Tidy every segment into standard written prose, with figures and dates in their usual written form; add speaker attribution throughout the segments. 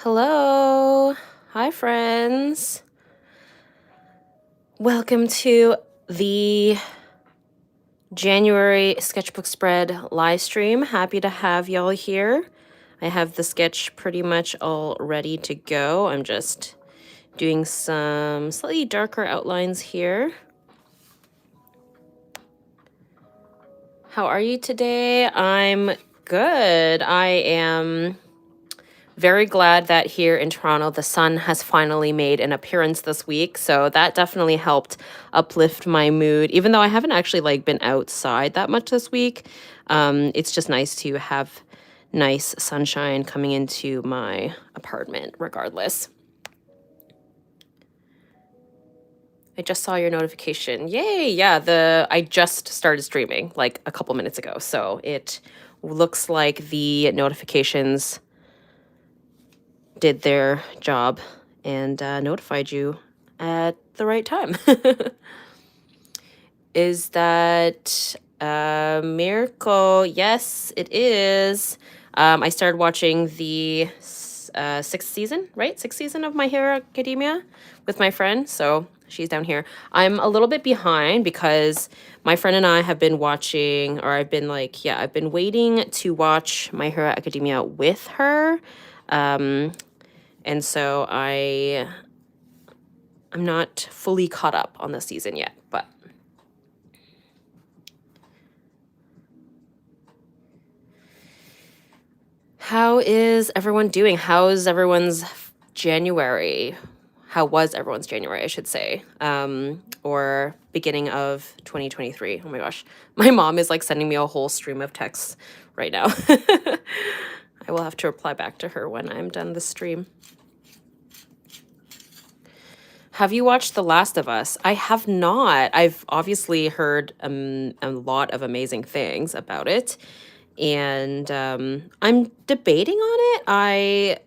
Speaker 1: Hello. Hi, friends. Welcome to the January sketchbook spread live stream. Happy to have y'all here. I have the sketch pretty much all ready to go. I'm just doing some slightly darker outlines here. How are you today? I'm good. I am very glad that here in Toronto, the sun has finally made an appearance this week. So that definitely helped uplift my mood, even though I haven't actually been outside that much this week. It's just nice to have nice sunshine coming into my apartment regardless. I just saw your notification. Yay. Yeah, I just started streaming like a couple minutes ago. So it looks like the notifications did their job and notified you at the right time. Is that Miracle? Yes, it is. I started watching the sixth season, right? Sixth season of My Hero Academia with my friend. So she's down here. I'm a little bit behind because my friend and I have been watching, or I've been I've been waiting to watch My Hero Academia with her. And so I'm not fully caught up on the season yet, but how is everyone doing? How's everyone's January? How was everyone's January, I should say, or beginning of 2023? Oh my gosh, my mom is sending me a whole stream of texts right now. I will have to reply back to her when I'm done the stream. Have you watched The Last of Us? I have not. I've obviously heard a lot of amazing things about it, and I'm debating on it. I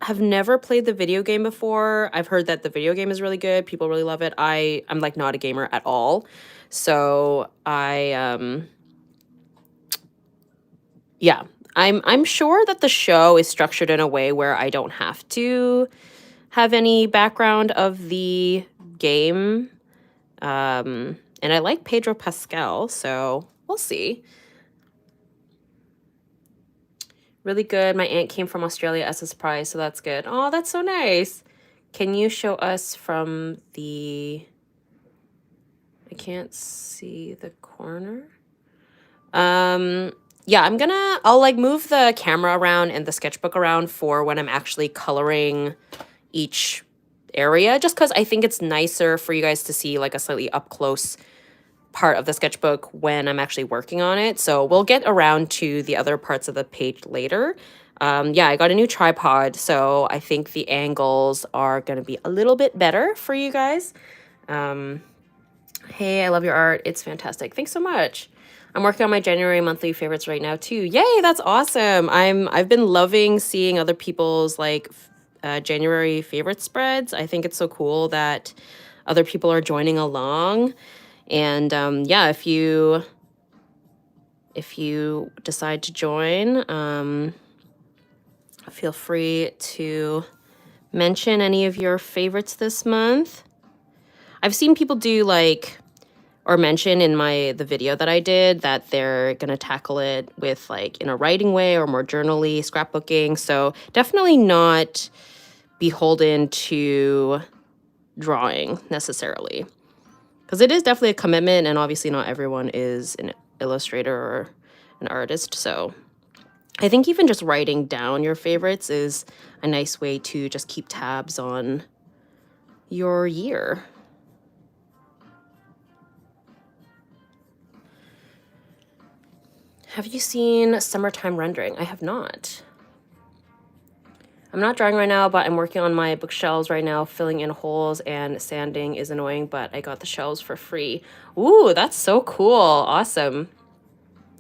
Speaker 1: have never played the video game before. I've heard that the video game is really good. People really love it. I'm not a gamer at all, so yeah. I'm sure that the show is structured in a way where I don't have to have any background of the game. And I like Pedro Pascal, so we'll see. Really good. My aunt came from Australia as a surprise, so that's good. Oh, that's so nice. Can you show us from the... I can't see the corner. Yeah, I'll move the camera around and the sketchbook around for when I'm actually coloring each area, just because I think it's nicer for you guys to see a slightly up close part of the sketchbook when I'm actually working on it. So we'll get around to the other parts of the page later. Yeah, I got a new tripod, so I think the angles are going to be a little bit better for you guys. Hey, I love your art. It's fantastic. Thanks so much. I'm working on my January monthly favorites right now too. Yay, that's awesome. I've been loving seeing other people's January favorite spreads. I think it's so cool that other people are joining along. And yeah, if you decide to join, feel free to mention any of your favorites this month. I've seen people do or mention in the video that I did that they're gonna tackle it with in a writing way or more journally, scrapbooking. So definitely not beholden to drawing necessarily, because it is definitely a commitment, and obviously not everyone is an illustrator or an artist. So I think even just writing down your favorites is a nice way to just keep tabs on your year. Have you seen Summertime Rendering? I have not. I'm not drawing right now, but I'm working on my bookshelves right now, filling in holes, and sanding is annoying, but I got the shelves for free. Ooh, that's so cool. Awesome.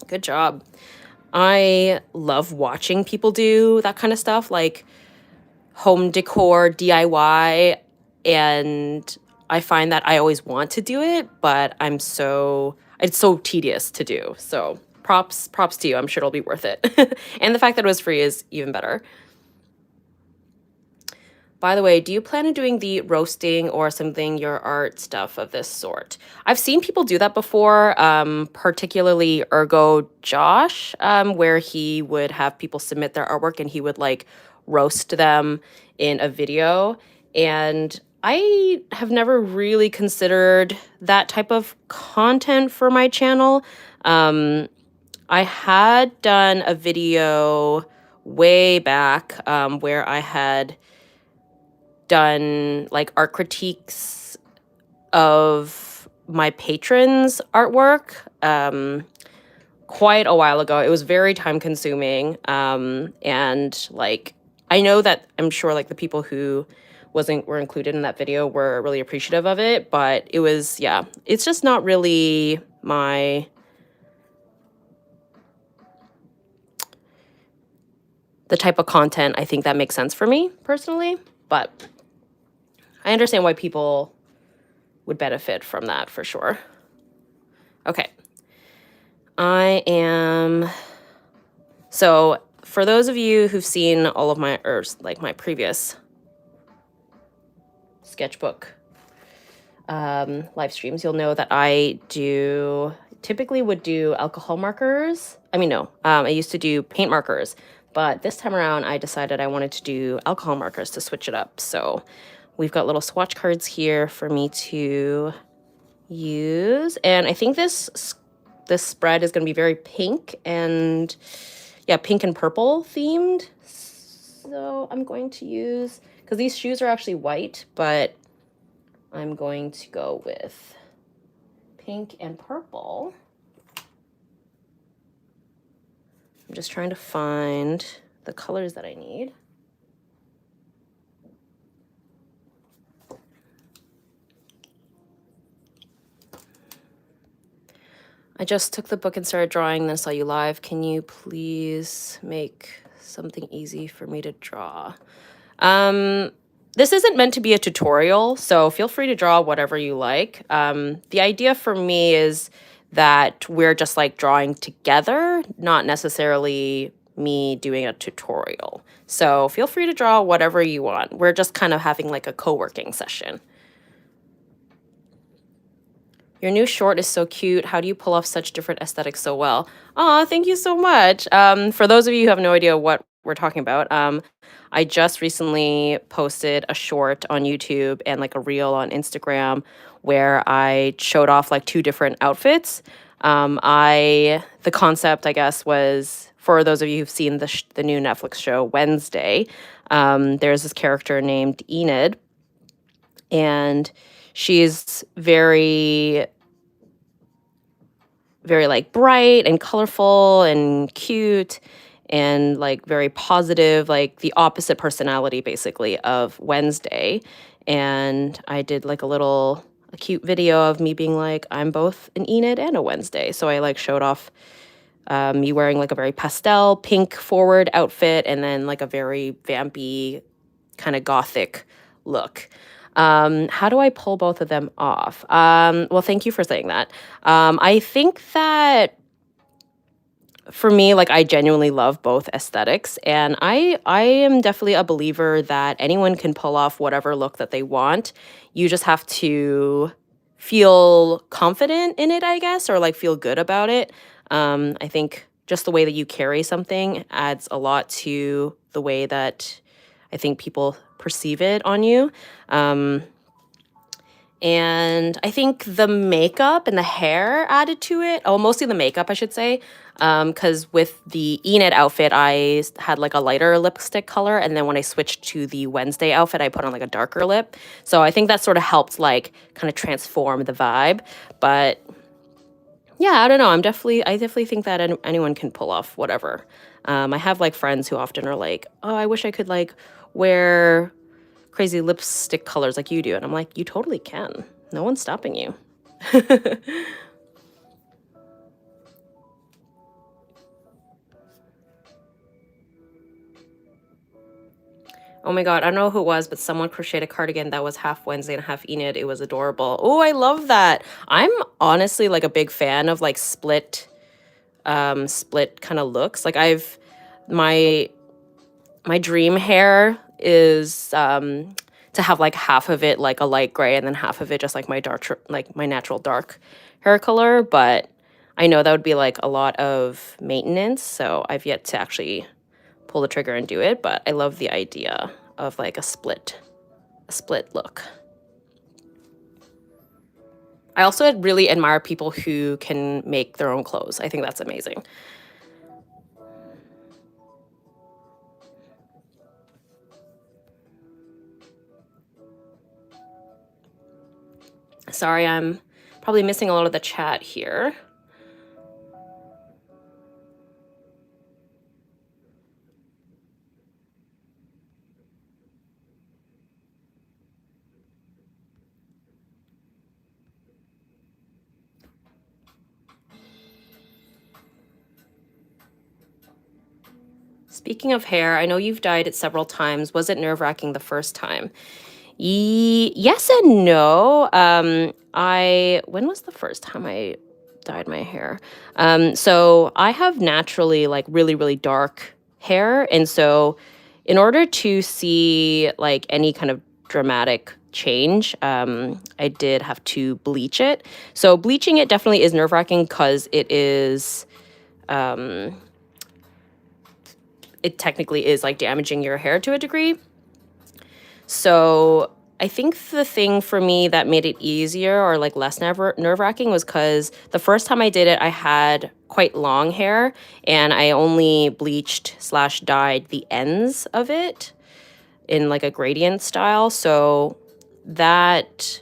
Speaker 1: Good job. I love watching people do that kind of stuff, like home decor, DIY, and I find that I always want to do it, but it's so tedious to do. So props to you. I'm sure it'll be worth it. And the fact that it was free is even better. By the way, do you plan on doing the roasting or something, your art stuff of this sort? I've seen people do that before, particularly Ergo Josh, where he would have people submit their artwork and he would like roast them in a video. And I have never really considered that type of content for my channel. I had done a video way back where I had done like art critiques of my patrons' artwork quite a while ago. It was very time consuming. And like, I know that I'm sure like the people who were included in that video were really appreciative of it, but it was, yeah, it's just not really the type of content I think that makes sense for me personally, but I understand why people would benefit from that for sure. Okay. So for those of you who've seen all of my, or like my previous sketchbook live streams, you'll know that I typically would do alcohol markers. I mean, no, I used to do paint markers, but this time around I decided I wanted to do alcohol markers to switch it up. So we've got little swatch cards here for me to use. And I think this spread is going to be very pink and, yeah, pink and purple themed. So I'm going to use, because these shoes are actually white, but I'm going to go with pink and purple. I'm just trying to find the colors that I need. I just took the book and started drawing, then saw you live. Can you please make something easy for me to draw? This isn't meant to be a tutorial, so feel free to draw whatever you like. The idea for me is that we're just like drawing together, not necessarily me doing a tutorial. So feel free to draw whatever you want. We're just kind of having like a co-working session. Your new short is so cute. How do you pull off such different aesthetics so well? Aw, thank you so much. For those of you who have no idea what we're talking about, I just recently posted a short on YouTube and like a reel on Instagram where I showed off like 2 different outfits. The concept, I guess, was, for those of you who've seen the new Netflix show Wednesday, there's this character named Enid, and she's very, very like bright and colorful and cute and like very positive, like the opposite personality basically of Wednesday. And I did like a cute video of me being like, I'm both an Enid and a Wednesday. So I like showed off me wearing like a very pastel pink forward outfit and then like a very vampy kind of gothic look. How do I pull both of them off? Well, thank you for saying that. I think that for me, like, I genuinely love both aesthetics, and I am definitely a believer that anyone can pull off whatever look that they want. You just have to feel confident in it, I guess, or like feel good about it. I think just the way that you carry something adds a lot to the way that I think people perceive it on you. And I think the makeup and the hair added to it. Oh, mostly the makeup, I should say. Because with the Enid outfit, I had like a lighter lipstick color. And then when I switched to the Wednesday outfit, I put on like a darker lip. So I think that sort of helped like kind of transform the vibe. But yeah, I don't know. I definitely think that anyone can pull off whatever. I have like friends who often are like, oh, I wish I could like wear crazy lipstick colors like you do. And I'm like, you totally can. No one's stopping you. Oh my God, I don't know who it was, but someone crocheted a cardigan that was half Wednesday and half Enid. It was adorable. Oh, I love that. I'm honestly like a big fan of like split kind of looks. Like my dream hair is to have like half of it like a light gray and then half of it just like my like my natural dark hair color. But I know that would be like a lot of maintenance, so I've yet to actually pull the trigger and do it. But I love the idea of like a split look. I also really admire people who can make their own clothes. I think that's amazing. Sorry, I'm probably missing a lot of the chat here. Speaking of hair, I know you've dyed it several times. Was it nerve-wracking the first time? Yes and no. When was the first time I dyed my hair? So I have naturally like really, really dark hair. And so in order to see like any kind of dramatic change, I did have to bleach it. So bleaching it definitely is nerve-wracking because it technically is like damaging your hair to a degree. So I think the thing for me that made it easier or like less nerve-wracking was because the first time I did it, I had quite long hair and I only bleached / dyed the ends of it in like a gradient style. So that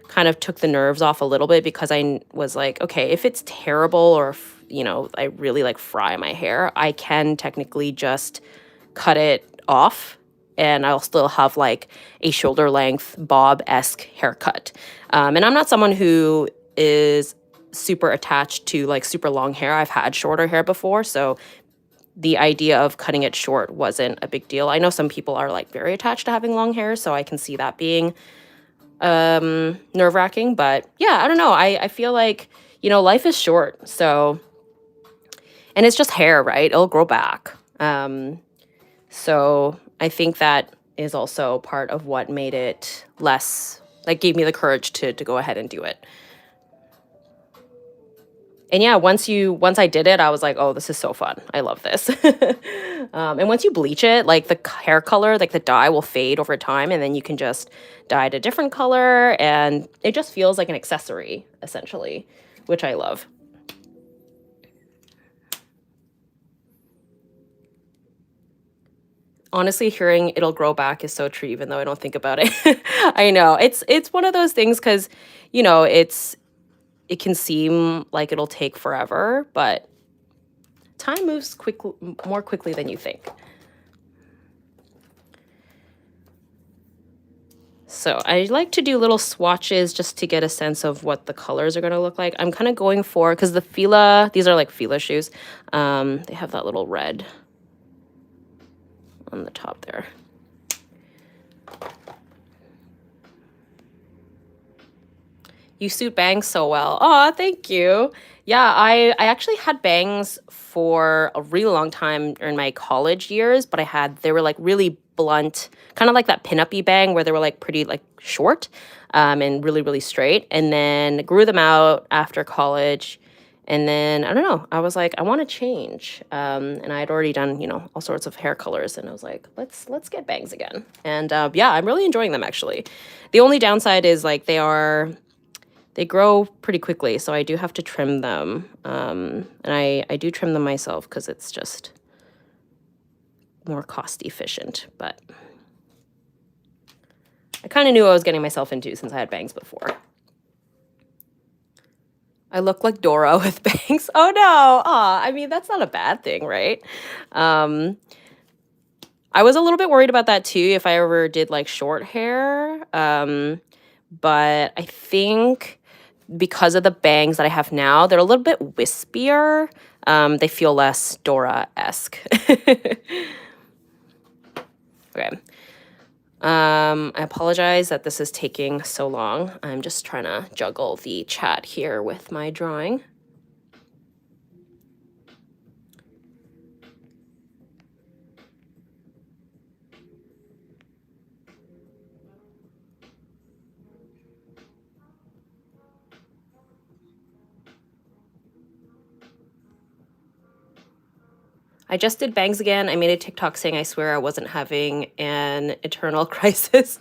Speaker 1: kind of took the nerves off a little bit because I was like, okay, if it's terrible or if, you know, I really like fry my hair, I can technically just cut it off and I'll still have like a shoulder length bob-esque haircut. And I'm not someone who is super attached to like super long hair. I've had shorter hair before, so the idea of cutting it short wasn't a big deal. I know some people are like very attached to having long hair, so I can see that being nerve-wracking. But yeah, I don't know. I feel like, you know, life is short, so, and it's just hair, right? It'll grow back. So I think that is also part of what made it less, like gave me the courage to go ahead and do it. And yeah, once I did it, I was like, oh, this is so fun. I love this. And once you bleach it, like the hair color, like the dye will fade over time and then you can just dye it a different color and it just feels like an accessory essentially, which I love. Honestly, hearing it'll grow back is so true, even though I don't think about it. I know it's one of those things because, you know, it can seem like it'll take forever, but time moves more quickly than you think. So I like to do little swatches just to get a sense of what the colors are going to look like. I'm kind of going for, because the Fila, these are like Fila shoes. They have that little red on the top there. You suit bangs so well. Oh, thank you. Yeah, I actually had bangs for a really long time in my college years, but they were like really blunt, kind of like that pinup-y bang where they were like pretty like short and really, really straight. And then grew them out after college. And then, I don't know, I was like, I want to change. And I had already done, you know, all sorts of hair colors. And I was like, let's get bangs again. And yeah, I'm really enjoying them actually. The only downside is like they grow pretty quickly, so I do have to trim them. And I do trim them myself because it's just more cost efficient. But I kind of knew what I was getting myself into since I had bangs before. I look like Dora with bangs. Oh no. Aw, I mean, that's not a bad thing, right? I was a little bit worried about that too if I ever did like short hair. But I think because of the bangs that I have now, they're a little bit wispier. They feel less Dora-esque. Okay. I apologize that this is taking so long. I'm just trying to juggle the chat here with my drawing. I just did bangs again. I made a TikTok saying I swear I wasn't having an eternal crisis.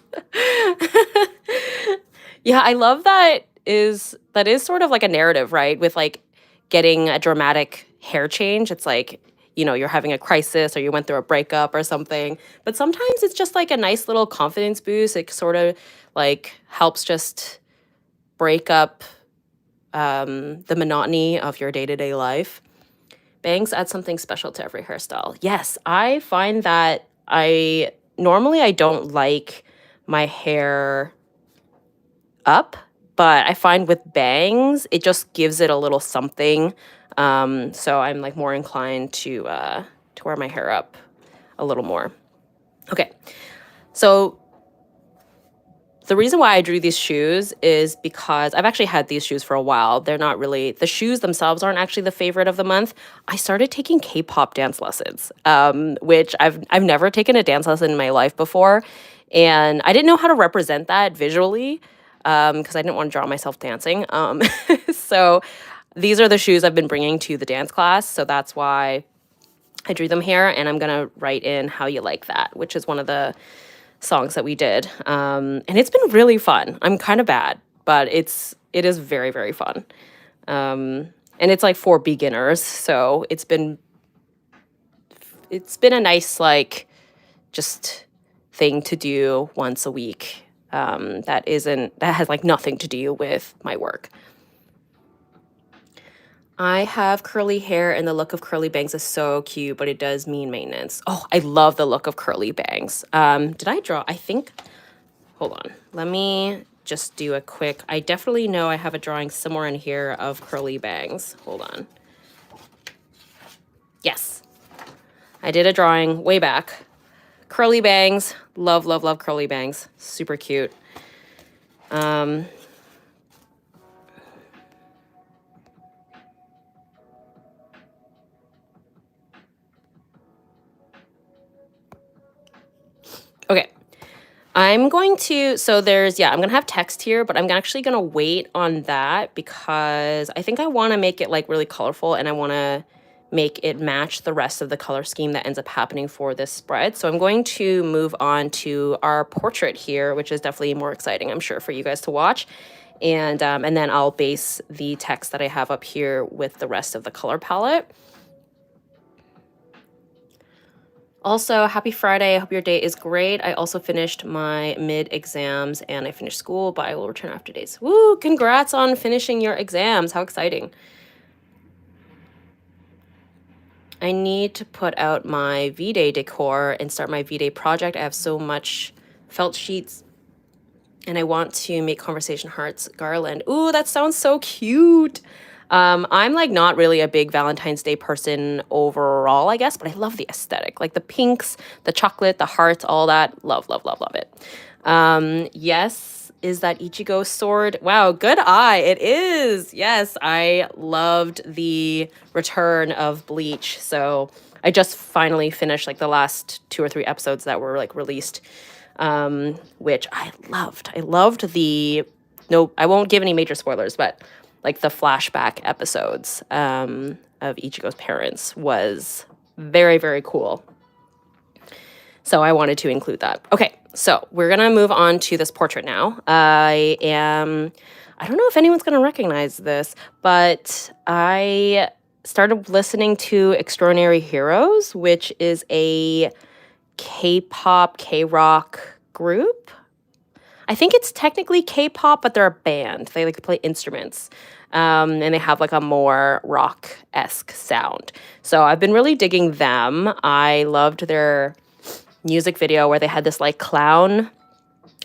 Speaker 1: Yeah, I love that is sort of like a narrative, right? With like getting a dramatic hair change. It's like, you know, you're having a crisis or you went through a breakup or something. But sometimes it's just like a nice little confidence boost. It sort of like helps just break up the monotony of your day-to-day life. Bangs add something special to every hairstyle. Yes, I find that I don't like my hair up, but I find with bangs, it just gives it a little something. So I'm like more inclined to wear my hair up a little more. Okay, so the reason why I drew these shoes is because I've actually had these shoes for a while. They're not really, the shoes themselves aren't actually the favorite of the month. I started taking K-pop dance lessons, which I've never taken a dance lesson in my life before. And I didn't know how to represent that visually because I didn't want to draw myself dancing. So these are the shoes I've been bringing to the dance class. So that's why I drew them here. And I'm going to write in How You Like That, which is one of the songs that we did. And it's been really fun. I'm kind of bad, but it is very, very fun. And it's like for beginners. So it's been a nice, like, just thing to do once a week. That has like nothing to do with my work. I have curly hair and the look of curly bangs is so cute, but it does mean maintenance. Oh, I love the look of curly bangs. Did I draw? I think, hold on. Let me just do a quick, I definitely know I have a drawing somewhere in here of curly bangs. Hold on. Yes, I did a drawing way back. Curly bangs, love, love, love curly bangs. Super cute. Okay. I'm going to have text here, but I'm actually going to wait on that because I think I want to make it like really colorful and I want to make it match the rest of the color scheme that ends up happening for this spread. So I'm going to move on to our portrait here, which is definitely more exciting, I'm sure, for you guys to watch. And then I'll base the text that I have up here with the rest of the color palette. Also, happy Friday. I hope your day is great. I also finished my mid-exams and I finished school, but I will return after days. Woo! Congrats on finishing your exams. How exciting. I need to put out my V-Day decor and start my V-Day project. I have so much felt sheets and I want to make conversation hearts garland. Ooh, that sounds so cute. I'm like not really a big Valentine's Day person overall, I guess, but I love the aesthetic, like the pinks, the chocolate, the hearts, all that. Love, love, love, love it. Yes, is that Ichigo's sword? Wow, good eye. It is. Yes, I loved the return of Bleach. So I just finally finished like the last 2 or 3 episodes that were like released, which I loved. I loved no, I won't give any major spoilers, but like the flashback episodes of Ichigo's parents was very, very cool. So I wanted to include that. Okay, so we're going to move on to this portrait now. I don't know if anyone's going to recognize this, but I started listening to Extraordinary Heroes, which is a K-pop, K-rock group. I think it's technically K-pop, but they're a band. They like play instruments. And they have like a more rock-esque sound. So I've been really digging them. I loved their music video where they had this like clown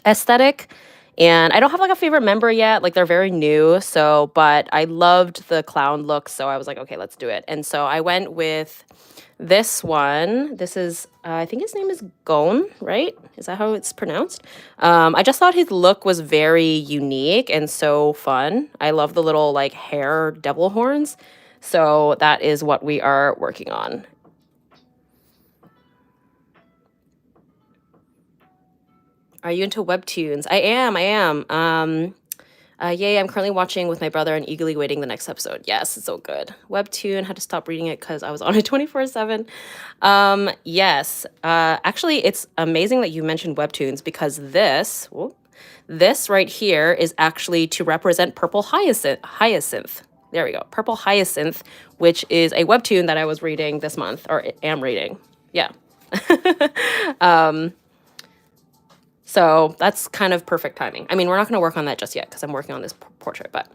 Speaker 1: aesthetic. And I don't have like a favorite member yet. Like they're very new. So, but I loved the clown look. So I was like, okay, let's do it. And so I went with this one. This is, I think his name is Gon, right? Is that how it's pronounced? I just thought his look was very unique and so fun. I love the little like hair devil horns. So that is what we are working on. Are you into webtoons? I am. Yay, I'm currently watching with my brother and eagerly waiting the next episode. Yes, it's so good. Webtoon, had to stop reading it because I was on it 24/7. Yes, actually, it's amazing that you mentioned Webtoons because this right here is actually to represent Purple Hyacinth. There we go, Purple Hyacinth, which is a Webtoon that I was reading this month, or am reading. Yeah. So that's kind of perfect timing. I mean, we're not going to work on that just yet because I'm working on this portrait, but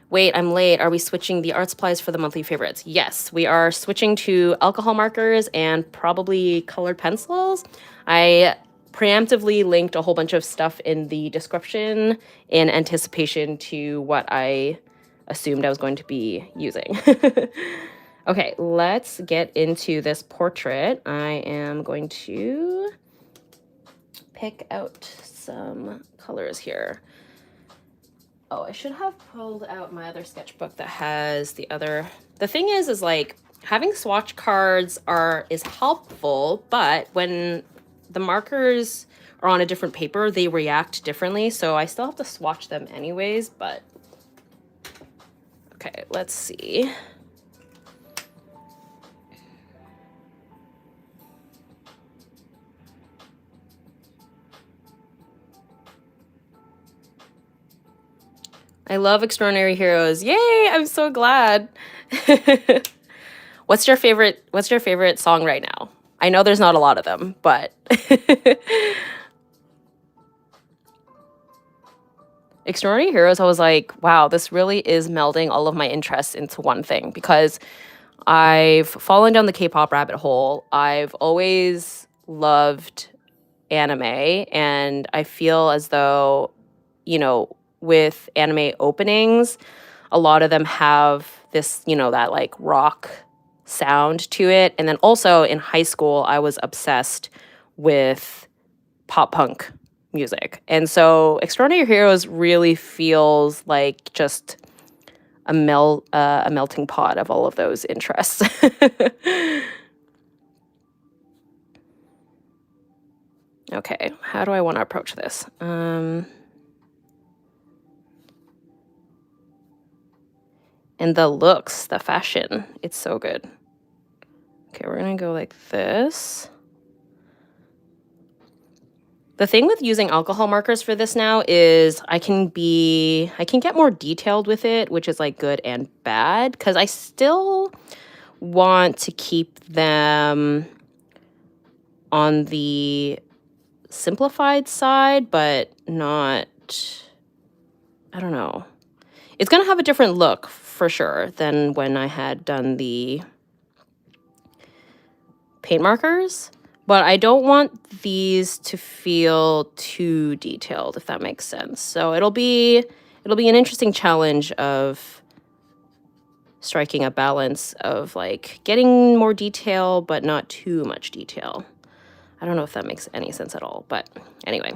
Speaker 1: wait, I'm late. Are we switching the art supplies for the monthly favorites? Yes, we are switching to alcohol markers and probably colored pencils. I preemptively linked a whole bunch of stuff in the description in anticipation to what I assumed I was going to be using. Okay, let's get into this portrait. I am going to pick out some colors here. Oh, I should have pulled out my other sketchbook that has the other. The thing is like having swatch cards is helpful, but when the markers are on a different paper, they react differently. So I still have to swatch them anyways, but okay, let's see. I love Extraordinary Heroes. Yay, I'm so glad. What's your favorite song right now? I know there's not a lot of them, but Extraordinary Heroes, I was like, wow, this really is melding all of my interests into one thing because I've fallen down the K-pop rabbit hole. I've always loved anime, and I feel as though, with anime openings, a lot of them have this, that like rock sound to it. And then also in high school, I was obsessed with pop punk music. And so Extraordinary Heroes really feels like just a melting pot of all of those interests. Okay, how do I want to approach this? And the looks, the fashion, it's so good. Okay, we're gonna go like this. The thing with using alcohol markers for this now is I can get more detailed with it, which is like good and bad, because I still want to keep them on the simplified side, but not, I don't know. It's gonna have a different look for sure than when I had done the paint markers, but I don't want these to feel too detailed, if that makes sense. So it'll be an interesting challenge of striking a balance of like getting more detail but not too much detail. I don't know if that makes any sense at all, but anyway.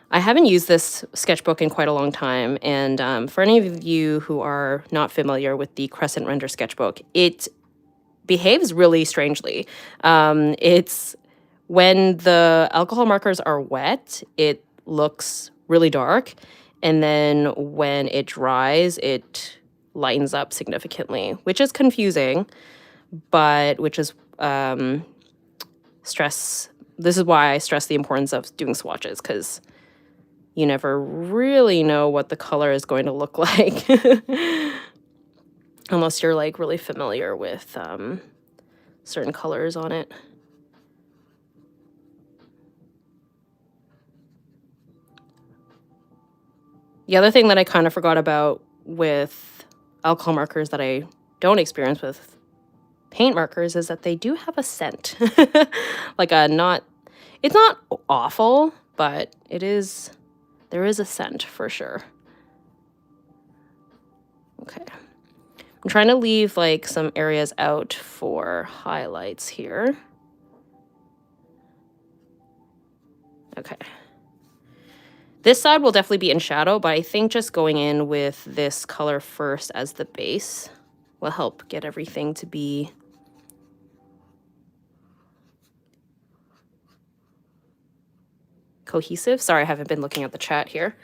Speaker 1: I haven't used this sketchbook in quite a long time, and for any of you who are not familiar with the Crescent Render sketchbook, it behaves really strangely. It's when the alcohol markers are wet, it looks really dark, and then when it dries, it lightens up significantly, which is confusing, but which is This is why I stress the importance of doing swatches, because you never really know what the color is going to look like unless you're like really familiar with certain colors on it. The other thing that I kind of forgot about with alcohol markers that I don't experience with paint markers is that they do have a scent. Like it's not awful, but there is a scent for sure. Okay. I'm trying to leave like some areas out for highlights here. Okay. This side will definitely be in shadow, but I think just going in with this color first as the base will help get everything to be cohesive. Sorry, I haven't been looking at the chat here.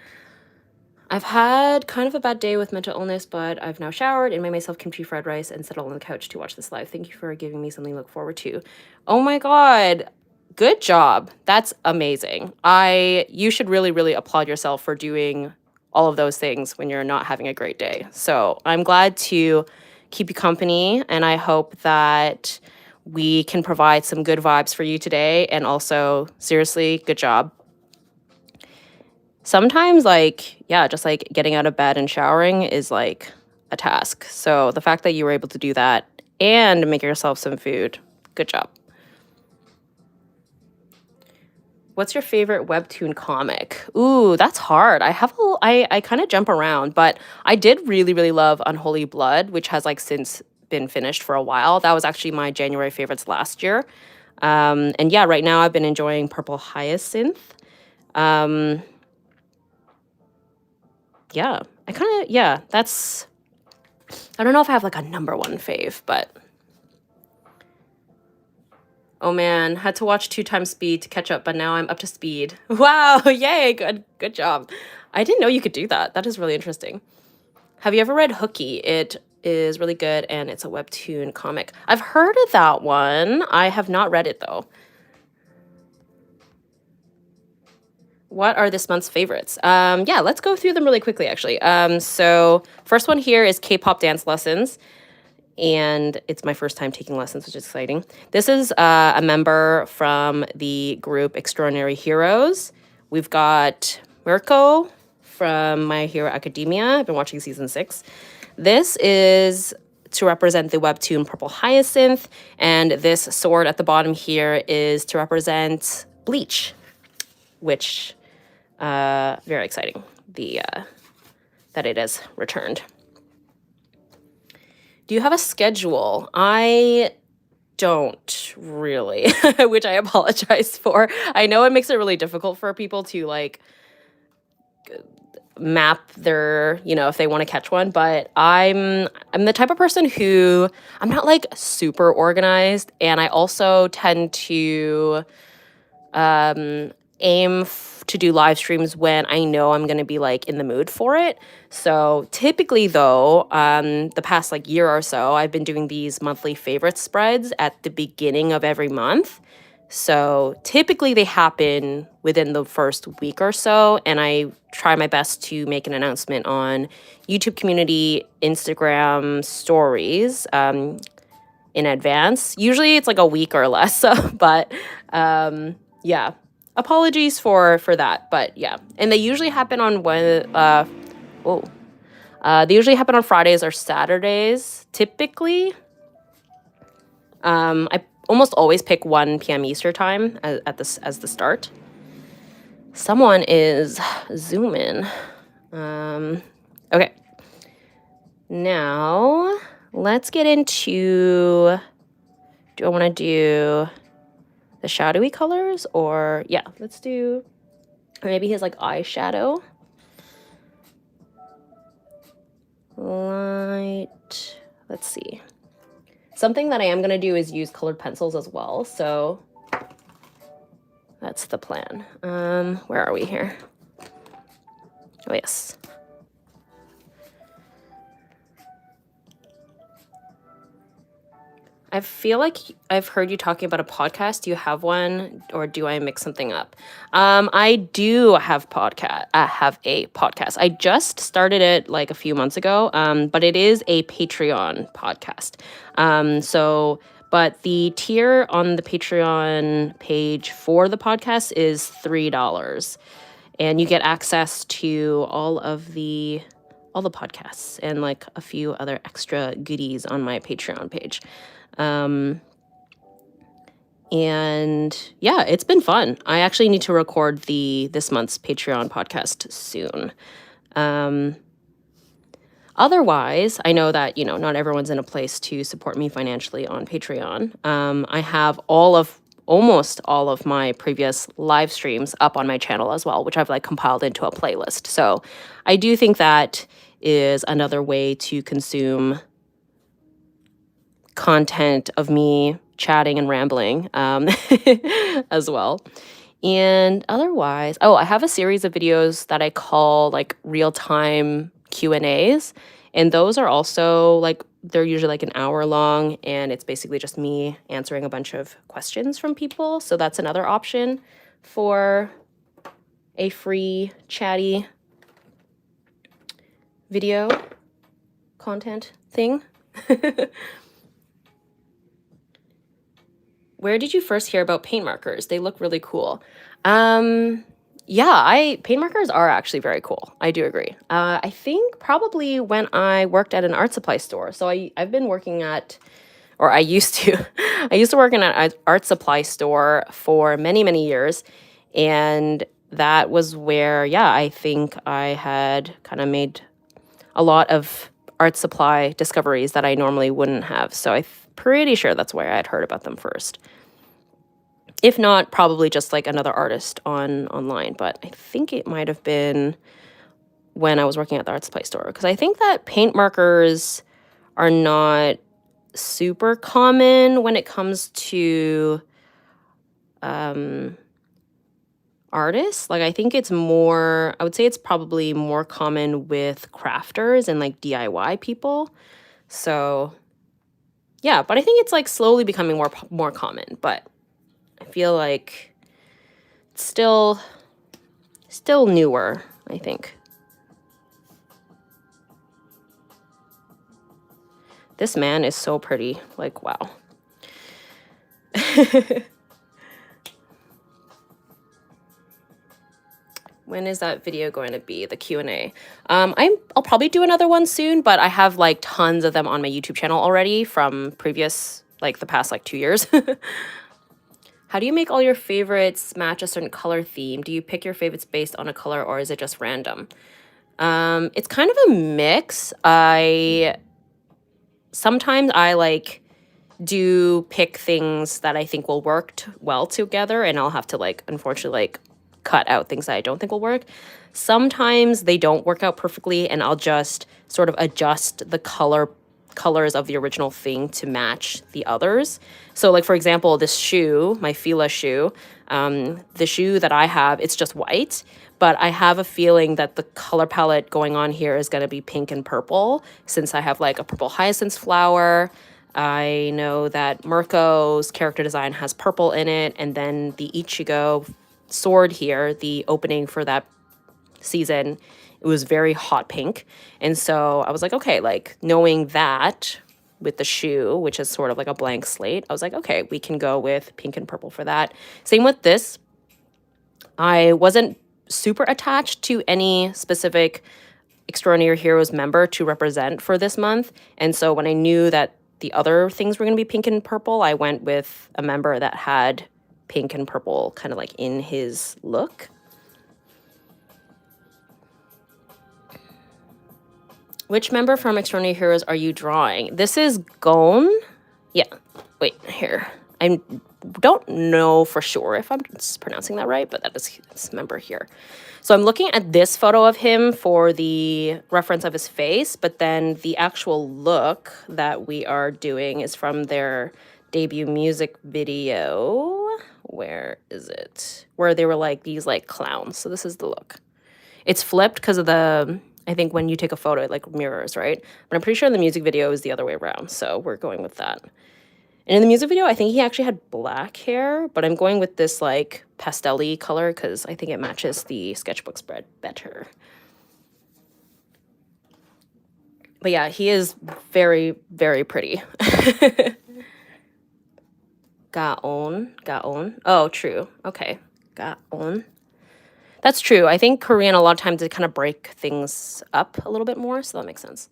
Speaker 1: I've had kind of a bad day with mental illness, but I've now showered and made myself kimchi fried rice and settled on the couch to watch this live. Thank you for giving me something to look forward to. Oh my God. Good job. That's amazing. You should really, really applaud yourself for doing all of those things when you're not having a great day. So I'm glad to keep you company, and I hope that we can provide some good vibes for you today. And also, seriously, good job. Sometimes, just like getting out of bed and showering is like a task. So the fact that you were able to do that and make yourself some food, good job. What's your favorite webtoon comic? Ooh, that's hard. I kind of jump around, but I did really, really love Unholy Blood, which has since been finished for a while. That was actually my January favorites last year. And yeah, right now I've been enjoying Purple Hyacinth. Yeah, that's, I don't know if I have a number one fave, but oh man, had to watch 2 times speed to catch up, but now I'm up to speed. Wow, yay, good job. I didn't know you could do that. That is really interesting. Have you ever read Hooky? It is really good, and it's a webtoon comic. I've heard of that one. I have not read it, though. What are this month's favorites? Yeah, let's go through them really quickly, actually. So first one here is K-pop dance lessons. And it's my first time taking lessons, which is exciting. This is a member from the group Extraordinary Heroes. We've got Mirko from My Hero Academia. I've been watching season 6. This is to represent the webtoon Purple Hyacinth, and this sword at the bottom here is to represent Bleach, which very exciting. That it has returned. Do you have a schedule? I don't really, which I apologize for. I know it makes it really difficult for people to map their, if they want to catch one, but I'm the type of person who I'm not super organized, and I also tend to aim to do live streams when I know I'm going to be in the mood for it. So typically though, the past year or so, I've been doing these monthly favorite spreads at the beginning of every month. So typically they happen within the first week or so, and I try my best to make an announcement on YouTube community, Instagram stories in advance. Usually it's a week or less, but yeah. Apologies for that, but yeah. And they usually happen on they usually happen on Fridays or Saturdays, typically. I almost always pick 1 p.m. Eastern time as the start. Someone is zooming. Okay. Now, let's get into, do I want to do the shadowy colors, or yeah, let's do, or maybe his eyeshadow. Light, let's see. Something that I am gonna do is use colored pencils as well, so that's the plan. Where are we here? Oh yes. I feel like I've heard you talking about a podcast. Do you have one, or do I mix something up? I do have have a podcast. I just started it a few months ago, but it is a Patreon podcast. But the tier on the Patreon page for the podcast is $3, and you get access to all the podcasts and a few other extra goodies on my Patreon page. And yeah, it's been fun. I actually need to record this month's Patreon podcast soon. Otherwise, I know that, not everyone's in a place to support me financially on Patreon. I have almost all of my previous live streams up on my channel as well, which I've compiled into a playlist. So I do think that is another way to consume content of me chatting and rambling as well. And otherwise, oh, I have a series of videos that I call like real-time Q&As. And those are also like, they're usually like an hour long, and it's basically just me answering a bunch of questions from people. So that's another option for a free chatty video content thing. Where did you first hear about paint markers? They look really cool. Yeah, paint markers are actually very cool. I do agree. I think probably when I worked at an art supply store. So I've been working at, or I used to, I used to work in an art supply store for many, many years. And that was where, yeah, I think I had kind of made a lot of art supply discoveries that I normally wouldn't have. So I'm pretty sure that's where I had heard about them first. If not, probably just like another artist online. But I think it might have been when I was working at the art supply store, because I think that paint markers are not super common when it comes to artists. Like, I think it's more, I would say it's probably more common with crafters and like DIY people. So yeah, but I think it's like slowly becoming more common, but I feel like it's still newer, I think. This man is so pretty. Like, wow. When is that video going to be, the Q&A? I'll probably do another one soon, but I have like tons of them on my YouTube channel already from previous, like the past like 2 years. How do you make all your favorites match a certain color theme? Do you pick your favorites based on a color, or is it just random? It's kind of a mix. Sometimes I like do pick things that I think will work well together, and I'll have to like, unfortunately, like cut out things that I don't think will work. Sometimes they don't work out perfectly, and I'll just sort of adjust the colors of the original thing to match the others. So like, for example, this shoe, my Fila shoe, the shoe that I have, it's just white, but I have a feeling that the color palette going on here is going to be pink and purple, since I have like a purple hyacinth flower. I know that Mirko's character design has purple in it, and then the Ichigo sword here, the opening for that season, it was very hot pink. And so I was like, okay, like knowing that with the shoe, which is sort of like a blank slate, I was like, okay, we can go with pink and purple for that. Same with this. I wasn't super attached to any specific Extraordinary Heroes member to represent for this month. And so when I knew that the other things were going to be pink and purple, I went with a member that had pink and purple kind of like in his look. Which member from Extraordinary Heroes are you drawing? This is Gon. Yeah, wait, here. I don't know for sure if I'm pronouncing that right, but that is his member here. So I'm looking at this photo of him for the reference of his face, but then the actual look that we are doing is from their debut music video. Where is it? Where they were like these like clowns. So this is the look. It's flipped because of the, I think when you take a photo, it like mirrors, right? But I'm pretty sure in the music video is the other way around. So we're going with that. And in the music video, I think he actually had black hair, but I'm going with this like pastel-y color because I think it matches the sketchbook spread better. But yeah, he is very, very pretty. Gaon. Oh, true. Okay. Gaon. That's true. I think Korean, a lot of times, they kind of break things up a little bit more, so that makes sense.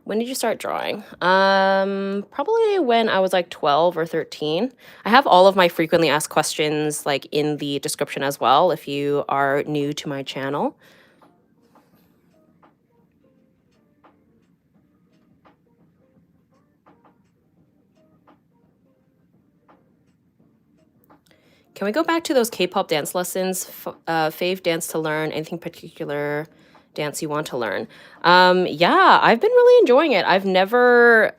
Speaker 1: When did you start drawing? Probably when I was like 12 or 13. I have all of my frequently asked questions like in the description as well if you are new to my channel. Can we go back to those K-pop dance lessons? Fave dance to learn, anything particular dance you want to learn? Yeah, I've been really enjoying it. I've never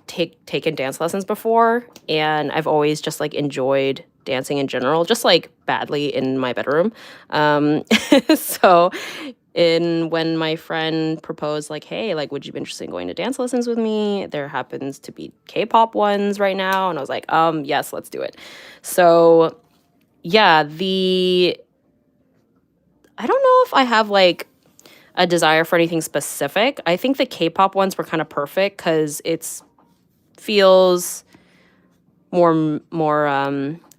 Speaker 1: taken dance lessons before, and I've always just like enjoyed dancing in general, just like badly in my bedroom. So when my friend proposed like, hey, like, would you be interested in going to dance lessons with me? There happens to be K-pop ones right now. And I was like, yes, let's do it. So yeah, I don't know if I have like a desire for anything specific. I think the K-pop ones were kind of perfect because feels more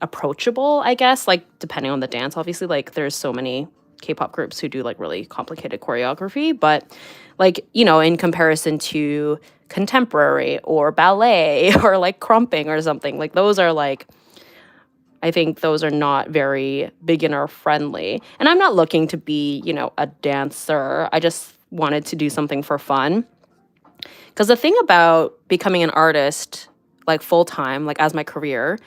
Speaker 1: approachable, I guess, like depending on the dance. Obviously, like there's so many K-pop groups who do like really complicated choreography, but like, you know, in comparison to contemporary or ballet or like crumping or something, like those are like, I think those are not very beginner friendly. And I'm not looking to be, you know, a dancer. I just wanted to do something for fun. Because the thing about becoming an artist, like full time, like as my career,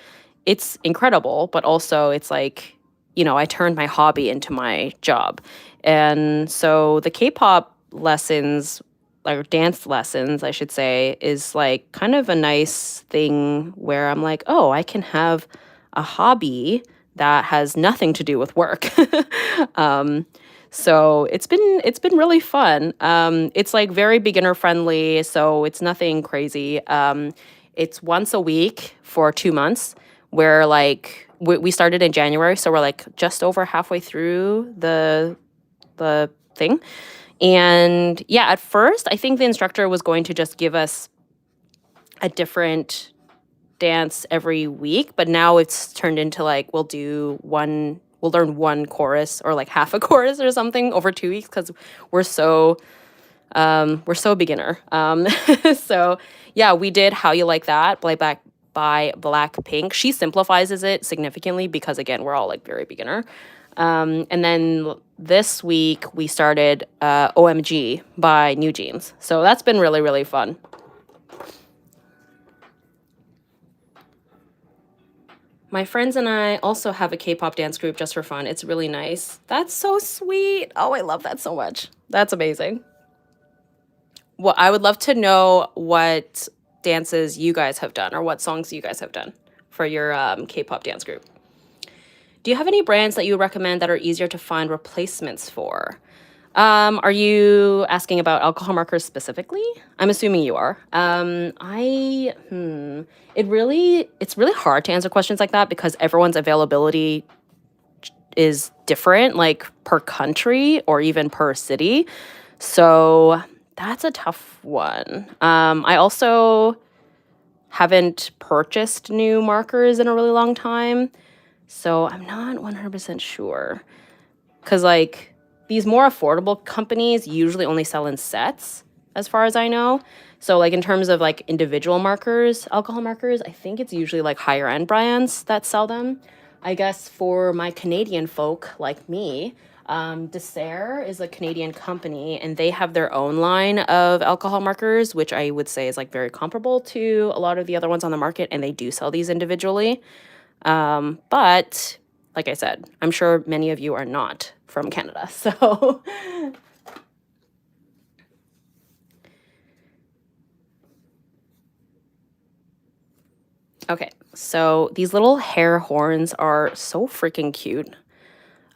Speaker 1: it's incredible, but also it's like, you know, I turned my hobby into my job. And so the K-pop lessons, like dance lessons, I should say, is like kind of a nice thing where I'm like, oh, I can have a hobby that has nothing to do with work. So it's been really fun. It's like very beginner friendly, so it's nothing crazy. It's once a week for 2 months. Where like we started in January, so we're like just over halfway through the thing. And yeah, at first I think the instructor was going to just give us a different dance every week, but now it's turned into like we'll learn one chorus or like half a chorus or something over 2 weeks because we're so beginner. So yeah, we did How You Like That by Blackpink. She simplifies it significantly because again, we're all like very beginner. And then this week we started OMG by New Jeans. So that's been really, really fun. My friends and I also have a K-pop dance group just for fun. It's really nice. That's so sweet. Oh, I love that so much. That's amazing. Well, I would love to know what dances you guys have done or what songs you guys have done for your K-pop dance group. Do you have any brands that you recommend that are easier to find replacements for? Are you asking about alcohol markers specifically? I'm assuming you are. It's really hard to answer questions like that because everyone's availability is different, like per country or even per city. So that's a tough one. I also haven't purchased new markers in a really long time, so I'm not 100% sure. Because, like, these more affordable companies usually only sell in sets, as far as I know. So, like, in terms of, like, individual markers, alcohol markers, I think it's usually, like, higher-end brands that sell them. I guess for my Canadian folk like me, Dessert is a Canadian company, and they have their own line of alcohol markers, which I would say is, like, very comparable to a lot of the other ones on the market, and they do sell these individually. But like I said, I'm sure many of you are not from Canada, so. Okay, so these little hair horns are so freaking cute.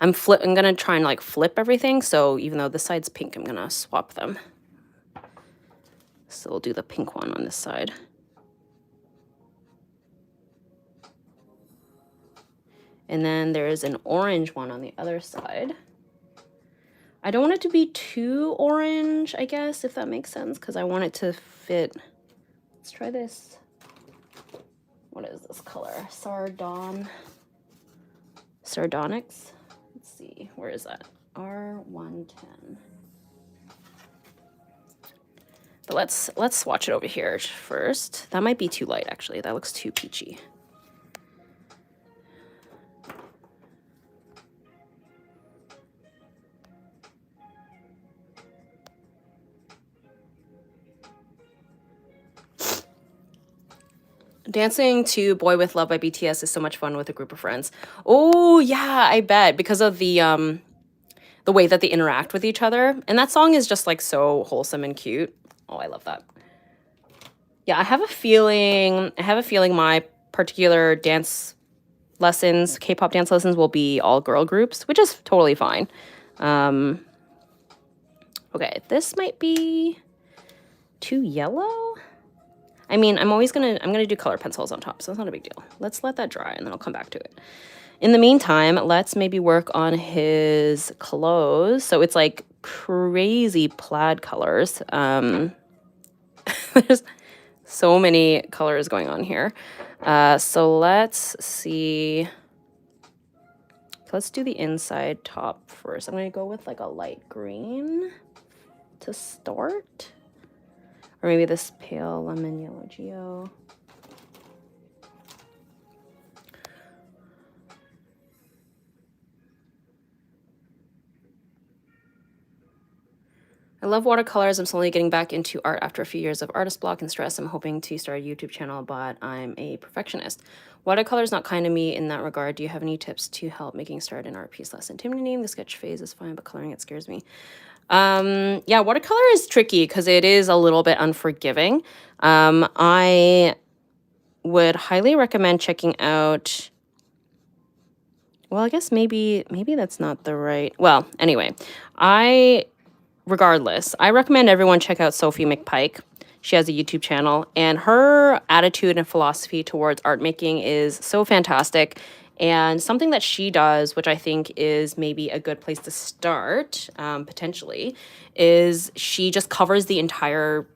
Speaker 1: I'm gonna try and like flip everything, so even though this side's pink, I'm gonna swap them. So we'll do the pink one on this side. And then there's an orange one on the other side. I don't want it to be too orange, I guess, if that makes sense, because I want it to fit. Let's try this. What is this color? Sardonyx. Let's see, where is that? R110. But let's swatch it over here first. That might be too light, actually. That looks too peachy. Dancing to Boy With Love by BTS is so much fun with a group of friends. Oh, yeah, I bet. Because of the way that they interact with each other. And that song is just, like, so wholesome and cute. Oh, I love that. Yeah, I have a feeling my particular dance lessons, K-pop dance lessons will be all girl groups, which is totally fine. Okay, this might be too yellow. I mean, I'm gonna do color pencils on top, so it's not a big deal. Let's let that dry and then I'll come back to it. In the meantime, let's maybe work on his clothes. So it's like crazy plaid colors. There's so many colors going on here. So let's see. Let's do the inside top first. I'm gonna go with like a light green to start. Or maybe this pale lemon yellow geo. I love watercolors. I'm slowly getting back into art after a few years of artist block and stress. I'm hoping to start a YouTube channel, but I'm a perfectionist. Watercolor's not kind to me in that regard. Do you have any tips to help making start an art piece less intimidating? The sketch phase is fine, but coloring it scares me. Yeah, watercolor is tricky because it is a little bit unforgiving. I would highly recommend checking out, well, I guess maybe that's not the right, well, anyway, regardless, I recommend everyone check out Sophie McPike. She has a YouTube channel, and her attitude and philosophy towards art making is so fantastic. And something that she does, which I think is maybe a good place to start, potentially, is she just covers the entire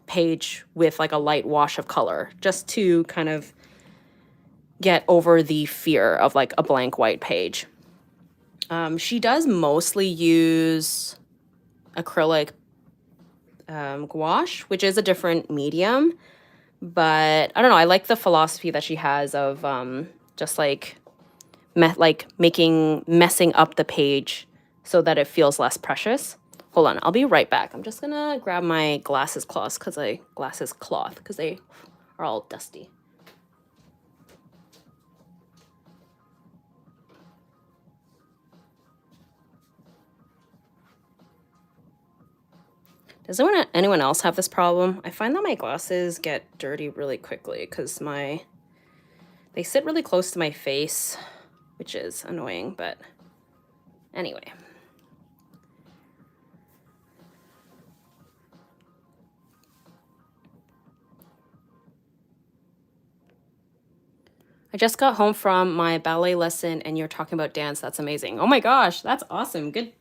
Speaker 1: page with like a light wash of color, just to kind of get over the fear of like a blank white page. She does mostly use acrylic gouache, which is a different medium, but I don't know. I like the philosophy that she has of just like messing up the page so that it feels less precious. Hold on, I'll be right back. I'm just gonna grab my glasses cloth because they are all dusty. Does anyone else have this problem? I find that my glasses get dirty really quickly because they sit really close to my face, which is annoying, but anyway. I just got home from my ballet lesson and you're talking about dance. That's amazing. Oh my gosh, that's awesome. Good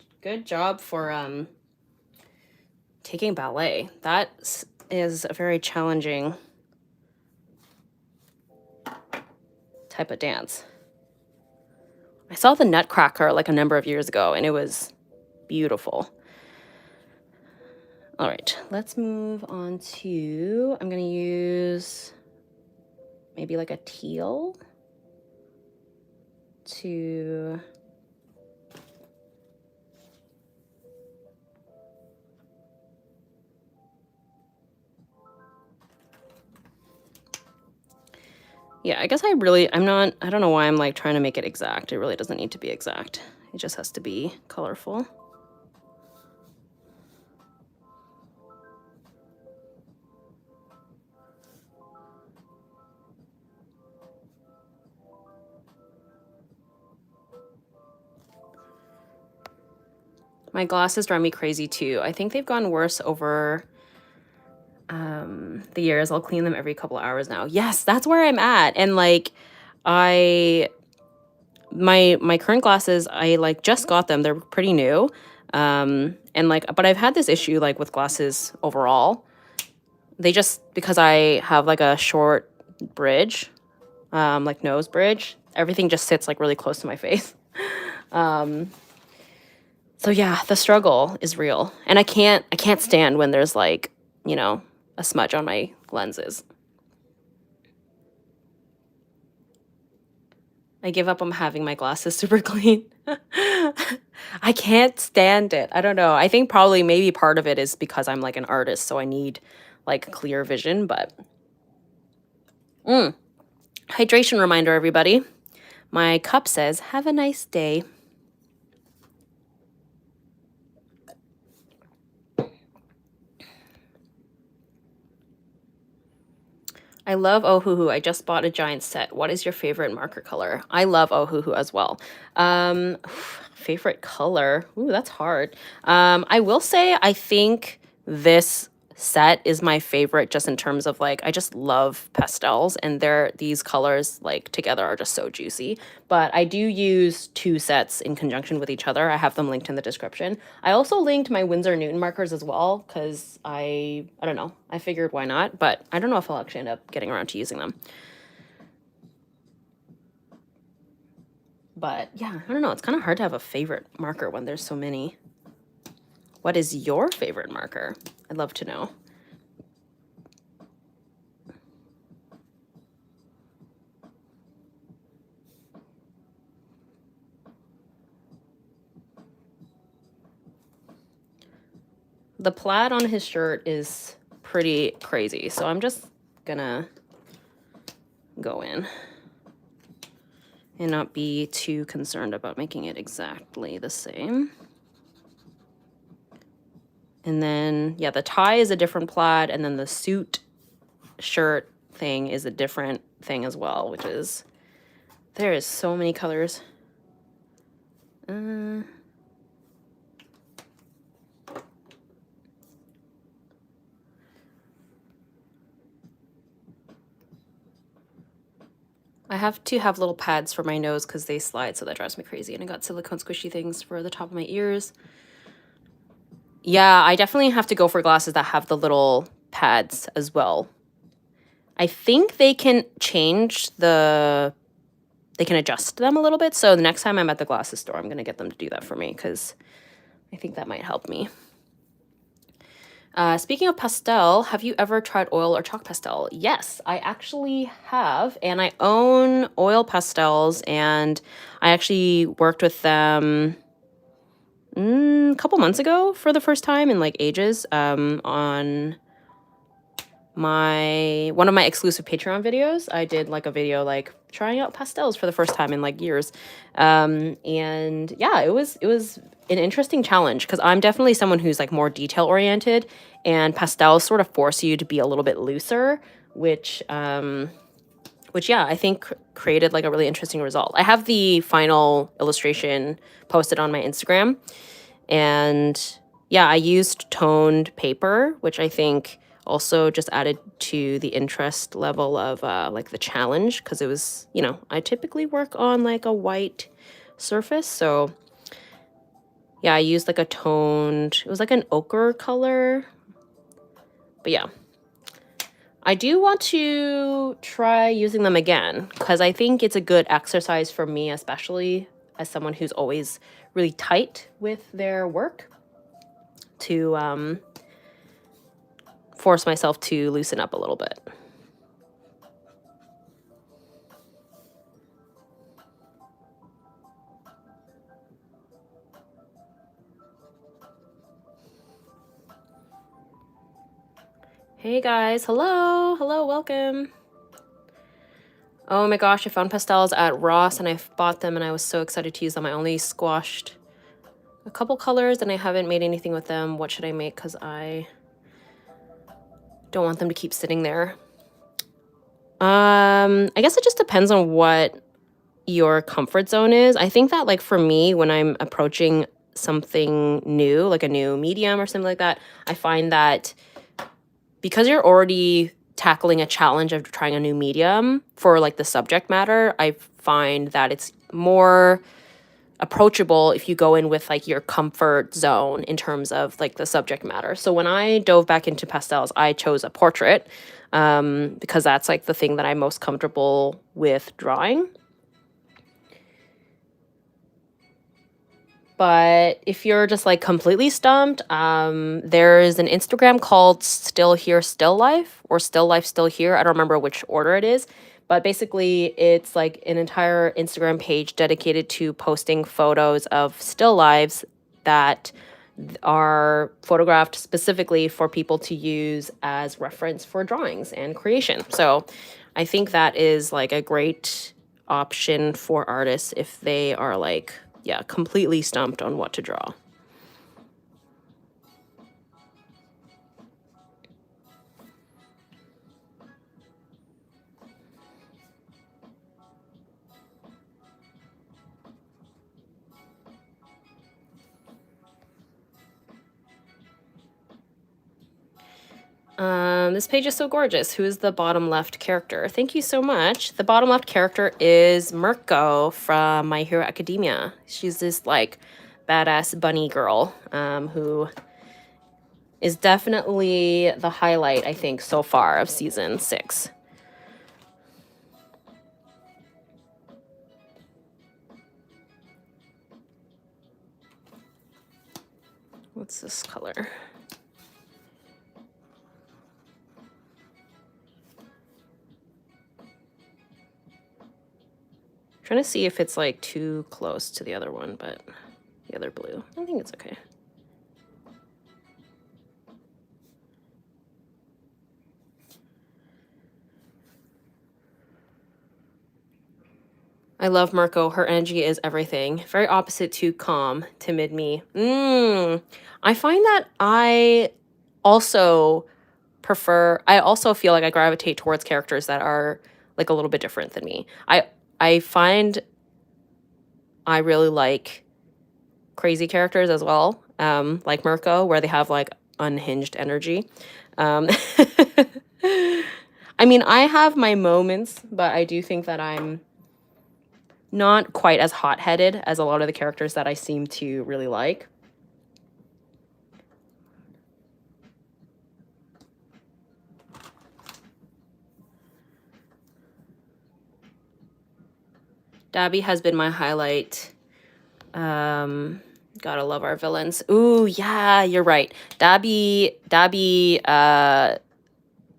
Speaker 1: job for taking ballet. That is a very challenging type of dance. I saw the Nutcracker like a number of years ago and it was beautiful. All right, let's move on to, I'm gonna use maybe like a teal to yeah, I guess I don't know why I'm like trying to make it exact. It really doesn't need to be exact. It just has to be colorful. My glasses drive me crazy too. I think they've gotten worse over the years. I'll clean them every couple of hours now. Yes, that's where I'm at. And like my current glasses, I like just got them. They're pretty new. And like, but I've had this issue like with glasses overall. They just, because I have like a short bridge, like nose bridge, everything just sits like really close to my face. So yeah, the struggle is real. And I can't stand when there's like, you know, a smudge on my lenses. I give up on having my glasses super clean. I can't stand it. I don't know. I think probably maybe part of it is because I'm like an artist, so I need like clear vision, but hydration reminder, everybody. My cup says, have a nice day. I love Ohuhu. I just bought a giant set. What is your favorite marker color? I love Ohuhu as well. Favorite color? Ooh, that's hard. I will say I think this set is my favorite just in terms of like I just love pastels, and these colors like together are just so juicy. But I do use two sets in conjunction with each other. I have them linked in the description. I also linked my Winsor Newton markers as well because I don't know, I figured why not, but I don't know if I'll actually end up getting around to using them. But yeah, I don't know, it's kind of hard to have a favorite marker when there's so many. What is your favorite marker? I'd love to know. The plaid on his shirt is pretty crazy, so I'm just gonna go in and not be too concerned about making it exactly the same. And then, yeah, the tie is a different plaid, and then the suit shirt thing is a different thing as well, which is, there is so many colors. I have to have little pads for my nose because they slide, so that drives me crazy. And I got silicone squishy things for the top of my ears. Yeah, I definitely have to go for glasses that have the little pads as well. I think they can they can adjust them a little bit. So the next time I'm at the glasses store, I'm going to get them to do that for me because I think that might help me. Speaking of pastel, have you ever tried oil or chalk pastel? Yes, I actually have, and I own oil pastels, and I actually worked with them a couple months ago for the first time in like ages on one of my exclusive Patreon videos. I did like a video like trying out pastels for the first time in like years. And yeah, it was an interesting challenge because I'm definitely someone who's like more detail oriented, and pastels sort of force you to be a little bit looser, which yeah, I think created like a really interesting result. I have the final illustration posted on my Instagram, and yeah, I used toned paper, which I think also just added to the interest level of like the challenge, because it was, you know, I typically work on like a white surface, so yeah, I used like a toned, it was like an ochre color. But yeah, I do want to try using them again because I think it's a good exercise for me, especially as someone who's always really tight with their work, to force myself to loosen up a little bit. Hey guys, hello, welcome. Oh my gosh, I found pastels at Ross and I bought them and I was so excited to use them. I only squashed a couple colors and I haven't made anything with them. What should I make? Because I don't want them to keep sitting there. I guess it just depends on what your comfort zone is. I think that like for me, when I'm approaching something new, like a new medium or something like that, I find that because you're already tackling a challenge of trying a new medium for like the subject matter, I find that it's more approachable if you go in with like your comfort zone in terms of like the subject matter. So when I dove back into pastels, I chose a portrait because that's like the thing that I'm most comfortable with drawing. But if you're just like completely stumped, there's an Instagram called Still Here, Still Life, or Still Life, Still Here. I don't remember which order it is, but basically it's like an entire Instagram page dedicated to posting photos of still lives that are photographed specifically for people to use as reference for drawings and creation. So I think that is like a great option for artists if they are like, yeah, completely stumped on what to draw. This page is so gorgeous. Who is the bottom left character? Thank you so much. The bottom left character is Mirko from My Hero Academia. She's this like badass bunny girl who is definitely the highlight, I think, so far of season 6. What's this color? Trying to see if it's like too close to the other one, but the other blue. I think it's okay. I love Mirko. Her energy is everything. Very opposite to calm, timid me. I find that I also feel like I gravitate towards characters that are like a little bit different than me. I find I really like crazy characters as well, like Mirko, where they have like unhinged energy. I mean, I have my moments, but I do think that I'm not quite as hot-headed as a lot of the characters that I seem to really like. Dabby has been my highlight. Gotta love our villains. Ooh, yeah, you're right. Dabby,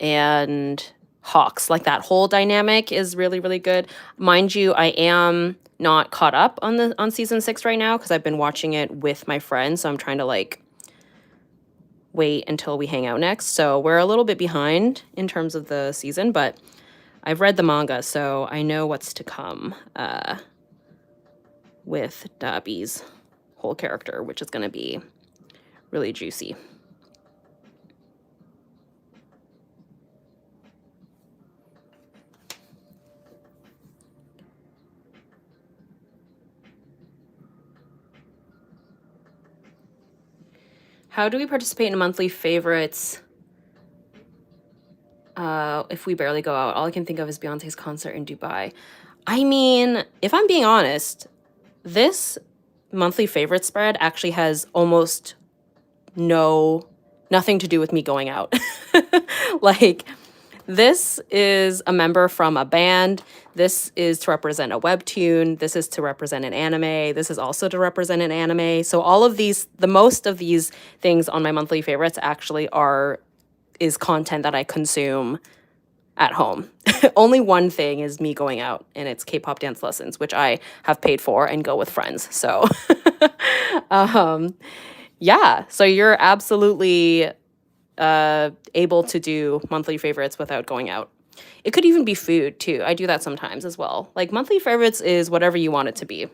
Speaker 1: and Hawks, like that whole dynamic is really, really good. Mind you, I am not caught up on season 6 right now because I've been watching it with my friends, so I'm trying to like wait until we hang out next. So we're a little bit behind in terms of the season, but I've read the manga, so I know what's to come with Dabby's whole character, which is going to be really juicy. How do we participate in monthly favorites if we barely go out? All I can think of is Beyonce's concert in Dubai. I mean, if I'm being honest, this monthly favorite spread actually has almost nothing to do with me going out. Like, this is a member from a band. This is to represent a webtoon. This is to represent an anime. This is also to represent an anime. So all of these, the most of these things on my monthly favorites actually is content that I consume at home. Only one thing is me going out, and it's K-pop dance lessons, which I have paid for and go with friends. So, yeah. So you're absolutely able to do monthly favorites without going out. It could even be food too. I do that sometimes as well. Like, monthly favorites is whatever you want it to be.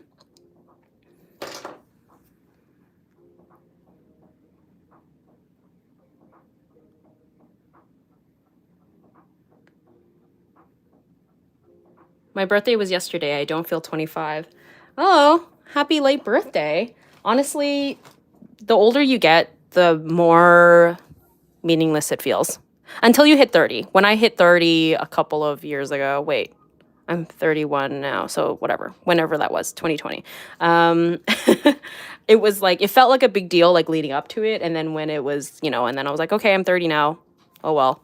Speaker 1: My birthday was yesterday. I don't feel 25. Oh, happy late birthday. Honestly, the older you get, the more meaningless it feels. Until you hit 30. When I hit 30 a couple of years ago, wait, I'm 31 now, so whatever, whenever that was, 2020. It was like, it felt like a big deal, like leading up to it. And then when it was, and then I was like, okay, I'm 30 now. Oh, well.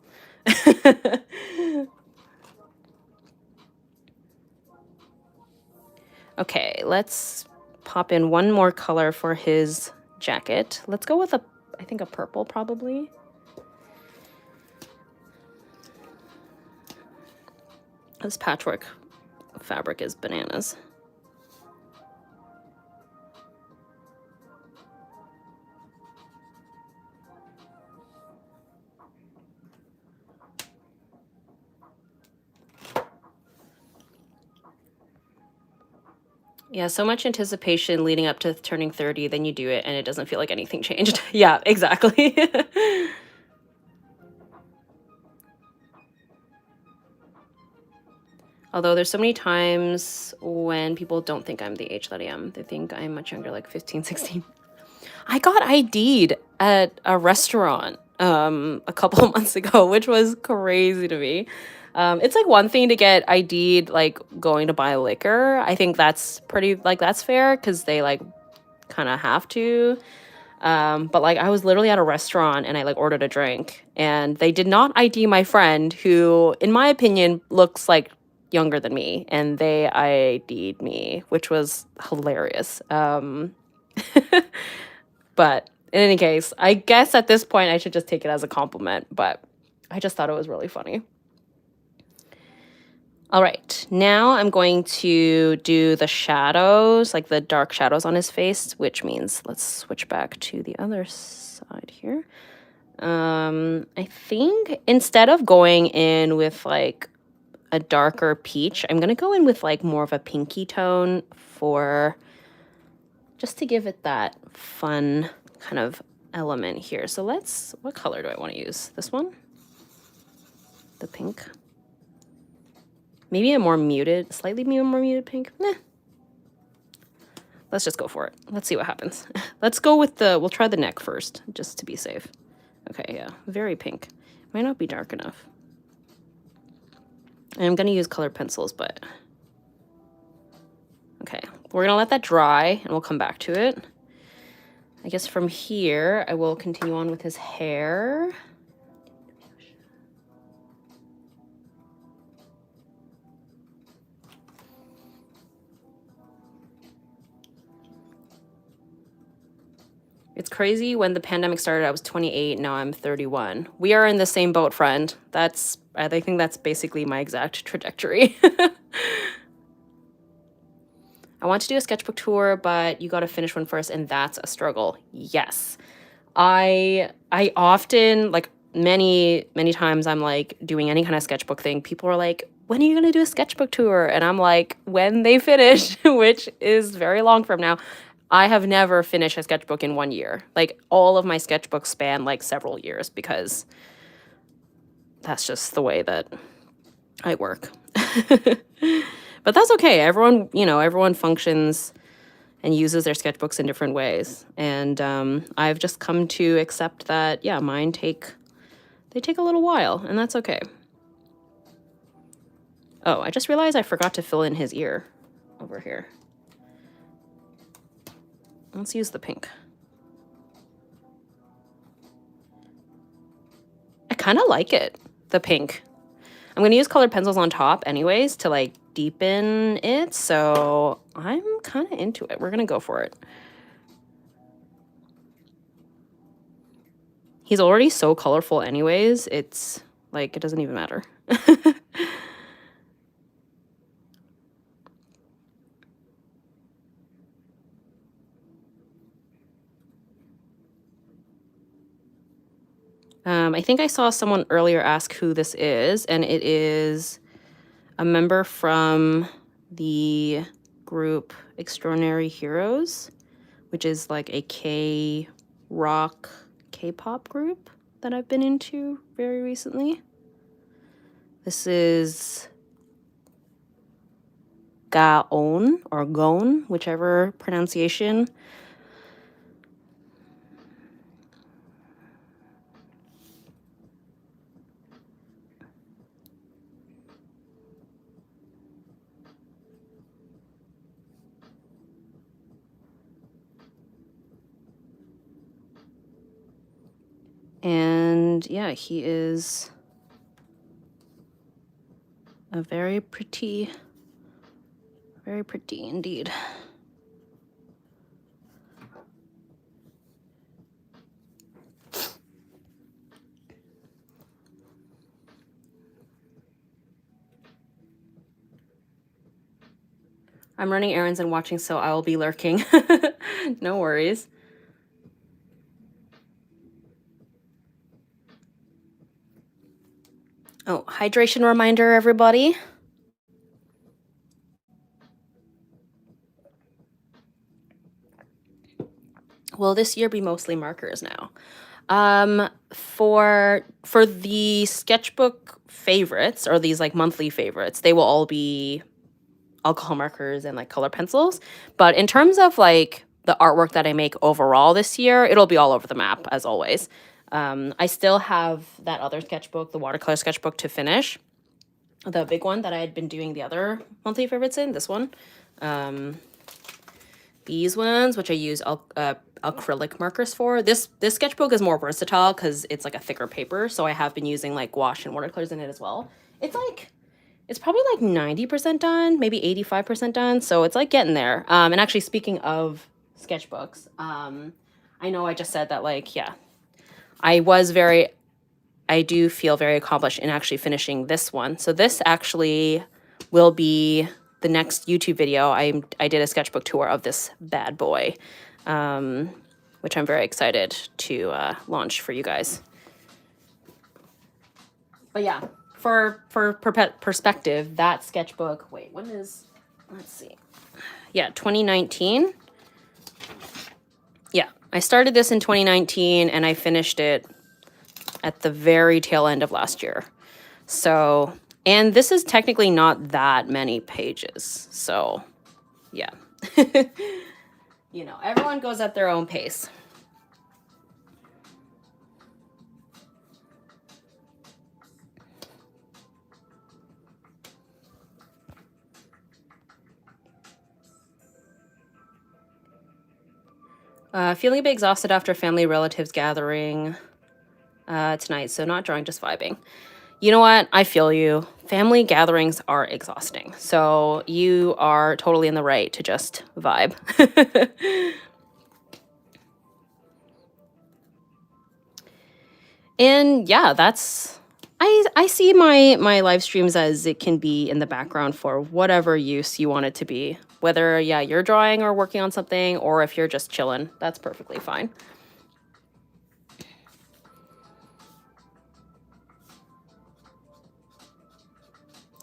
Speaker 1: Okay, let's pop in one more color for his jacket. Let's go with I think a purple probably. This patchwork fabric is bananas. Yeah, so much anticipation leading up to turning 30, then you do it and it doesn't feel like anything changed. Yeah, exactly. Although there's so many times when people don't think I'm the age that I am. They think I'm much younger, like 15, 16. I got ID'd at a restaurant a couple of months ago, which was crazy to me. It's like one thing to get ID'd like going to buy liquor. I think that's pretty like that's fair because they like kind of have to. But like I was literally at a restaurant and I like ordered a drink and they did not ID my friend who, in my opinion, looks like younger than me, and they ID'd me, which was hilarious. But in any case, I guess at this point I should just take it as a compliment, but I just thought it was really funny. All right, now I'm going to do the shadows, like the dark shadows on his face, which means let's switch back to the other side here. I think instead of going in with like a darker peach, I'm gonna go in with like more of a pinky tone for just to give it that fun kind of element here. So what color do I want to use? This one? The pink? Maybe a more muted, slightly more muted pink? Nah. Let's just go for it. Let's see what happens. Let's go with we'll try the neck first, just to be safe. Okay, yeah, very pink. Might not be dark enough. And I'm gonna use colored pencils, but okay. We're gonna let that dry and we'll come back to it. I guess from here, I will continue on with his hair. It's crazy. When the pandemic started, I was 28. Now I'm 31. We are in the same boat, friend. I think that's basically my exact trajectory. I want to do a sketchbook tour, but you got to finish one first, and that's a struggle. Yes. I often, like many times I'm like doing any kind of sketchbook thing, people are like, when are you going to do a sketchbook tour? And I'm like, when they finish, which is very long from now. I have never finished a sketchbook in 1 year. Like all of my sketchbooks span like several years because that's just the way that I work. But that's okay. Everyone functions and uses their sketchbooks in different ways. And I've just come to accept that, yeah, mine take a little while, and that's okay. Oh, I just realized I forgot to fill in his ear over here. Let's use the pink. I kind of like it, the pink. I'm going to use colored pencils on top anyways to like deepen it, so I'm kind of into it. We're going to go for it. He's already so colorful anyways, it's like it doesn't even matter. I think I saw someone earlier ask who this is, and it is a member from the group Extraordinary Heroes, which is like a K-rock, K-pop group that I've been into very recently. This is Gaon, or Gon, whichever pronunciation. And yeah, he is a very pretty indeed. I'm running errands and watching, so I will be lurking. No worries. Oh, hydration reminder, everybody. Will this year be mostly markers now? For the sketchbook favorites, or these like monthly favorites, they will all be alcohol markers and like color pencils. But in terms of like the artwork that I make overall this year, it'll be all over the map as always. I still have that other sketchbook, the watercolor sketchbook, to finish. The big one that I had been doing the other monthly favorites in, this one. These ones, which I use acrylic markers for. This sketchbook is more versatile because it's like a thicker paper, so I have been using like gouache and watercolors in it as well. It's probably like 90% done, maybe 85% done, so it's like getting there. And actually, speaking of sketchbooks, I know I just said that, like, yeah, I do feel very accomplished in actually finishing this one. So this actually will be the next YouTube video. I did a sketchbook tour of this bad boy, which I'm very excited to launch for you guys. But yeah, for perspective, that sketchbook, wait, when is, let's see. Yeah, 2019. Yeah, I started this in 2019 and I finished it at the very tail end of last year. So, and this is technically not that many pages. So, yeah. You know, everyone goes at their own pace. Feeling a bit exhausted after family relatives gathering tonight, so not drawing, just vibing. You know what? I feel you. Family gatherings are exhausting, so you are totally in the right to just vibe. And yeah, that's, I see my live streams as it can be in the background for whatever use you want it to be. Whether, yeah, you're drawing or working on something, or if you're just chilling, that's perfectly fine.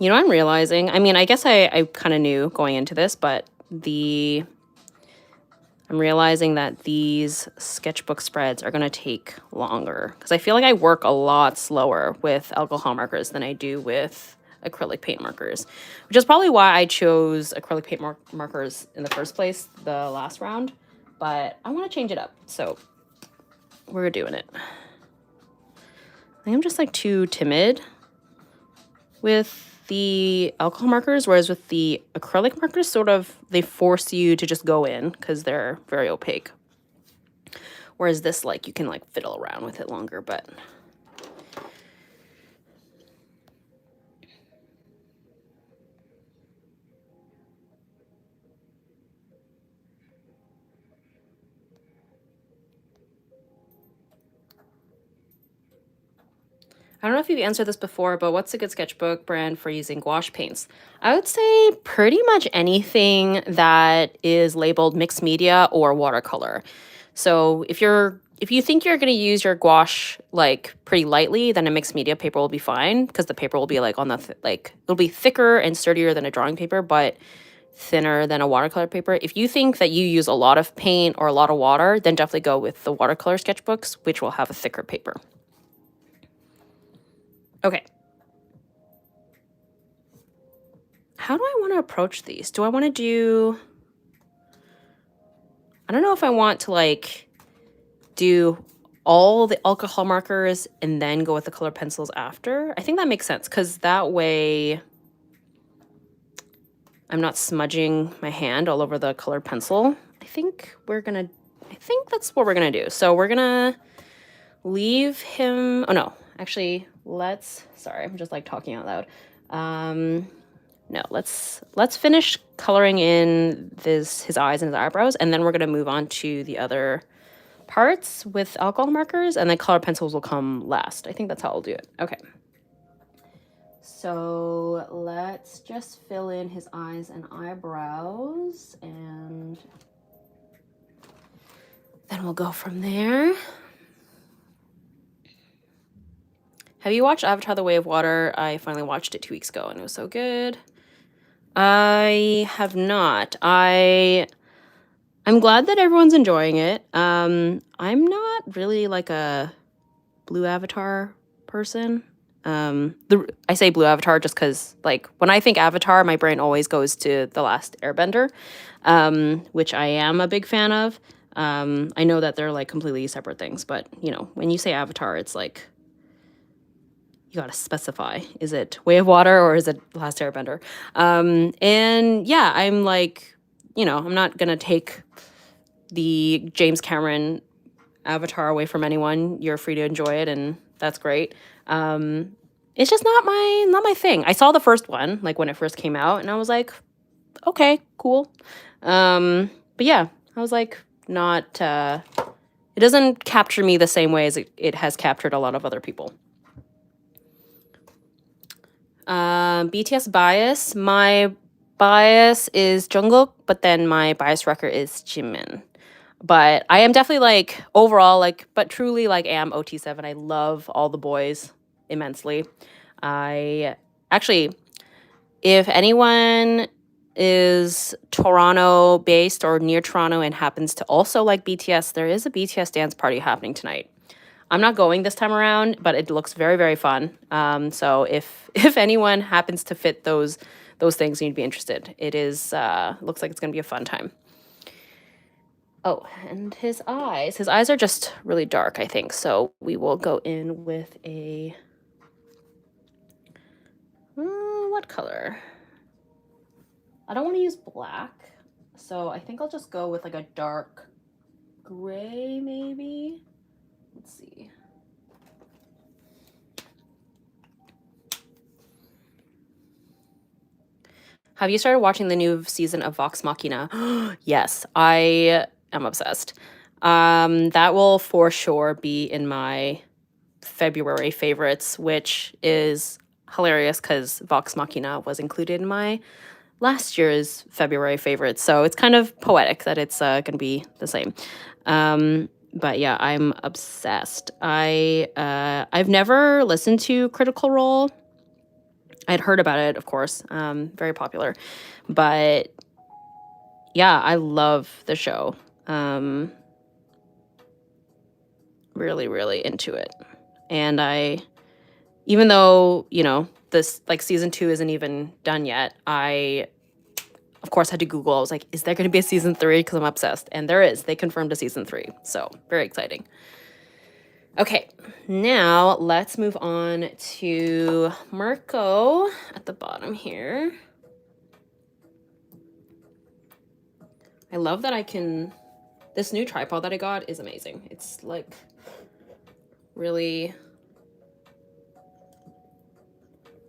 Speaker 1: You know, I'm realizing, I mean, I guess I kind of knew going into this, but I'm realizing that these sketchbook spreads are going to take longer because I feel like I work a lot slower with alcohol markers than I do with acrylic paint markers, which is probably why I chose acrylic paint markers in the first place the last round, but I want to change it up, so we're doing it. I think I'm just like too timid with the alcohol markers, whereas with the acrylic markers, sort of, they force you to just go in because they're very opaque. Whereas this, like, you can like fiddle around with it longer, but I don't know if you've answered this before, but what's a good sketchbook brand for using gouache paints? I would say pretty much anything that is labeled mixed media or watercolor. So if you think you're going to use your gouache like pretty lightly, then a mixed media paper will be fine because the paper will be like on the it'll be thicker and sturdier than a drawing paper, but thinner than a watercolor paper. If you think that you use a lot of paint or a lot of water, then definitely go with the watercolor sketchbooks, which will have a thicker paper. Okay. How do I want to approach these? Do I want to do... I don't know if I want to like do all the alcohol markers and then go with the colored pencils after. I think that makes sense because that way I'm not smudging my hand all over the colored pencil. I think that's what we're gonna do. So we're gonna leave him... Oh no, actually, sorry, I'm just like talking out loud. No, let's finish coloring in his eyes and his eyebrows, and then we're gonna move on to the other parts with alcohol markers, and then colored pencils will come last. I think that's how I'll do it. Okay. So let's just fill in his eyes and eyebrows, and then we'll go from there. Have you watched Avatar: The Way of Water? I finally watched it 2 weeks ago, and it was so good. I have not. I'm glad that everyone's enjoying it. I'm not really like a blue Avatar person. I say blue Avatar just because, like, when I think Avatar, my brain always goes to The Last Airbender, which I am a big fan of. I know that they're like completely separate things, but you know, when you say Avatar, it's like you gotta specify. Is it Way of Water or is it Last Airbender? And yeah, I'm like, you know, I'm not gonna take the James Cameron Avatar away from anyone. You're free to enjoy it, and that's great. It's just not my thing. I saw the first one like when it first came out, and I was like, okay, cool. But yeah, I was like, not. It doesn't capture me the same way as it has captured a lot of other people. BTS bias. My bias is Jungkook, but then my bias wrecker is Jimin. But I am definitely like overall like, but truly like am OT7. I love all the boys immensely. I actually, if anyone is Toronto based or near Toronto and happens to also like BTS, there is a BTS dance party happening tonight. I'm not going this time around, but it looks very, very fun. So if anyone happens to fit those things, you'd be interested. It is looks like it's gonna be a fun time. Oh, and his eyes are just really dark, I think. So we will go in with a what color? I don't want to use black, so I think I'll just go with like a dark gray, maybe. Let's see. Have you started watching the new season of Vox Machina? Yes, I am obsessed. That will for sure be in my February favorites, which is hilarious because Vox Machina was included in my last year's February favorites. So it's kind of poetic that it's going to be the same. But yeah, I'm obsessed. I've never listened to Critical Role. I'd heard about it, of course, very popular, but yeah, I love the show. Really, really into it. And even though, you know, this like season 2 isn't even done yet, I of course had to Google. I was like, is there going to be a season 3? Because I'm obsessed. And there is. They confirmed a season 3. So very exciting. Okay, now let's move on to Mirko at the bottom here. I love that I can, this new tripod that I got is amazing. It's like really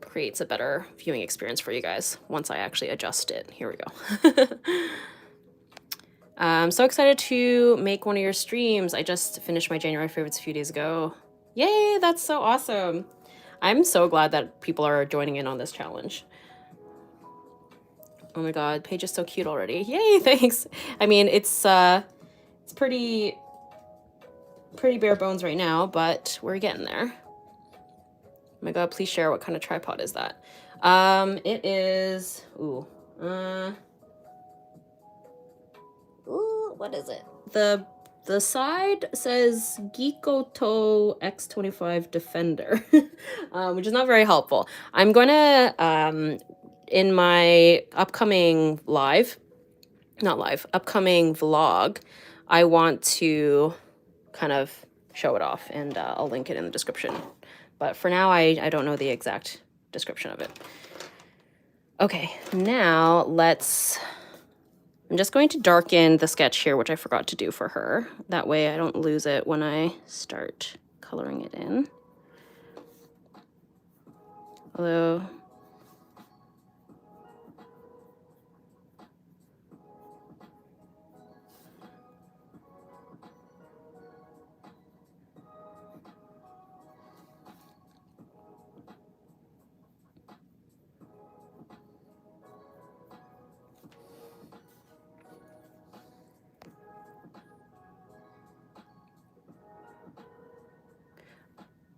Speaker 1: creates a better viewing experience for you guys once I actually adjust it. Here we go. I'm so excited to make one of your streams. I just finished my January favorites a few days ago. Yay, that's so awesome. I'm so glad that people are joining in on this challenge. Oh my god, Paige is so cute already. Yay, thanks. I mean, it's pretty bare bones right now, but we're getting there. Oh my god, please share what kind of tripod is that. It is what is it? The side says Gikoto X25 Defender, which is not very helpful. I'm gonna in my upcoming upcoming vlog, I want to kind of show it off, and I'll link it in the description. But for now, I don't know the exact description of it. Okay, now I'm just going to darken the sketch here, which I forgot to do for her. That way I don't lose it when I start coloring it in. Although,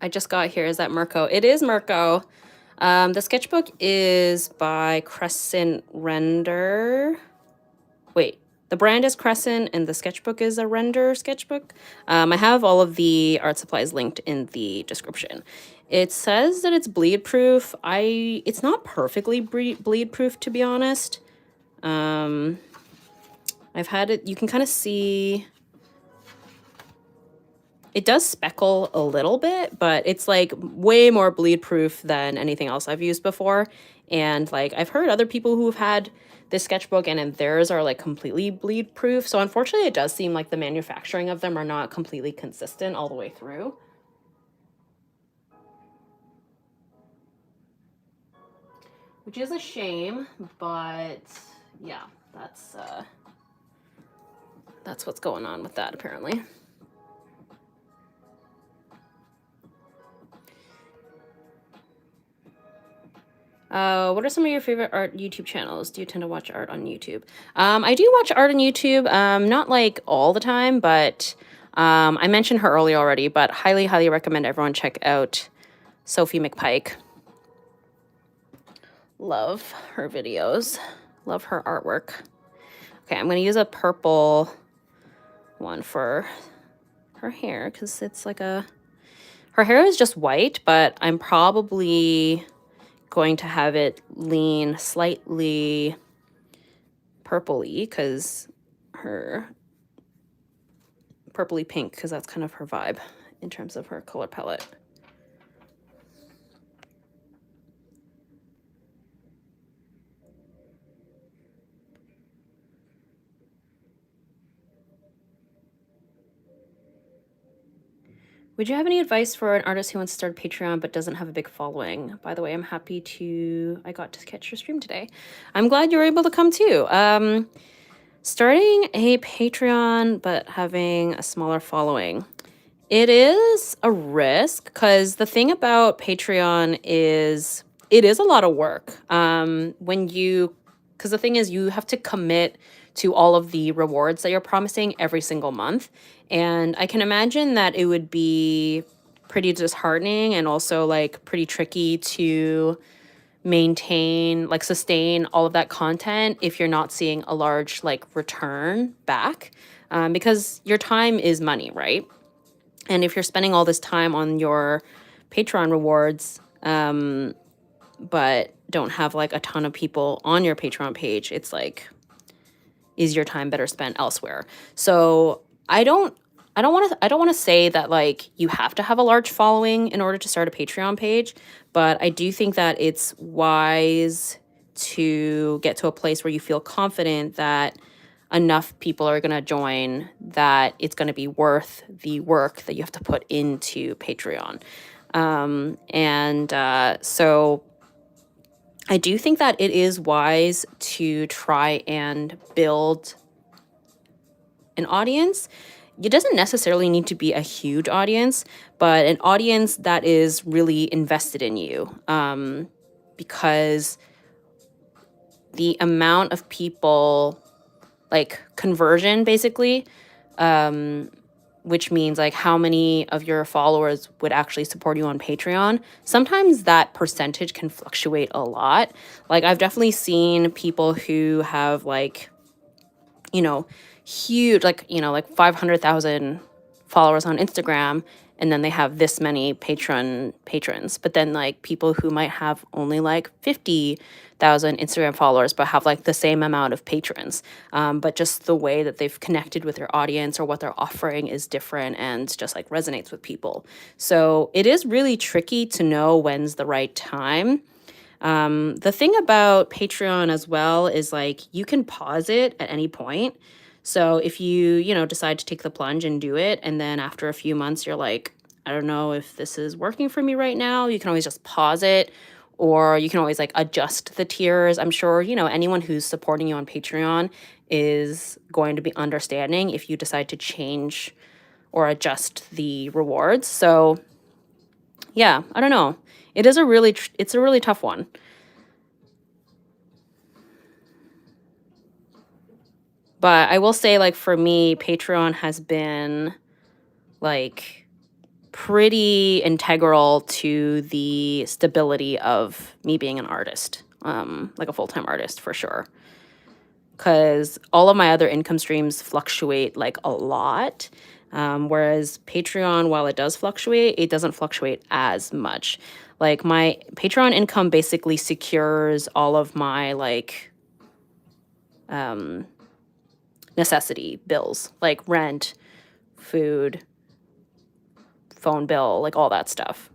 Speaker 1: I just got here. Is that Mirko? It is Mirko. The sketchbook is by Crescent Render. Wait, the brand is Crescent and the sketchbook is a Render sketchbook. I have all of the art supplies linked in the description. It says that it's bleed proof. It's not perfectly bleed proof, to be honest. I've had it, you can kind of see It does speckle a little bit, but it's like way more bleed proof than anything else I've used before. And like I've heard other people who've had this sketchbook and theirs are like completely bleed proof. So unfortunately, it does seem like the manufacturing of them are not completely consistent all the way through. Which is a shame, but yeah, that's what's going on with that apparently. What are some of your favorite art YouTube channels? Do you tend to watch art on YouTube? I do watch art on YouTube, not like all the time, but I mentioned her earlier already, but highly, highly recommend everyone check out Sophie McPike. Love her videos. Love her artwork. Okay, I'm going to use a purple one for her hair because it's like her hair is just white, but I'm probably going to have it lean slightly purpley because her purpley pink, because that's kind of her vibe in terms of her color palette. Would you have any advice for an artist who wants to start Patreon but doesn't have a big following? By the way, I'm happy I got to catch your stream today. I'm glad you were able to come too. Starting a Patreon but having a smaller following. It is a risk because the thing about Patreon is it is a lot of work. Because the thing is you have to commit to all of the rewards that you're promising every single month. And I can imagine that it would be pretty disheartening and also like pretty tricky to maintain, like sustain all of that content if you're not seeing a large like return back, because your time is money, right? And if you're spending all this time on your Patreon rewards, but don't have like a ton of people on your Patreon page, it's like, is your time better spent elsewhere? So I don't want to say that like you have to have a large following in order to start a Patreon page, but I do think that it's wise to get to a place where you feel confident that enough people are going to join that it's going to be worth the work that you have to put into Patreon. So I do think that it is wise to try and build an audience. It doesn't necessarily need to be a huge audience, but an audience that is really invested in you, because the amount of people, like conversion basically, which means like how many of your followers would actually support you on Patreon. Sometimes that percentage can fluctuate a lot. Like I've definitely seen people who have like, huge, like 500,000 followers on Instagram, and then they have this many patrons. But then like people who might have only like 50,000 Instagram followers, but have like the same amount of patrons. But just the way that they've connected with their audience or what they're offering is different and just like resonates with people. So it is really tricky to know when's the right time. The thing about Patreon as well is like you can pause it at any point. So if you, decide to take the plunge and do it, and then after a few months, you're like, I don't know if this is working for me right now, you can always just pause it, or you can always like adjust the tiers. I'm sure, anyone who's supporting you on Patreon is going to be understanding if you decide to change or adjust the rewards. So yeah, I don't know. It's a really tough one. But I will say, like, for me, Patreon has been like pretty integral to the stability of me being an artist, like a full-time artist for sure. Because all of my other income streams fluctuate like a lot. Whereas Patreon, while it does fluctuate, it doesn't fluctuate as much. Like my Patreon income basically secures all of my like necessity bills, like rent, food, phone bill, like all that stuff.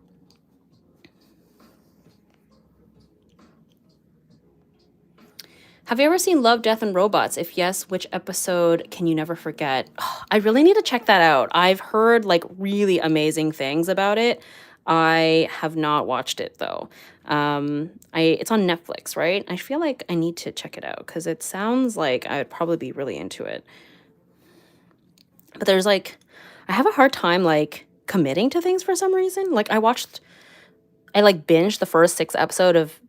Speaker 1: Have you ever seen Love, Death, and Robots? If yes, which episode can you never forget? Oh, I really need to check that out. I've heard like really amazing things about it. I have not watched it though. It's on Netflix, right? I feel like I need to check it out because it sounds like I would probably be really into it. But there's like, I have a hard time like committing to things for some reason. Like I like binged the first 6 episode of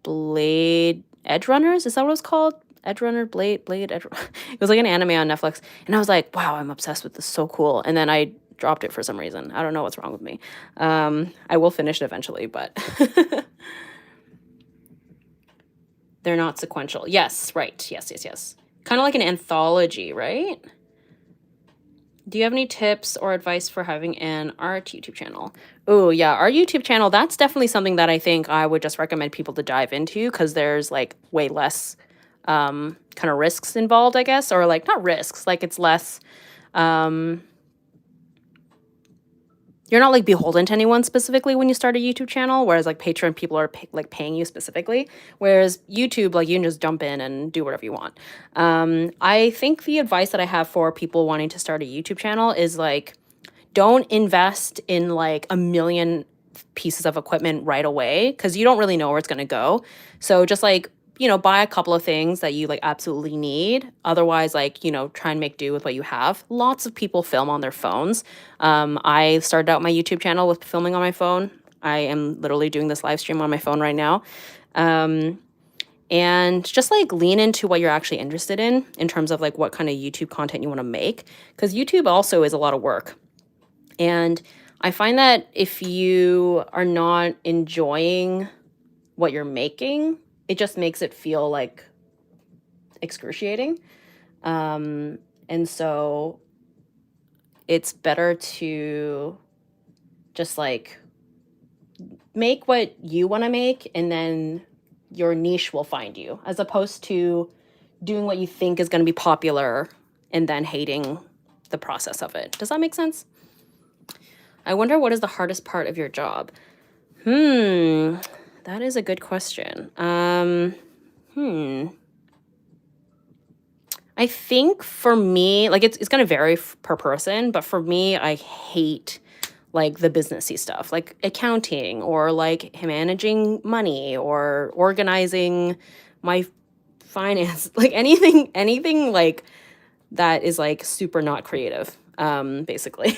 Speaker 1: Blade Edge Runners. Is that what it was called? Edge Runner, Blade Edge. It was like an anime on Netflix, and I was like, wow, I'm obsessed with this. So cool. And then I dropped it for some reason. I don't know what's wrong with me. I will finish it eventually, but they're not sequential. Yes, right. Yes. Kind of like an anthology, right? Do you have any tips or advice for having an art YouTube channel? Oh, yeah, our YouTube channel, that's definitely something that I think I would just recommend people to dive into because there's like way less kind of risks involved, I guess, or like not risks, like it's less you're not like beholden to anyone specifically when you start a YouTube channel, whereas like Patreon people are paying you specifically, whereas YouTube, like you can just jump in and do whatever you want. I think the advice that I have for people wanting to start a YouTube channel is like, don't invest in like a million pieces of equipment right away because you don't really know where it's going to go. So just like, buy a couple of things that you like absolutely need. Otherwise, like, try and make do with what you have. Lots of people film on their phones. I started out my YouTube channel with filming on my phone. I am literally doing this live stream on my phone right now. And just like lean into what you're actually interested in terms of like what kind of YouTube content you want to make. Because YouTube also is a lot of work. And I find that if you are not enjoying what you're making, it just makes it feel like excruciating. And so it's better to just like make what you want to make and then your niche will find you, as opposed to doing what you think is going to be popular and then hating the process of it. Does that make sense? I wonder what is the hardest part of your job? That is a good question. I think for me, like it's going to vary per person, but for me, I hate like the businessy stuff, like accounting or like managing money or organizing my finance, like anything like that is like super not creative. Basically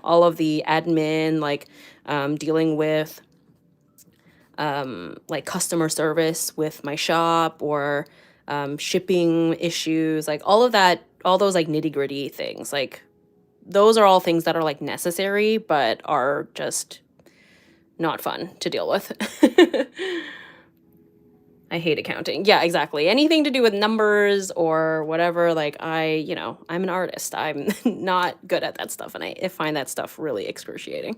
Speaker 1: all of the admin, like dealing with like customer service with my shop or shipping issues, like all of that, all those like nitty gritty things, like those are all things that are like necessary, but are just not fun to deal with. I hate accounting. Yeah, exactly. Anything to do with numbers or whatever, like I'm an artist. I'm not good at that stuff, and I find that stuff really excruciating.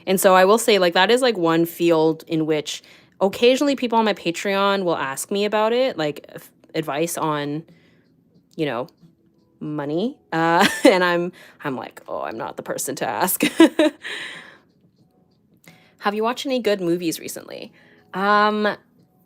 Speaker 1: And so I will say, like, that is like one field in which occasionally people on my Patreon will ask me about it, like advice on, money. And I'm like, oh, I'm not the person to ask. Have you watched any good movies recently? I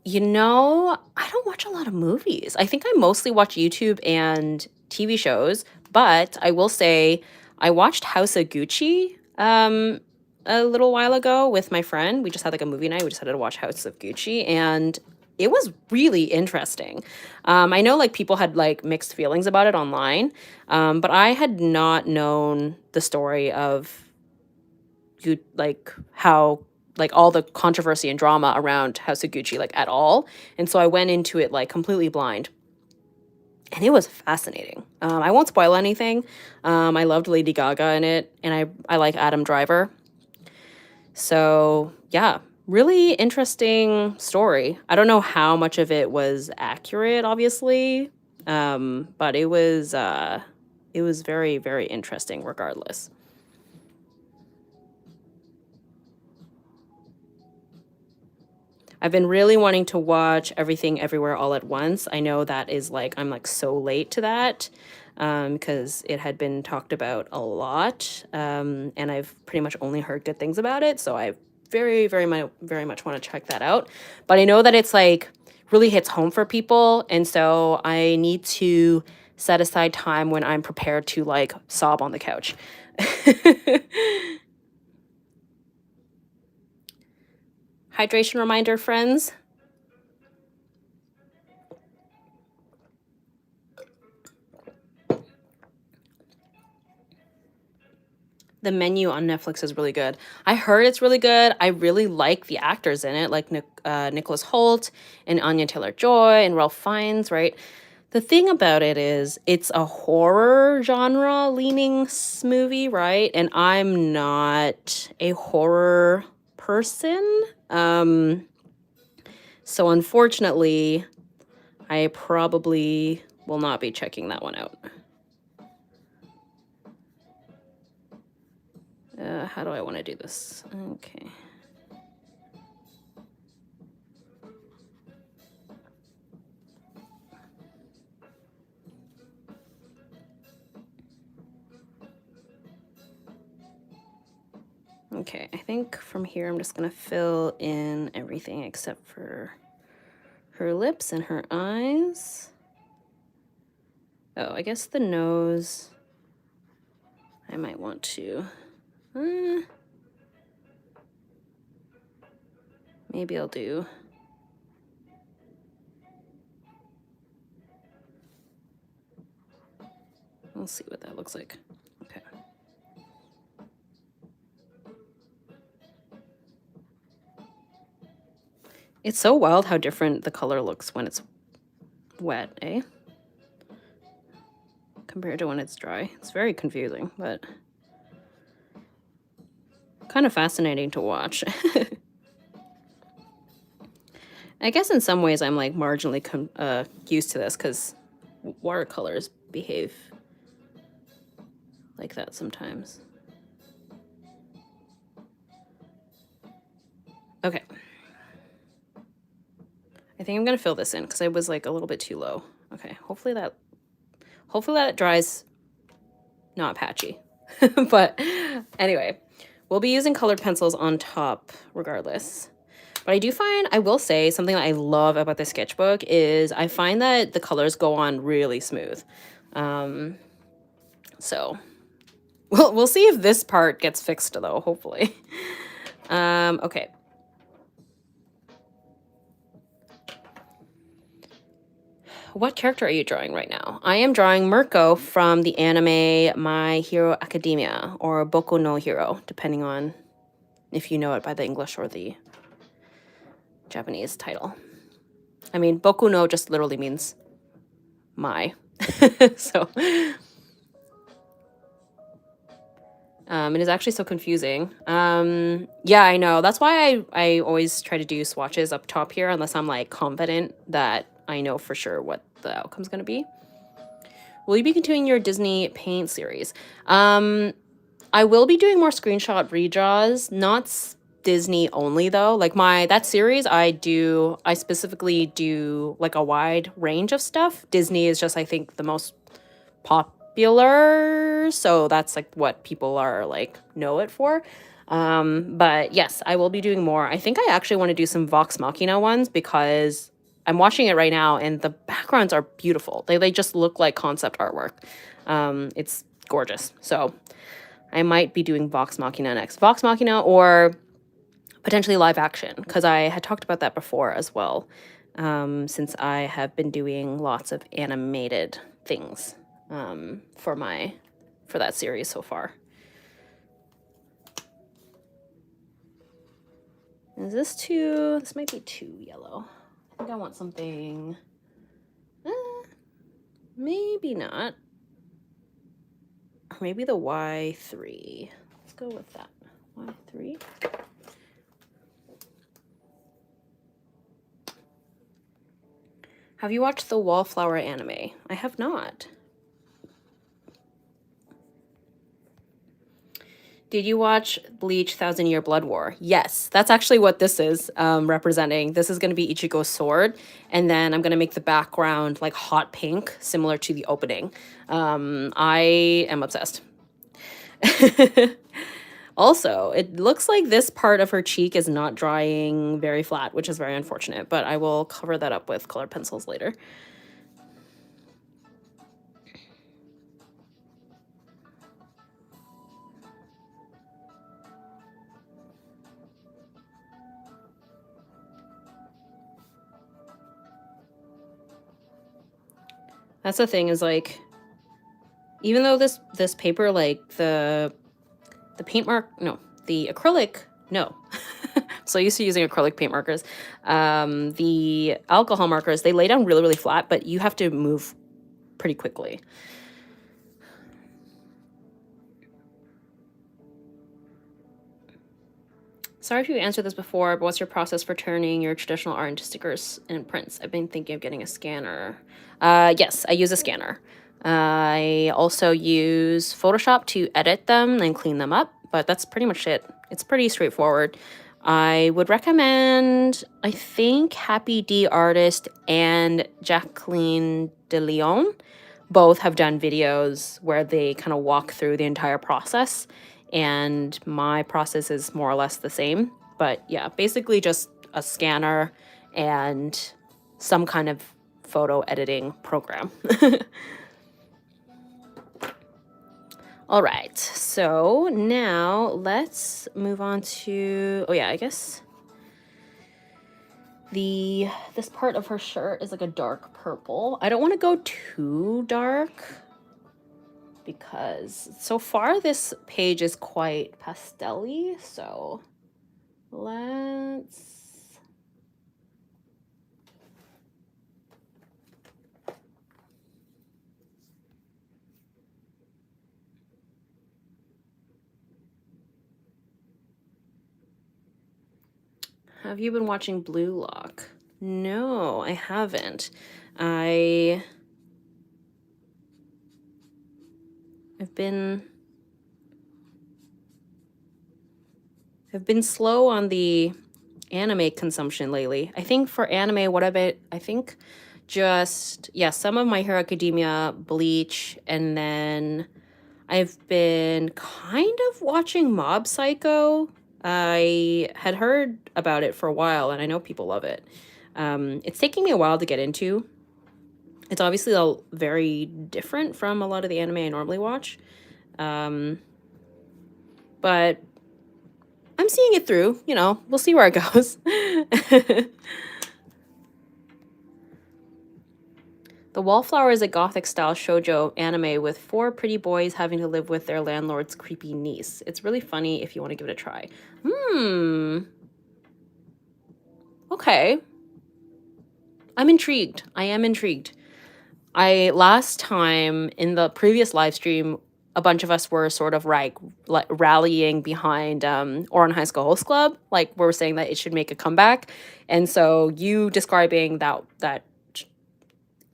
Speaker 1: don't watch a lot of movies. I think I mostly watch YouTube and TV shows, but I will say I watched House of Gucci a little while ago with my friend. We just had like a movie night. We decided to watch House of Gucci, and it was really interesting. I know like people had like mixed feelings about it online, but I had not known the story of like how like all the controversy and drama around House of Gucci like at all. And so I went into it like completely blind. And it was fascinating. I won't spoil anything. I loved Lady Gaga in it, and I like Adam Driver. So yeah, really interesting story. I don't know how much of it was accurate, obviously, but it was very, very interesting regardless. I've been really wanting to watch Everything Everywhere All at Once. I know that is like, I'm like so late to that because it had been talked about a lot, and I've pretty much only heard good things about it. So I very much want to check that out. But I know that it's like really hits home for people, and so I need to set aside time when I'm prepared to like sob on the couch. Hydration reminder, friends. The Menu on Netflix is really good. I heard it's really good. I really like the actors in it, like Nicholas Hoult and Anya Taylor-Joy and Ralph Fiennes, right? The thing about it is it's a horror genre leaning movie, right? And I'm not a horror person. So unfortunately, I probably will not be checking that one out. How do I want to do this? Okay. Okay, I think from here I'm just going to fill in everything except for her lips and her eyes. Oh, I guess the nose I might want to... maybe I'll do... We'll see what that looks like. Okay. It's so wild how different the color looks when it's wet, eh? Compared to when it's dry. It's very confusing, but kind of fascinating to watch. I guess in some ways I'm like marginally used to this because watercolors behave like that sometimes. Okay. I think I'm gonna fill this in because I was like a little bit too low. Okay, hopefully that dries not patchy. But anyway, we'll be using colored pencils on top regardless. But I do find, I will say, something that I love about the sketchbook is I find that the colors go on really smooth. So we'll see if this part gets fixed though, hopefully. Okay. What character are you drawing right now? I am drawing Mirko from the anime My Hero Academia, or Boku no Hero, depending on if you know it by the English or the Japanese title. I mean, Boku no just literally means my. So it is actually so confusing. Yeah, I know. That's why I always try to do swatches up top here, unless I'm like confident that I know for sure what the outcome's going to be. Will you be continuing your Disney paint series? I will be doing more screenshot redraws, not Disney only though. Like that series I specifically do like a wide range of stuff. Disney is just, I think, the most popular, so that's like what people are like know it for. But yes, I will be doing more. I think I actually want to do some Vox Machina ones because I'm watching it right now and the backgrounds are beautiful. They just look like concept artwork. It's gorgeous. So I might be doing Vox Machina next. Vox Machina or potentially live action, because I had talked about that before as well, since I have been doing lots of animated things for that series so far. Is this too... this might be too yellow. I think I want something... maybe not. Or maybe the Y3. Let's go with that. Y3. Have you watched the Wallflower anime? I have not. Did you watch Bleach 1,000 Year Blood War? Yes, that's actually what this is representing. This is going to be Ichigo's sword, and then I'm going to make the background like hot pink, similar to the opening. I am obsessed. Also, it looks like this part of her cheek is not drying very flat, which is very unfortunate, but I will cover that up with colored pencils later. That's the thing, is like, even though this paper, like the paint mark, no, the acrylic, no. So used to using acrylic paint markers. The alcohol markers, they lay down really, really flat, but you have to move pretty quickly. Sorry if you answered this before, but what's your process for turning your traditional art into stickers and prints? I've been thinking of getting a scanner. Yes, I use a scanner. I also use Photoshop to edit them and clean them up, but that's pretty much it. It's pretty straightforward. I would recommend, I think, Happy D Artist and Jacqueline de Leon both have done videos where they kind of walk through the entire process, and my process is more or less the same. But yeah, basically just a scanner and some kind of photo editing program. All right, so now let's move on to, oh yeah, I guess this part of her shirt is like a dark purple. I don't want to go too dark because so far this page is quite pastel-y, so let's... Have you been watching Blue Lock? No, I haven't. I've been slow on the anime consumption lately. I think for anime, what I think just, yeah, some of My Hero Academia, Bleach, and then I've been kind of watching Mob Psycho. I had heard about it for a while, and I know people love it. It's taking me a while to get into. It's obviously very different from a lot of the anime I normally watch. But I'm seeing it through, you know, we'll see where it goes. The Wallflower is a gothic-style shoujo anime with 4 pretty boys having to live with their landlord's creepy niece. It's really funny if you want to give it a try. Okay. I'm intrigued. I am intrigued. Last time in the previous live stream, a bunch of us were sort of like rallying behind Ouran High School Host Club. Like, we were saying that it should make a comeback. And so you describing that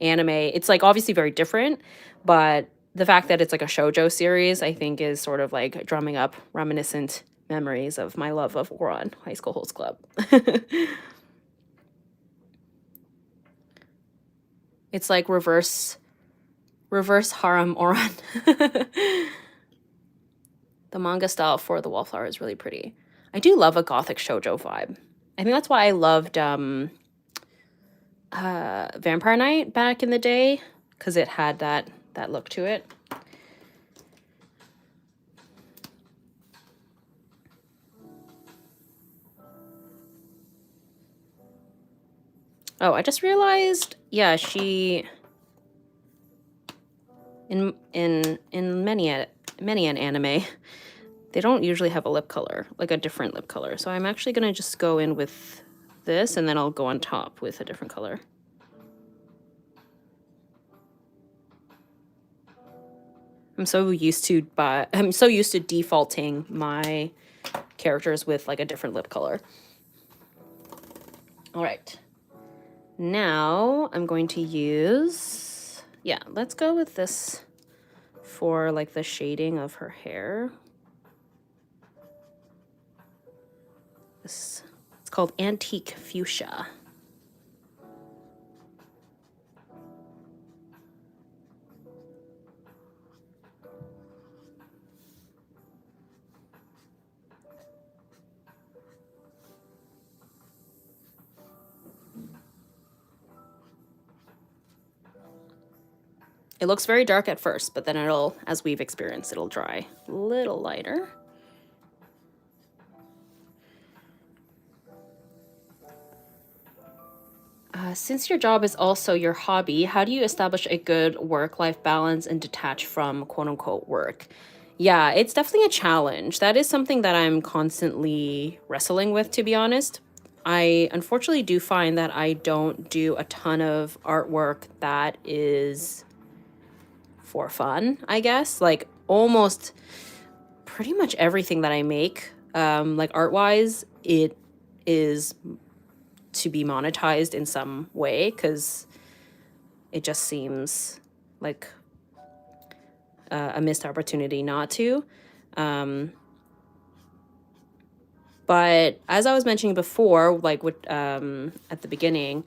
Speaker 1: anime, it's like obviously very different, but the fact that it's like a shoujo series, I think, is sort of like drumming up reminiscent memories of my love of Ouran High School Host Club. It's like reverse harem Ouran. The manga style for the Wallflower is really pretty. I do love a gothic shoujo vibe. I think that's why I loved Vampire Knight back in the day, because it had that look to it. Oh, I just realized, yeah, she in many an anime, they don't usually have a lip color, like a different lip color. So I'm actually gonna just go in with this, and then I'll go on top with a different color. I'm so used to defaulting my characters with like a different lip color. All right. Now I'm going to use, yeah, let's go with this for like the shading of her hair. It's called Antique Fuchsia. It looks very dark at first, but then it'll, as we've experienced, it'll dry a little lighter. Since your job is also your hobby, how do you establish a good work-life balance and detach from quote-unquote work? Yeah, it's definitely a challenge. That is something that I'm constantly wrestling with, to be honest. I unfortunately do find that I don't do a ton of artwork that is for fun, I guess. Like almost pretty much everything that I make, like art-wise, it is to be monetized in some way, because it just seems like a missed opportunity not to. But as I was mentioning before, like with at the beginning,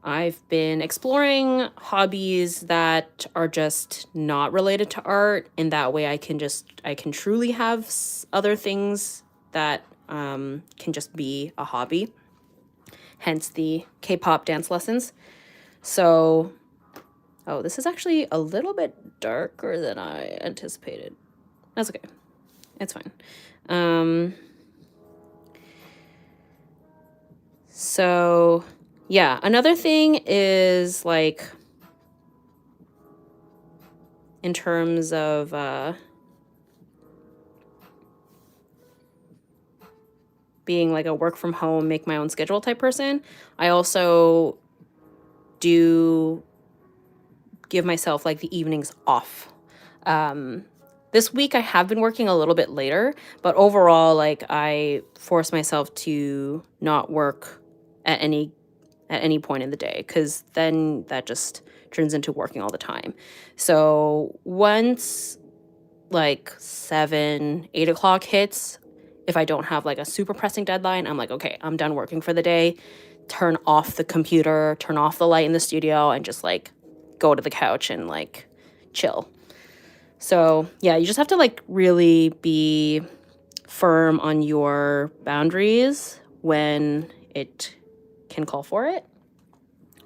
Speaker 1: I've been exploring hobbies that are just not related to art. In that way, I can truly have other things that can just be a hobby. Hence the K-pop dance lessons. So, oh, this is actually a little bit darker than I anticipated. That's okay. It's fine. So, yeah, another thing is like in terms of being like a work from home, make my own schedule type person, I also do give myself like the evenings off. This week I have been working a little bit later, but overall, like I force myself to not work at any point in the day, because then that just turns into working all the time. So once like 7, 8 o'clock hits, if I don't have like a super pressing deadline, I'm like, okay, I'm done working for the day. Turn off the computer, turn off the light in the studio, and just like go to the couch and like chill. So yeah, you just have to like really be firm on your boundaries when it can call for it.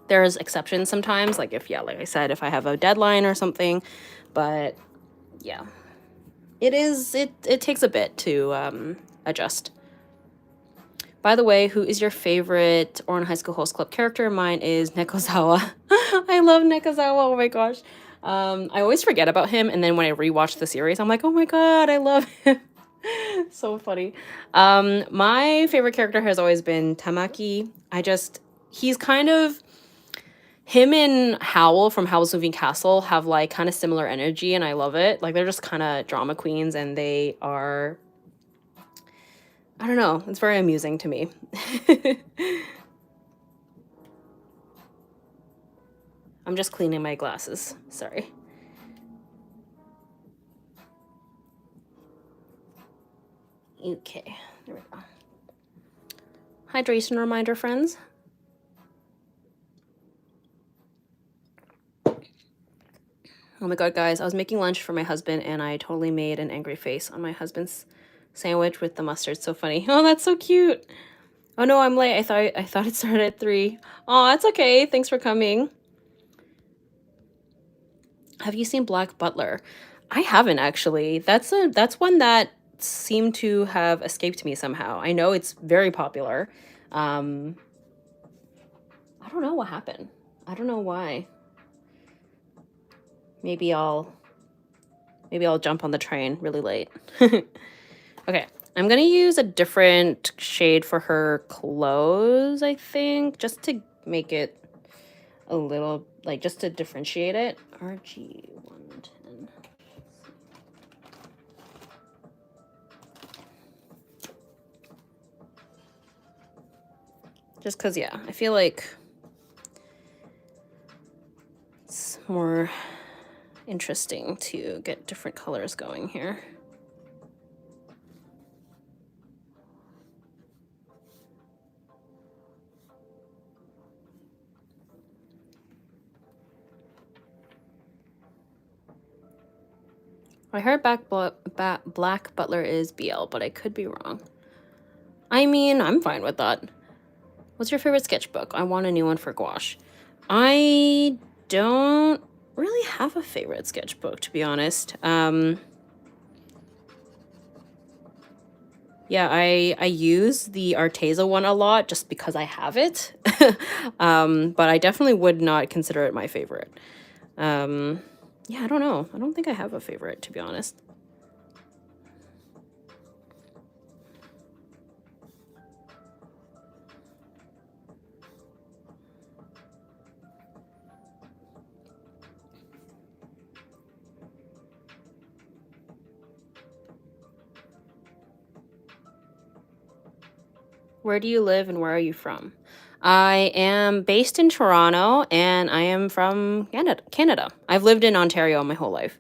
Speaker 1: There's exceptions sometimes, like if, yeah, like I said, if I have a deadline or something, but yeah, it takes a bit to adjust. By the way, who is your favorite Oran High School Host Club character? Mine is Nekozawa. I love Nekozawa. Oh my gosh. I always forget about him, and then when I rewatch the series, I'm like, oh my god, I love him. So funny. My favorite character has always been Tamaki. He's kind of, him and Howl from Howl's Moving Castle have like kind of similar energy, and I love it. Like they're just kind of drama queens, and they are, I don't know, it's very amusing to me. I'm just cleaning my glasses, sorry. Okay, there we go. Hydration reminder, friends. Oh my god, guys, I was making lunch for my husband and I totally made an angry face on my husband's sandwich with the mustard. So funny. Oh, that's so cute. Oh no, I'm late. I thought it started at 3. Oh, that's okay. Thanks for coming. Have you seen Black Butler? I haven't actually. That's one that seemed to have escaped me somehow. I know it's very popular. I don't know what happened. I don't know why. Maybe I'll jump on the train really late. Okay, I'm gonna use a different shade for her clothes, I think, just to make it a little, like, just to differentiate it. RG110. Just because, yeah, I feel like it's more interesting to get different colors going here. I heard Black Butler is BL, but I could be wrong. I mean, I'm fine with that. What's your favorite sketchbook? I want a new one for gouache. I don't really have a favorite sketchbook, to be honest. Yeah, I use the Arteza one a lot just because I have it. But I definitely would not consider it my favorite. Yeah, I don't know. I don't think I have a favorite, to be honest. Where do you live and where are you from? I am based in Toronto and I am from Canada. I've lived in Ontario my whole life.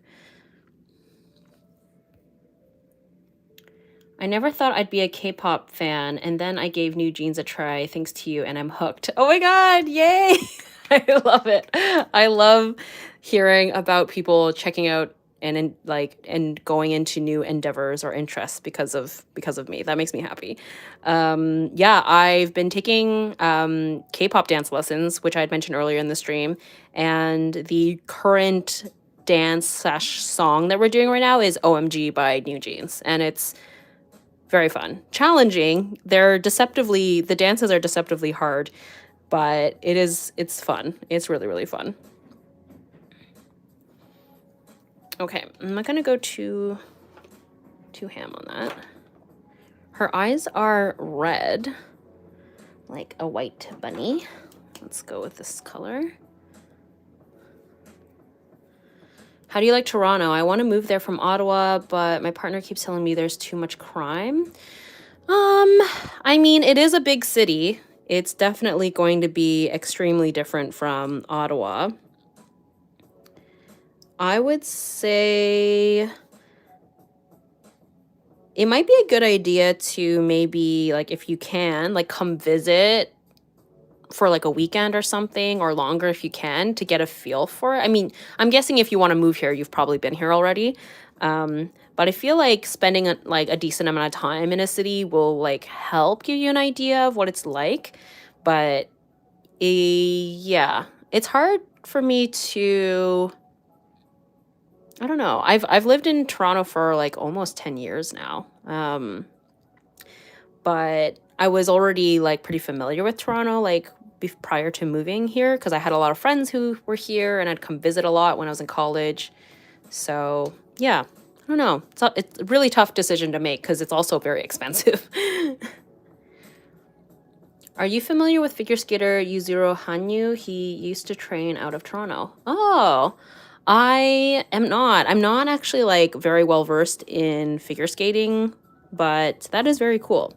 Speaker 1: I never thought I'd be a K-pop fan, and then I gave New Jeans a try thanks to you, and I'm hooked. Oh my god, yay! I love it. I love hearing about people checking out and going into new endeavors or interests because of me. That makes me happy. Yeah, I've been taking K-pop dance lessons, which I had mentioned earlier in the stream, and the current dance/song that we're doing right now is OMG by New Jeans, and it's very fun. Challenging. The dances are deceptively hard, but it's fun. It's really, really fun. Okay, I'm not gonna go too ham on that. Her eyes are red, like a white bunny. Let's go with this color. How do you like Toronto? I want to move there from Ottawa, but my partner keeps telling me there's too much crime. I mean, it is a big city. It's definitely going to be extremely different from Ottawa. I would say it might be a good idea to maybe, like, if you can, like, come visit for like a weekend or something, or longer if you can, to get a feel for it. I mean, I'm guessing if you want to move here, you've probably been here already. But I feel like spending a decent amount of time in a city will like help give you an idea of what it's like. But yeah, it's hard for me to, I don't know. I've lived in Toronto for like almost 10 years now. But I was already like pretty familiar with Toronto, like prior to moving here, because I had a lot of friends who were here and I'd come visit a lot when I was in college. So yeah, I don't know. It's a really tough decision to make because it's also very expensive. Are you familiar with figure skater Yuzuru Hanyu? He used to train out of Toronto. Oh, I am not. I'm not actually like very well versed in figure skating, but that is very cool.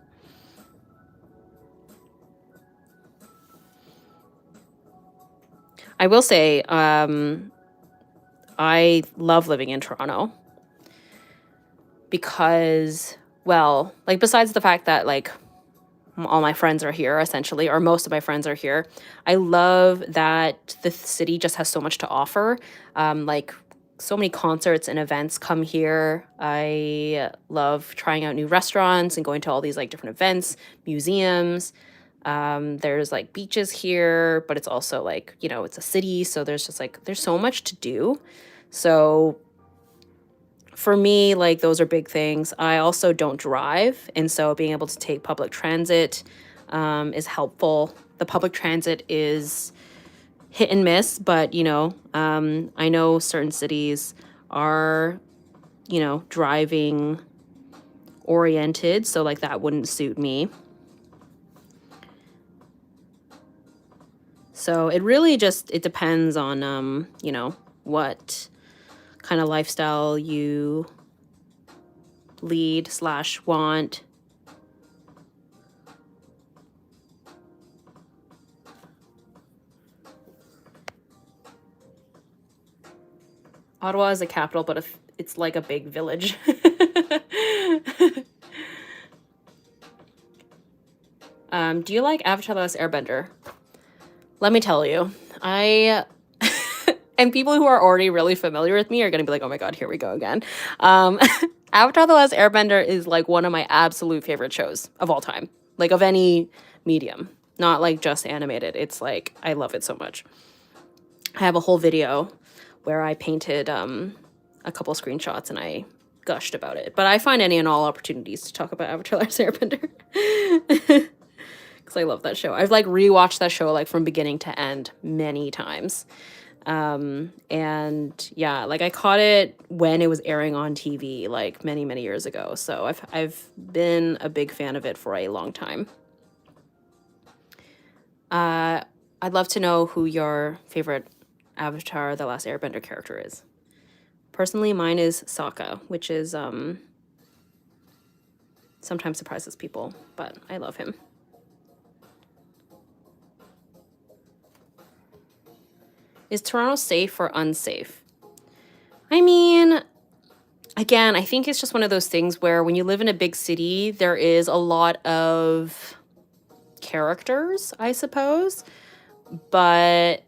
Speaker 1: I will say, I love living in Toronto because, well, like besides the fact that like all my friends are here essentially, or most of my friends are here, I love that the city just has so much to offer. Like so many concerts and events come here. I love trying out new restaurants and going to all these like different events, museums. There's like beaches here, but it's also like, you know, it's a city. So there's just like, there's so much to do. So for me, like those are big things. I also don't drive. And so being able to take public transit is helpful. The public transit is hit and miss, but you know, I know certain cities are, you know, driving oriented. So like that wouldn't suit me. So it really just, it depends on, you know, what kind of lifestyle you lead/want. Ottawa is the capital, but it's like a big village. Do you like Avatar: The Last Airbender? Let me tell you, I And people who are already really familiar with me are going to be like, oh my God, here we go again. Avatar: The Last Airbender is like one of my absolute favorite shows of all time, like of any medium, not like just animated. It's like, I love it so much. I have a whole video where I painted a couple screenshots and I gushed about it. But I find any and all opportunities to talk about Avatar: The Last Airbender. Because I love that show. I've like rewatched that show like from beginning to end many times. And yeah, like I caught it when it was airing on TV like many, many years ago. So I've been a big fan of it for a long time. I'd love to know who your favorite Avatar: The Last Airbender character is. Personally, mine is Sokka, which is sometimes surprises people, but I love him. Is Toronto safe or unsafe? I mean, again, I think it's just one of those things where when you live in a big city, there is a lot of characters, I suppose. But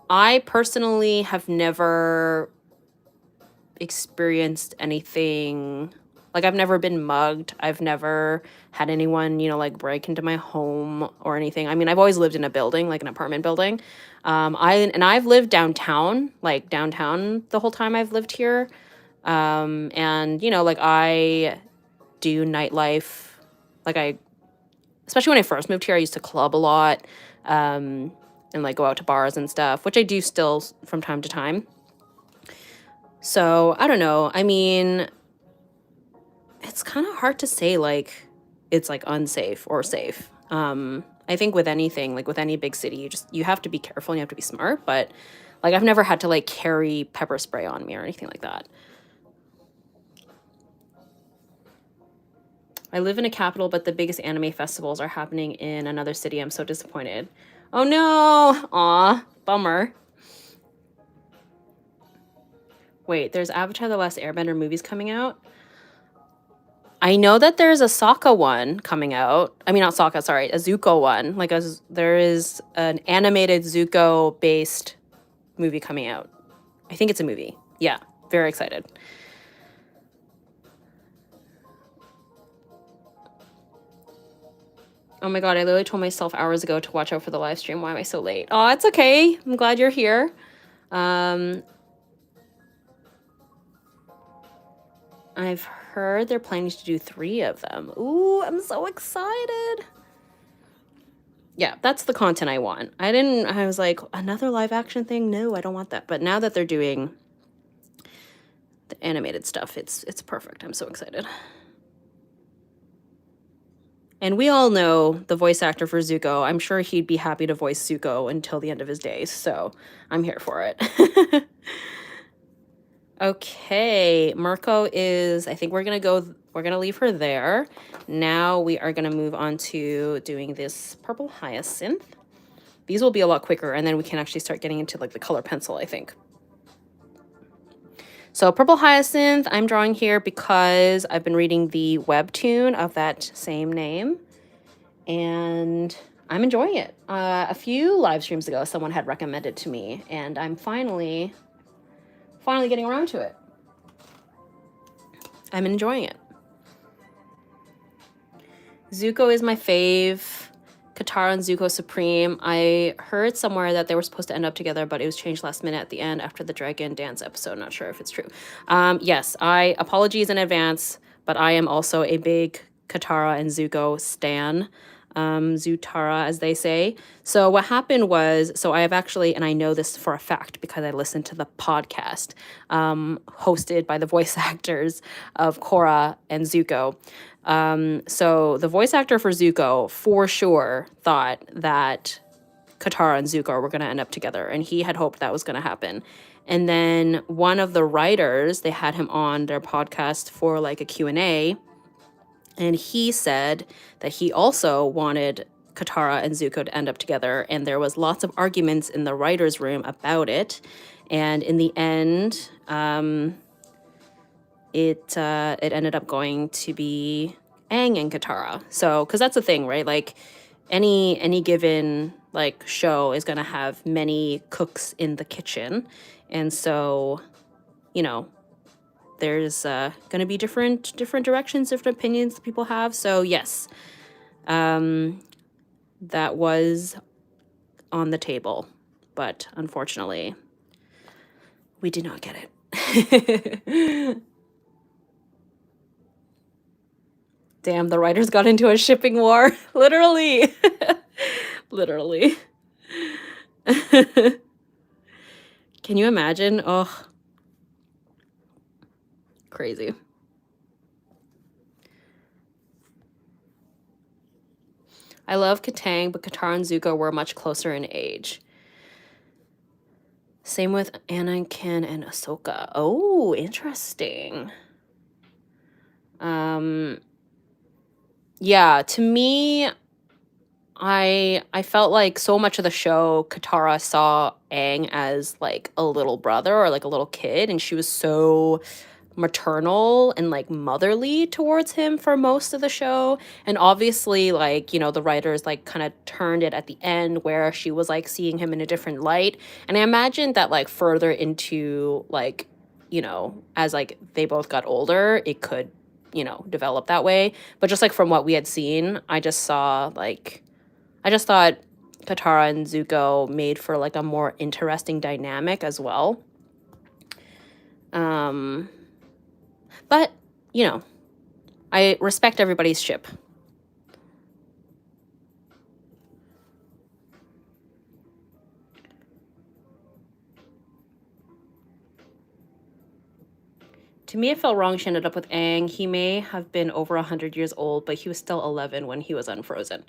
Speaker 1: I personally have never experienced anything. Like, I've never been mugged. I've never had anyone, you know, like break into my home or anything. I mean, I've always lived in a building, like an apartment building. I've lived downtown, like downtown the whole time I've lived here. And, you know, like I do nightlife. Especially when I first moved here, I used to club a lot, and like go out to bars and stuff, which I do still from time to time. So I don't know. I mean, it's kind of hard to say like it's like unsafe or safe. I think with anything, like with any big city, you have to be careful and you have to be smart. But like I've never had to like carry pepper spray on me or anything like that. I live in a capital, but the biggest anime festivals are happening in another city. I'm so disappointed. Oh no! Aw, bummer. Wait, there's Avatar: The Last Airbender movies coming out? I know that there's a Sokka one coming out. I mean, not Sokka, sorry, a Zuko one. Like, there is an animated Zuko-based movie coming out. I think it's a movie. Yeah, very excited. Oh my God, I literally told myself hours ago to watch out for the live stream. Why am I so late? Oh, it's okay. I'm glad you're here. I've heard they're planning to do 3 of them. Ooh, I'm so excited. Yeah, that's the content I want. I was like, another live action thing? No, I don't want that. But now that they're doing the animated stuff, it's perfect. I'm so excited. And we all know the voice actor for Zuko. I'm sure he'd be happy to voice Zuko until the end of his days. So I'm here for it. Okay, Mirko is, I think we're going to leave her there. Now we are going to move on to doing this purple hyacinth. These will be a lot quicker, and then we can actually start getting into like the color pencil, I think. So purple hyacinth, I'm drawing here because I've been reading the webtoon of that same name, and I'm enjoying it. A few live streams ago, someone had recommended to me, and I'm finally getting around to it. I'm enjoying it. Zuko is my fave. Katara and Zuko Supreme. I heard somewhere that they were supposed to end up together, but it was changed last minute at the end after the dragon dance episode. Not sure if it's true. Yes, apologies in advance, but I am also a big Katara and Zuko stan. Zutara, as they say. So what happened was, so I have actually, and I know this for a fact because I listened to the podcast hosted by the voice actors of Korra and Zuko. So the voice actor for Zuko for sure thought that Katara and Zuko were going to end up together, and he had hoped that was going to happen. And then one of the writers, they had him on their podcast for like a Q&A, and he said that he also wanted Katara and Zuko to end up together, and there was lots of arguments in the writer's room about it. And in the end, it ended up going to be Aang and Katara. So, because that's the thing, right? Like any given like show is going to have many cooks in the kitchen. And so, you know, there's going to be different directions, different opinions that people have. So yes, that was on the table, but unfortunately we did not get it. Damn, the writers got into a shipping war. Literally. Literally. Can you imagine? Oh, crazy. I love Katang, but Katara and Zuko were much closer in age. Same with Anakin and Ahsoka. Oh, interesting. Yeah, to me, I felt like so much of the show, Katara saw Aang as like a little brother or like a little kid, and she was so maternal and like motherly towards him for most of the show. And obviously, like, you know, the writers like kind of turned it at the end where she was like seeing him in a different light. And I imagine that like further into like, you know, as like they both got older, it could, you know, develop that way. But just like from what we had seen, I just thought Katara and Zuko made for like a more interesting dynamic as well. But, you know, I respect everybody's ship. To me, it felt wrong she ended up with Aang. He may have been over 100 years old, but he was still 11 when he was unfrozen.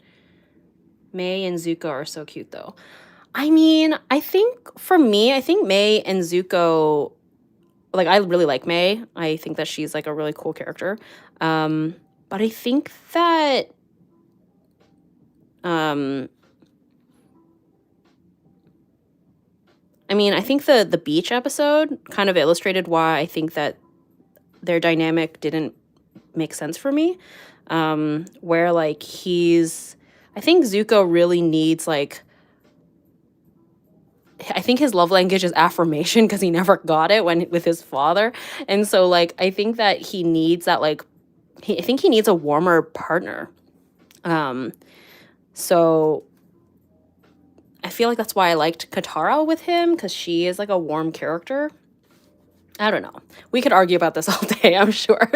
Speaker 1: May and Zuko are so cute, though. I mean, I think for me, I think May and Zuko, like, I really like May. I think that she's like a really cool character. But I think that I mean, I think the beach episode kind of illustrated why I think that their dynamic didn't make sense for me. Where like I think Zuko really needs like, I think his love language is affirmation because he never got it with his father. And so like, I think that he needs that like, I think he needs a warmer partner. So I feel like that's why I liked Katara with him, because she is like a warm character. I don't know. We could argue about this all day, I'm sure.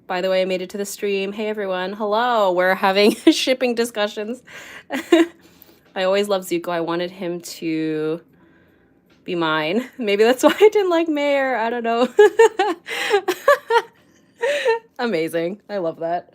Speaker 1: By the way, I made it to the stream. Hey, everyone. Hello. We're having shipping discussions. I always loved Zuko. I wanted him to be mine. Maybe that's why I didn't like Mayor. I don't know. Amazing. I love that.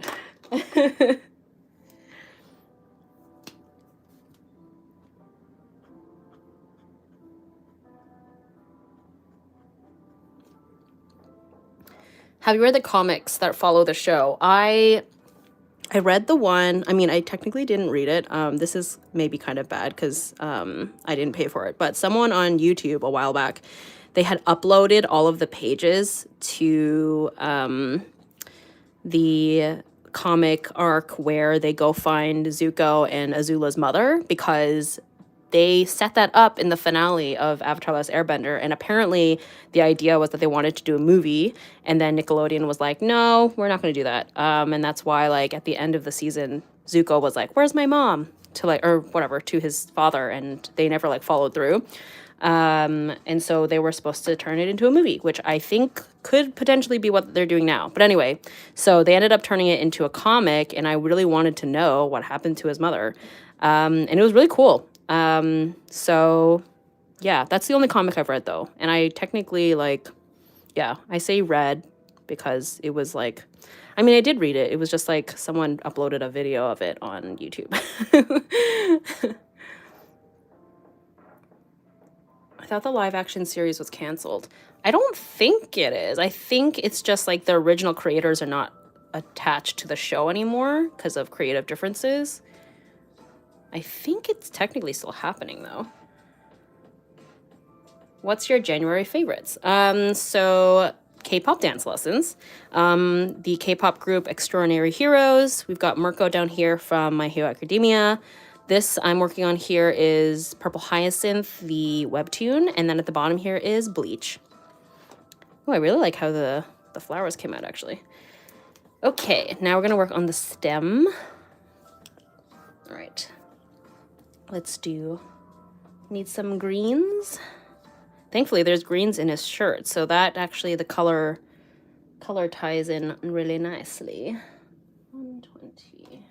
Speaker 1: Have you read the comics that follow the show? I read the one. I mean, I technically didn't read it. This is maybe kind of bad because I didn't pay for it. But someone on YouTube a while back, they had uploaded all of the pages to the comic arc where they go find Zuko and Azula's mother, because they set that up in the finale of Avatar: Last Airbender, and apparently the idea was that they wanted to do a movie, and then Nickelodeon was like, no, we're not going to do that. And that's why, like, at the end of the season, Zuko was like, where's my mom? To like, or whatever, to his father, and they never like followed through. And so they were supposed to turn it into a movie, which I think could potentially be what they're doing now. But anyway, so they ended up turning it into a comic, and I really wanted to know what happened to his mother. And it was really cool. So yeah, that's the only comic I've read though. And I technically like, yeah, I say read because it was like, I mean, I did read it. It was just like someone uploaded a video of it on YouTube. I thought the live action series was canceled. I don't think it is. I think it's just like the original creators are not attached to the show anymore because of creative differences. I think it's technically still happening though. What's your January favorites? So K-pop dance lessons. The K-pop group Extraordinary Heroes. We've got Mirko down here from My Hero Academia. This I'm working on here is Purple Hyacinth, the webtoon, and then at the bottom here is Bleach. Oh, I really like how the flowers came out, actually. Okay, now we're gonna work on the stem. All right, let's do, need some greens. Thankfully, there's greens in his shirt, so that actually the color ties in really nicely. 120.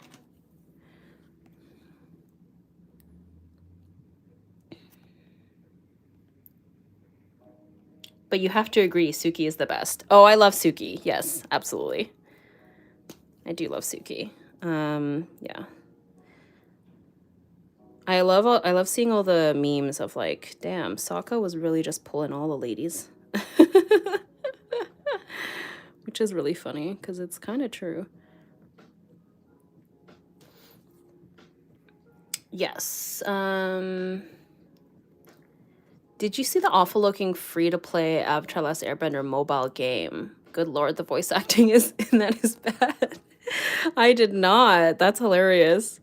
Speaker 1: But you have to agree, Suki is the best. Oh, I love Suki. Yes, absolutely. I do love Suki. Yeah. I love seeing all the memes of like, damn, Sokka was really just pulling all the ladies. Which is really funny because it's kind of true. Yes. Did you see the awful looking free-to-play Avatar Last Airbender mobile game? Good lord, the voice acting in that is bad. I did not. That's hilarious.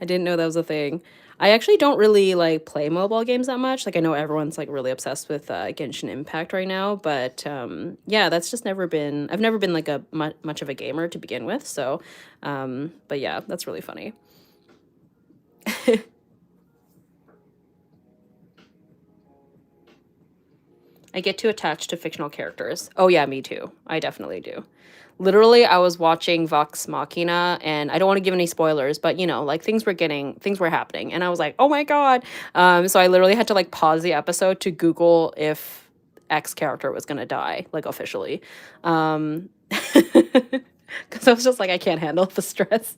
Speaker 1: I didn't know that was a thing. I actually don't really like play mobile games that much. Like I know everyone's like really obsessed with Genshin Impact right now, but yeah, that's just never been. I've never been like a much of a gamer to begin with. So, but yeah, that's really funny. I get too attached to fictional characters. Oh yeah, me too. I definitely do. Literally, I was watching Vox Machina, and I don't want to give any spoilers, but you know, like things were happening, and I was like, oh my god. So I literally had to like pause the episode to Google if X character was gonna die, like officially, because I was just like, I can't handle the stress.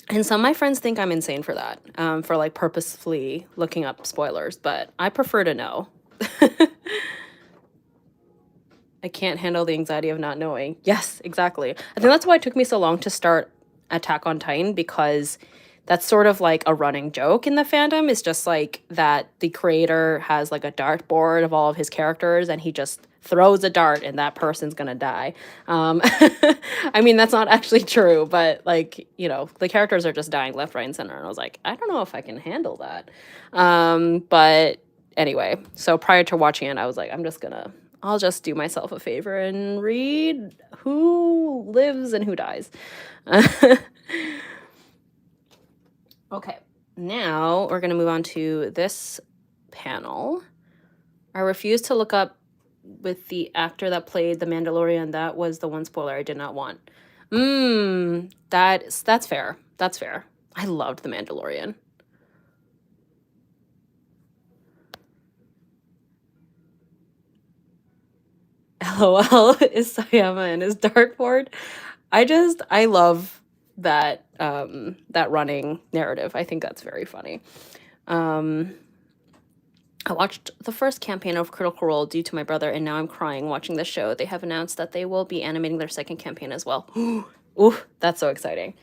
Speaker 1: And some of my friends think I'm insane for that, for like purposefully looking up spoilers, but I prefer to know. I can't handle the anxiety of not knowing. Yes, exactly. I think that's why it took me so long to start Attack on Titan, because that's sort of like a running joke in the fandom. It's just like that the creator has like a dartboard of all of his characters and he just throws a dart and that person's gonna die. I mean, that's not actually true, but like, you know, the characters are just dying left, right, and center. And I was like, I don't know if I can handle that. But anyway, so prior to watching it, I was like, I'll just do myself a favor and read who lives and who dies. Okay, now we're going to move on to this panel. I refuse to look up with the actor that played the Mandalorian. That was the one spoiler I did not want. That's fair. That's fair. I loved the Mandalorian. LOL is Sayama and his dartboard. I love that that running narrative. I think that's very funny. I watched the first campaign of Critical Role due to my brother, and now I'm crying watching the show. They have announced that they will be animating their second campaign as well. Ooh, that's so exciting.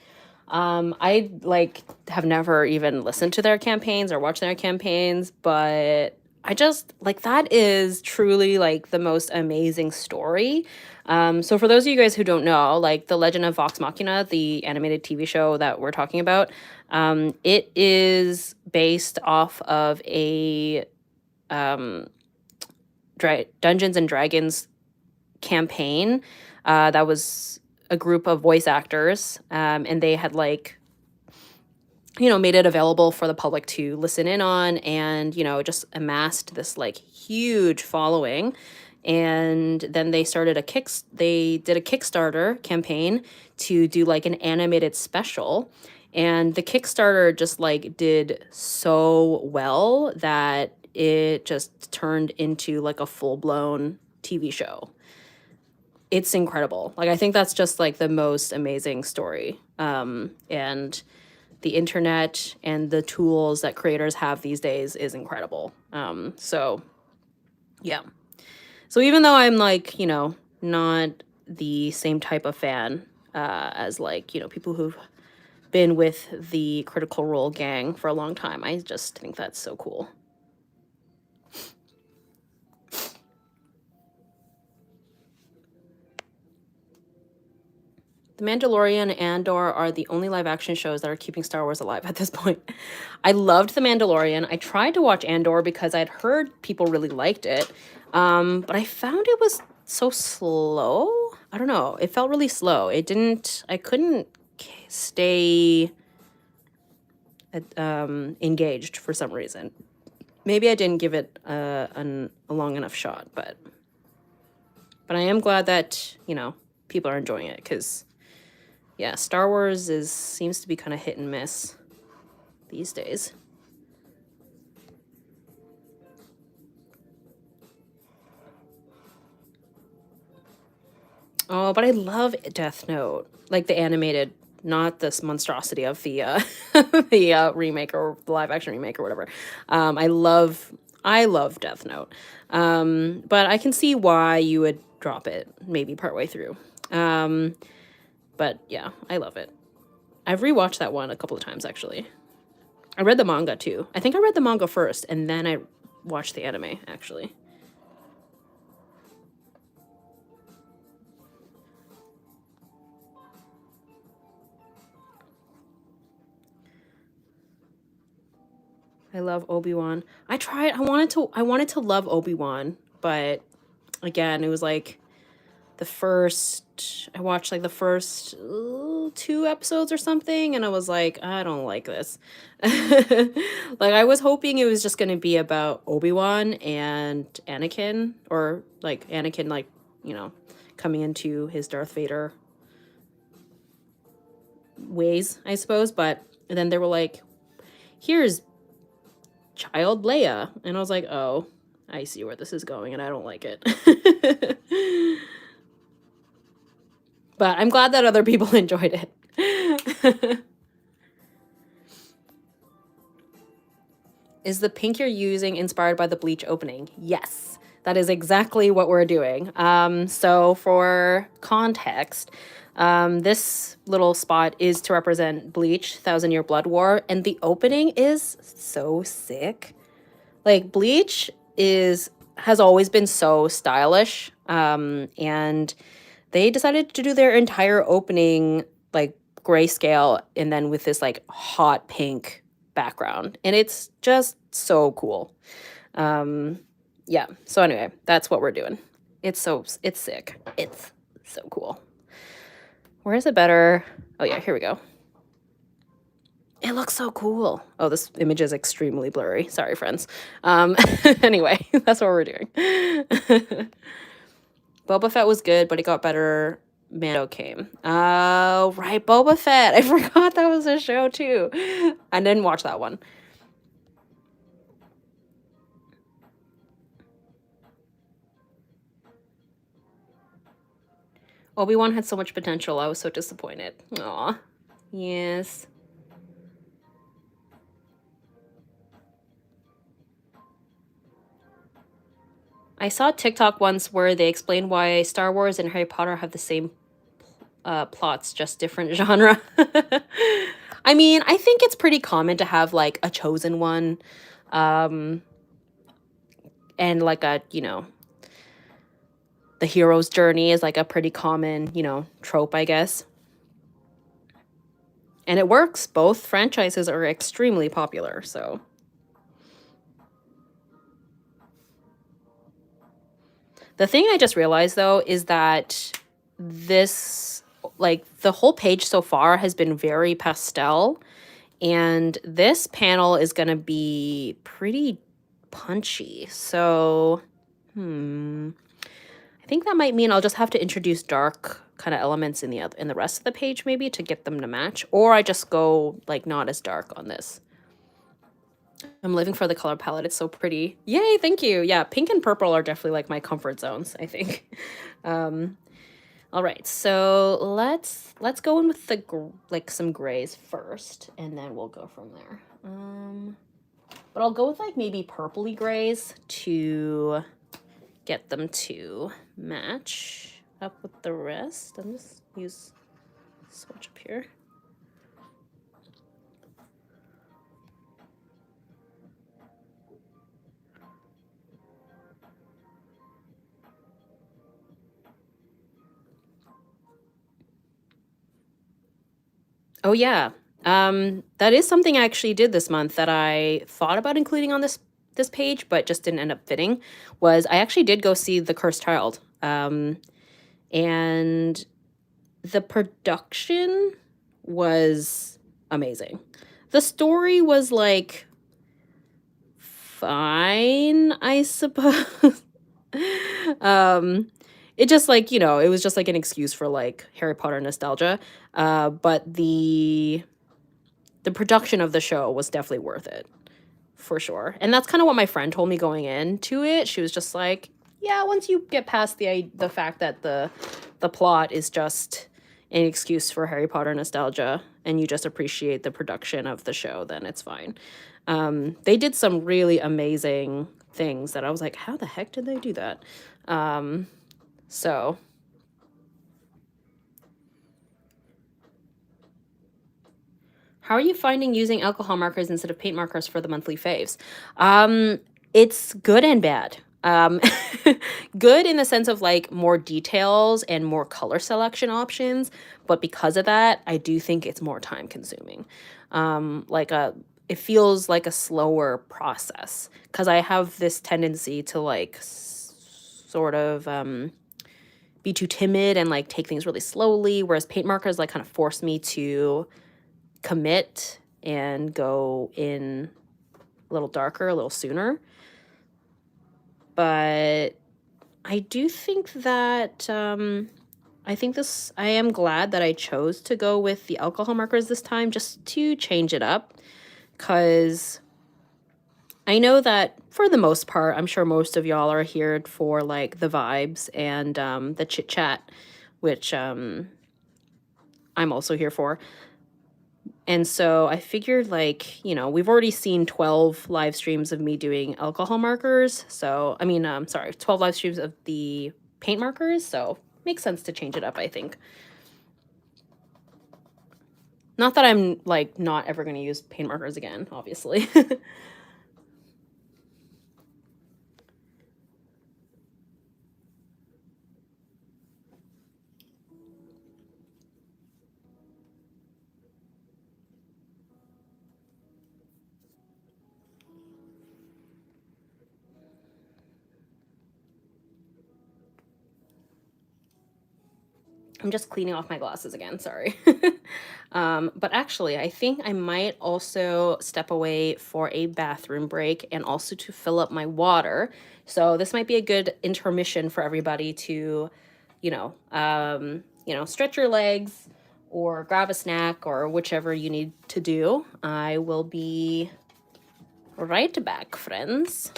Speaker 1: I like have never even listened to their campaigns or watched their campaigns, but I just like that is truly like the most amazing story. So for those of you guys who don't know, like The Legend of Vox Machina, the animated TV show that we're talking about, it is based off of a Dungeons and Dragons campaign that was a group of voice actors, and they had like, you know, made it available for the public to listen in on, and you know, just amassed this like huge following. And then they did a Kickstarter campaign to do like an animated special, and the Kickstarter just like did so well that it just turned into like a full-blown TV show. It's incredible. Like I think that's just like the most amazing story. And the internet and the tools that creators have these days is incredible. So yeah. So even though I'm like, you know, not the same type of fan as like, you know, people who've been with the Critical Role gang for a long time, I just think that's so cool. The Mandalorian and Andor are the only live action shows that are keeping Star Wars alive at this point. I loved The Mandalorian. I tried to watch Andor because I'd heard people really liked it. But I found it was so slow. I don't know. It felt really slow. I couldn't stay engaged for some reason. Maybe I didn't give it a long enough shot, but I am glad that, you know, people are enjoying it because, yeah, Star Wars seems to be kind of hit and miss these days. Oh, but I love Death Note, like the animated, not this monstrosity of the the remake or the live action remake or whatever. I love Death Note, but I can see why you would drop it maybe partway through. But yeah, I love it. I've rewatched that one a couple of times actually. I read the manga too. I think I read the manga first and then I watched the anime actually. I love Obi-Wan. I wanted to love Obi-Wan, but again, it was like I watched like the first 2 episodes or something, and I was like, I don't like this. Like, I was hoping it was just going to be about Obi-Wan and Anakin, or like Anakin, like, you know, coming into his Darth Vader ways, I suppose. But then they were like, here's child Leia, and I was like, oh, I see where this is going, and I don't like it. But I'm glad that other people enjoyed it. Is the pink you're using inspired by the Bleach opening? Yes, that is exactly what we're doing. So for context, this little spot is to represent Bleach, Thousand Year Blood War, and the opening is so sick. Like, Bleach has always been so stylish, and they decided to do their entire opening like grayscale and then with this like hot pink background, and it's just so cool. Yeah, so anyway, that's what we're doing. It's sick. It's so cool. Where is it better? Oh yeah, here we go. It looks so cool. Oh, this image is extremely blurry. Sorry, friends. Anyway, that's what we're doing. Boba Fett was good, but it got better. Mando came. Oh, right, Boba Fett. I forgot that was a show too. I didn't watch that one. Obi-Wan had so much potential. I was so disappointed. Aw. Yes. I saw TikTok once where they explained why Star Wars and Harry Potter have the same plots, just different genre. I mean, I think it's pretty common to have like a chosen one, and like a, you know, the hero's journey is like a pretty common, you know, trope, I guess. And it works. Both franchises are extremely popular, so. The thing I just realized, though, is that this, like, the whole page so far has been very pastel, and this panel is going to be pretty punchy. So, I think that might mean I'll just have to introduce dark kind of elements in the rest of the page, maybe, to get them to match, or I just go, like, not as dark on this. I'm living for the color palette. It's so pretty. Yay, thank you. Yeah, pink and purple are definitely like my comfort zones, I think. All right, so let's go in with the like some grays first, and then we'll go from there. But I'll go with like maybe purpley grays to get them to match up with the rest. And just use swatch up here. Oh yeah. That is something I actually did this month that I thought about including on this page, but just didn't end up fitting, was I actually did go see The Cursed Child. And the production was amazing. The story was like fine, I suppose. um it just like, you know, it was just like an excuse for like Harry Potter nostalgia. But the production of the show was definitely worth it, for sure. And that's kind of what my friend told me going into it. She was just like, yeah, once you get past the fact that the plot is just an excuse for Harry Potter nostalgia and you just appreciate the production of the show, then it's fine. They did some really amazing things that I was like, how the heck did they do that? So how are you finding using alcohol markers instead of paint markers for the monthly faves? It's good and bad. Good in the sense of like more details and more color selection options, but because of that, I do think it's more time consuming. It feels like a slower process because I have this tendency to like sort of be too timid and like take things really slowly, whereas paint markers like kind of force me to commit and go in a little darker, a little sooner. But I do think that I am glad that I chose to go with the alcohol markers this time just to change it up, because I know that for the most part, I'm sure most of y'all are here for like the vibes and the chit chat, which I'm also here for. And so I figured, like, you know, we've already seen 12 live streams of me doing alcohol markers. So, I mean, sorry, 12 live streams of the paint markers. So makes sense to change it up, I think. Not that I'm, like, not ever going to use paint markers again, obviously. I'm just cleaning off my glasses again, sorry. But actually, I think I might also step away for a bathroom break and also to fill up my water. So this might be a good intermission for everybody to, stretch your legs or grab a snack or whichever you need to do. I will be right back, friends.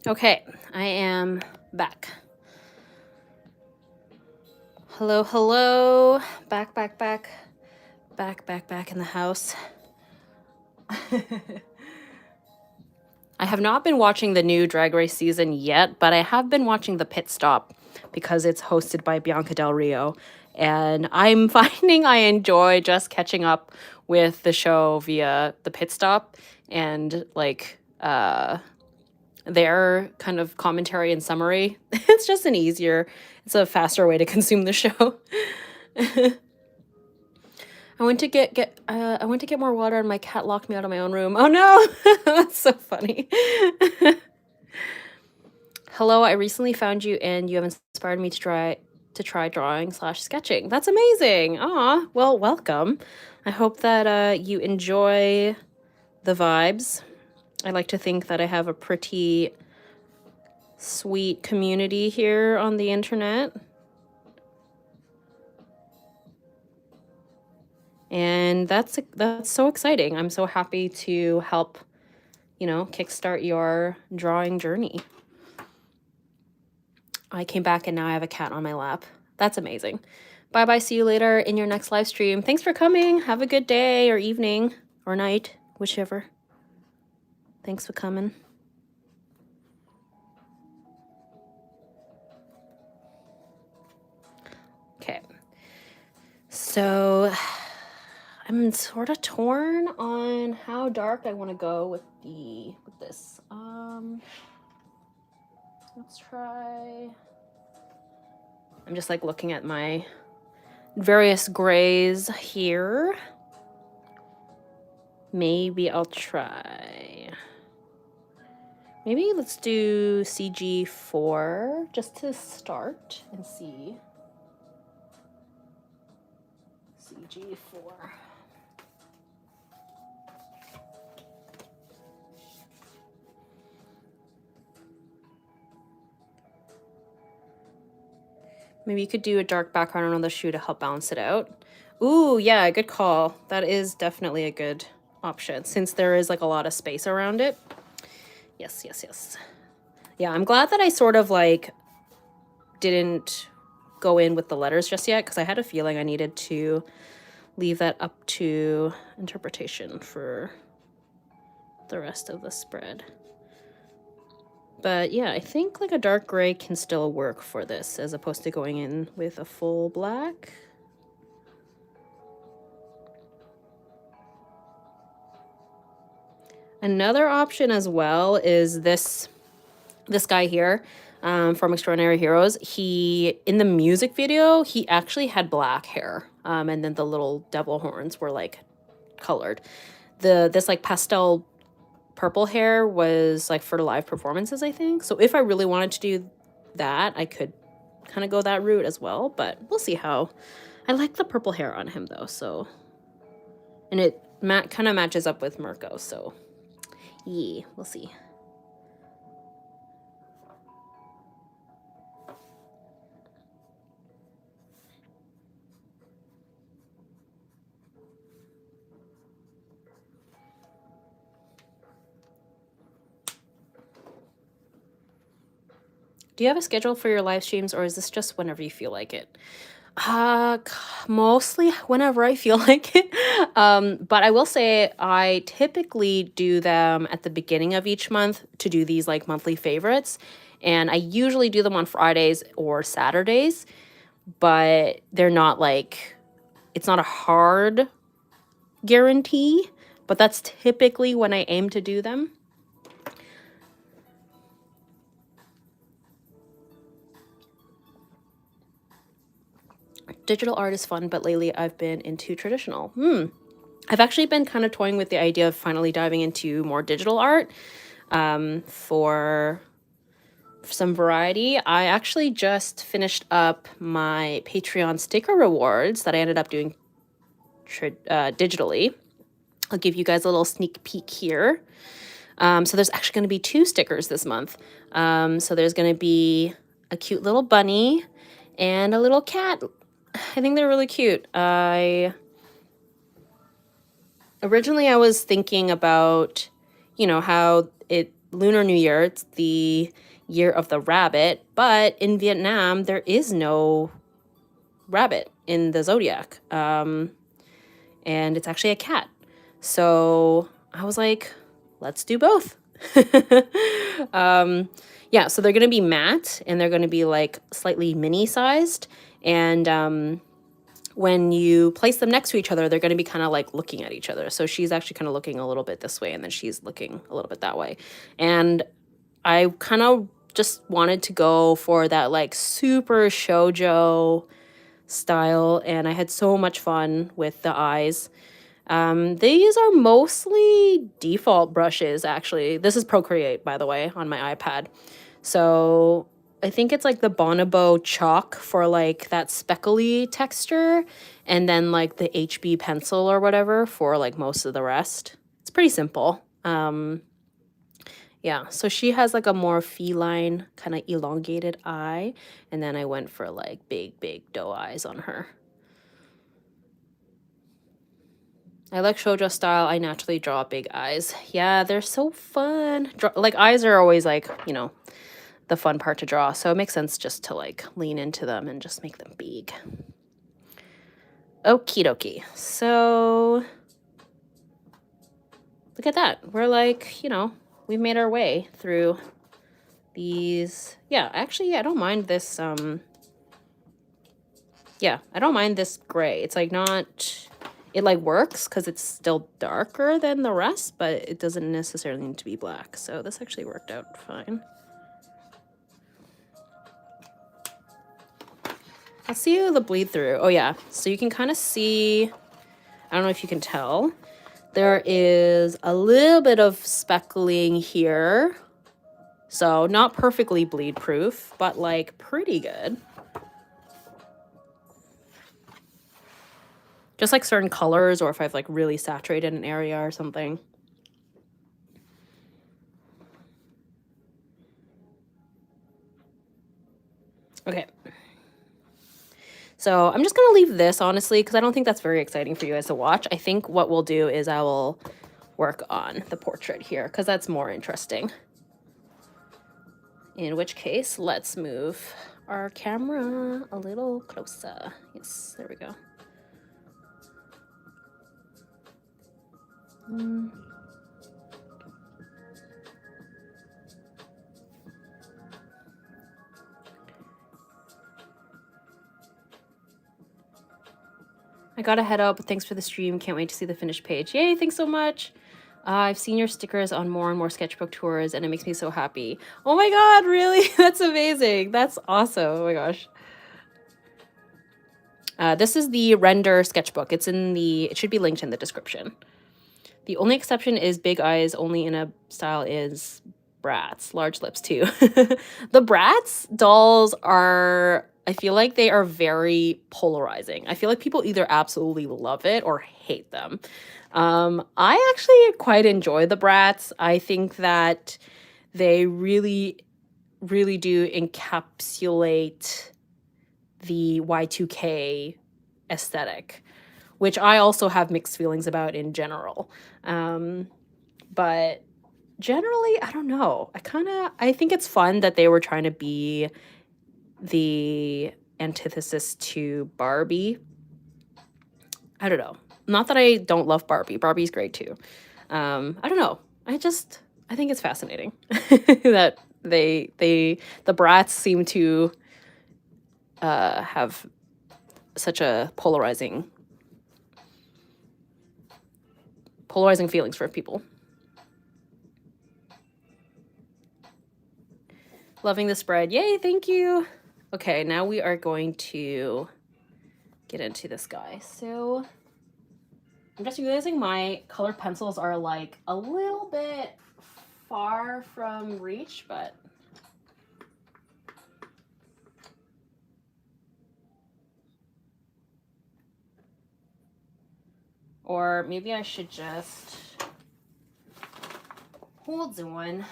Speaker 1: Okay, I am back. Hello, hello. Back in the house. I have not been watching the new Drag Race season yet, but I have been watching the Pit Stop because it's hosted by Bianca Del Rio. And I'm finding I enjoy just catching up with the show via the Pit Stop and like their kind of commentary and summary. It's just it's a faster way to consume the show. I went to get more water and my cat locked me out of my own room. Oh no, that's so funny. Hello, I recently found you and you have inspired me to try drawing/sketching. That's amazing. Aw, well, welcome. I hope that you enjoy the vibes. I like to think that I have a pretty sweet community here on the internet. And that's so exciting. I'm so happy to help, kickstart your drawing journey. I came back and now I have a cat on my lap. That's amazing. Bye-bye. See you later in your next live stream. Thanks for coming. Have a good day or evening or night, whichever. Thanks for coming. Okay. So I'm sort of torn on how dark I want to go with this. Let's try. I'm just like looking at my various grays here. Maybe I'll try. Maybe let's do CG4 just to start and see. CG4. Maybe you could do a dark background on the shoe to help balance it out. Ooh, yeah, good call. That is definitely a good option since there is like a lot of space around it. Yes. Yeah, I'm glad that I sort of like didn't go in with the letters just yet because I had a feeling I needed to leave that up to interpretation for the rest of the spread. But yeah, I think like a dark gray can still work for this as opposed to going in with a full black. Another option as well is this guy here from Extraordinary Heroes. In the music video, he actually had black hair. And then the little devil horns were like colored. This like pastel purple hair was like for live performances, I think. So if I really wanted to do that, I could kind of go that route as well, but we'll see how. I like the purple hair on him though, so. And it kind of matches up with Mirko, so yeah, we'll see. Do you have a schedule for your live streams or is this just whenever you feel like it? Mostly whenever I feel like it. But I will say I typically do them at the beginning of each month to do these like monthly favorites. And I usually do them on Fridays or Saturdays, but they're not like, it's not a hard guarantee, but that's typically when I aim to do them. Digital art is fun, but lately I've been into traditional. I've actually been kind of toying with the idea of finally diving into more digital art for some variety. I actually just finished up my Patreon sticker rewards that I ended up doing digitally. I'll give you guys a little sneak peek here. So there's actually going to be 2 stickers this month. So there's going to be a cute little bunny and a little cat. I think they're really cute. Originally I was thinking about, how Lunar New Year, it's the year of the rabbit, but in Vietnam there is no rabbit in the zodiac. And it's actually a cat. So I was like, let's do both. Yeah, so they're going to be matte and they're going to be like slightly mini sized. And when you place them next to each other, they're going to be kind of like looking at each other. So she's actually kind of looking a little bit this way and then she's looking a little bit that way. And I kind of just wanted to go for that like super shoujo style. And I had so much fun with the eyes. These are mostly default brushes, actually. This is Procreate, by the way, on my iPad. So I think it's like the Bonobo chalk for like that speckly texture, and then like the HB pencil or whatever for like most of the rest. It's pretty simple. Yeah, so she has like a more feline kind of elongated eye, and then I went for like big doe eyes on her. I like shoujo style. I naturally draw big eyes. Yeah, they're so fun. Like eyes are always like, you know, the fun part to draw. So it makes sense just to like lean into them and just make them big. Okie dokie. So look at that. We're like, you know, we've made our way through these. Yeah, actually, I don't mind this. Yeah, I don't mind this gray. It's like not... It like works because it's still darker than the rest, but it doesn't necessarily need to be black. So this actually worked out fine. Let's see the bleed through. Oh yeah, so you can kind of see, I don't know if you can tell, there is a little bit of speckling here. So not perfectly bleed proof, but like pretty good. Just like certain colors, or if I've like really saturated an area or something. Okay. So I'm just going to leave this, honestly, because I don't think that's very exciting for you guys to watch. I think what we'll do is I will work on the portrait here, because that's more interesting. In which case, let's move our camera a little closer. Yes, there we go. I gotta head out, but thanks for the stream. Can't wait to see the finished page. Yay, thanks so much. I've seen your stickers on more and more sketchbook tours, and it makes me so happy. Oh my god, really? That's amazing. That's awesome. Oh my gosh. This is the render sketchbook. It should be linked in the description. The only exception is big eyes only in a style is Bratz. Large lips too. The Bratz dolls are, I feel like they are very polarizing. I feel like people either absolutely love it or hate them. I actually quite enjoy the Bratz. I think that they really, really do encapsulate the Y2K aesthetic, which I also have mixed feelings about in general. But generally, I don't know. I think it's fun that they were trying to be the antithesis to Barbie. I don't know. Not that I don't love Barbie. Barbie's great too. I don't know. I think it's fascinating that the Bratz seem to have such a polarizing feelings for people. Loving the spread. Yay, thank you. Okay, now we are going to get into this guy. So I'm just realizing my colored pencils are like a little bit far from reach, but or maybe I should just hold on.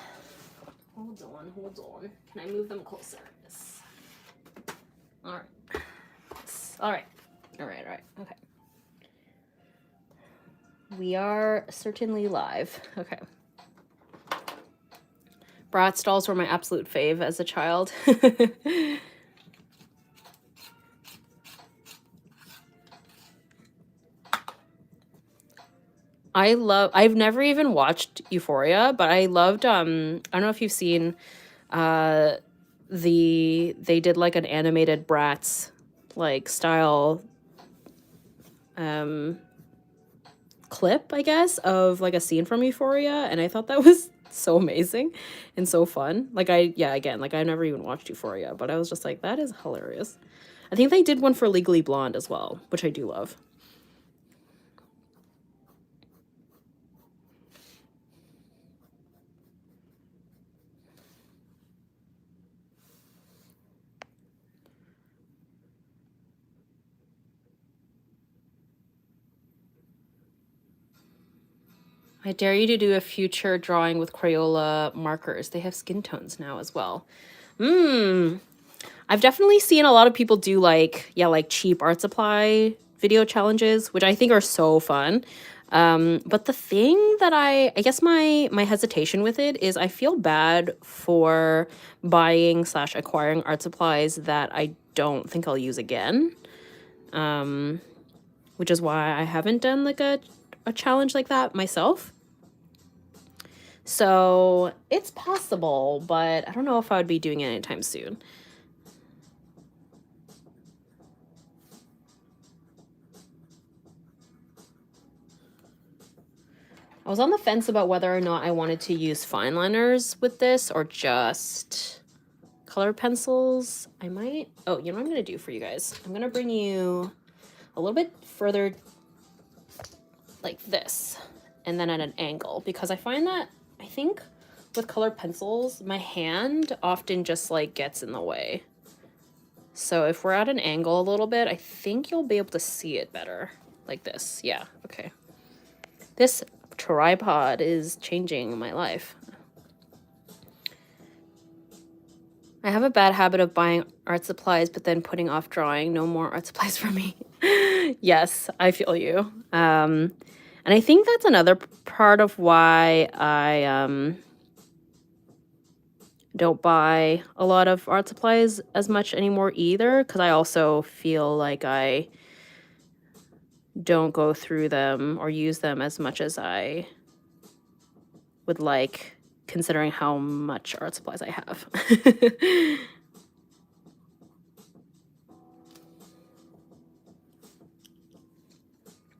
Speaker 1: Can I move them closer? Yes. All right. Yes. All right. Okay. We are certainly live. Okay. Bratz dolls were my absolute fave as a child. I've never even watched Euphoria, but I loved I don't know if you've seen uh they did like an animated Bratz like style um clip, I guess, of like a scene from Euphoria, and I thought that was so amazing and so fun. Like again, like I never even watched Euphoria, but I was just like, that is hilarious. I think they did one for Legally Blonde as well, which I do love. I dare you to do a future drawing with Crayola markers. They have skin tones now as well. I've definitely seen a lot of people do like, yeah, like cheap art supply video challenges, which I think are so fun. But the thing that I guess my hesitation with it is I feel bad for buying / acquiring art supplies that I don't think I'll use again. Which is why I haven't done like a challenge like that myself. So it's possible, but I don't know if I would be doing it anytime soon. I was on the fence about whether or not I wanted to use fine liners with this or just color pencils. I might, oh, you know what I'm gonna do for you guys? I'm gonna bring you a little bit further like this and then at an angle, because I find that, I think with colored pencils, my hand often just like gets in the way. So if we're at an angle a little bit, I think you'll be able to see it better. Like this, yeah, okay. This tripod is changing my life. I have a bad habit of buying art supplies, but then putting off drawing. No more art supplies for me. Yes, I feel you. And I think that's another part of why I don't buy a lot of art supplies as much anymore either, because I also feel like I don't go through them or use them as much as I would like, considering how much art supplies I have.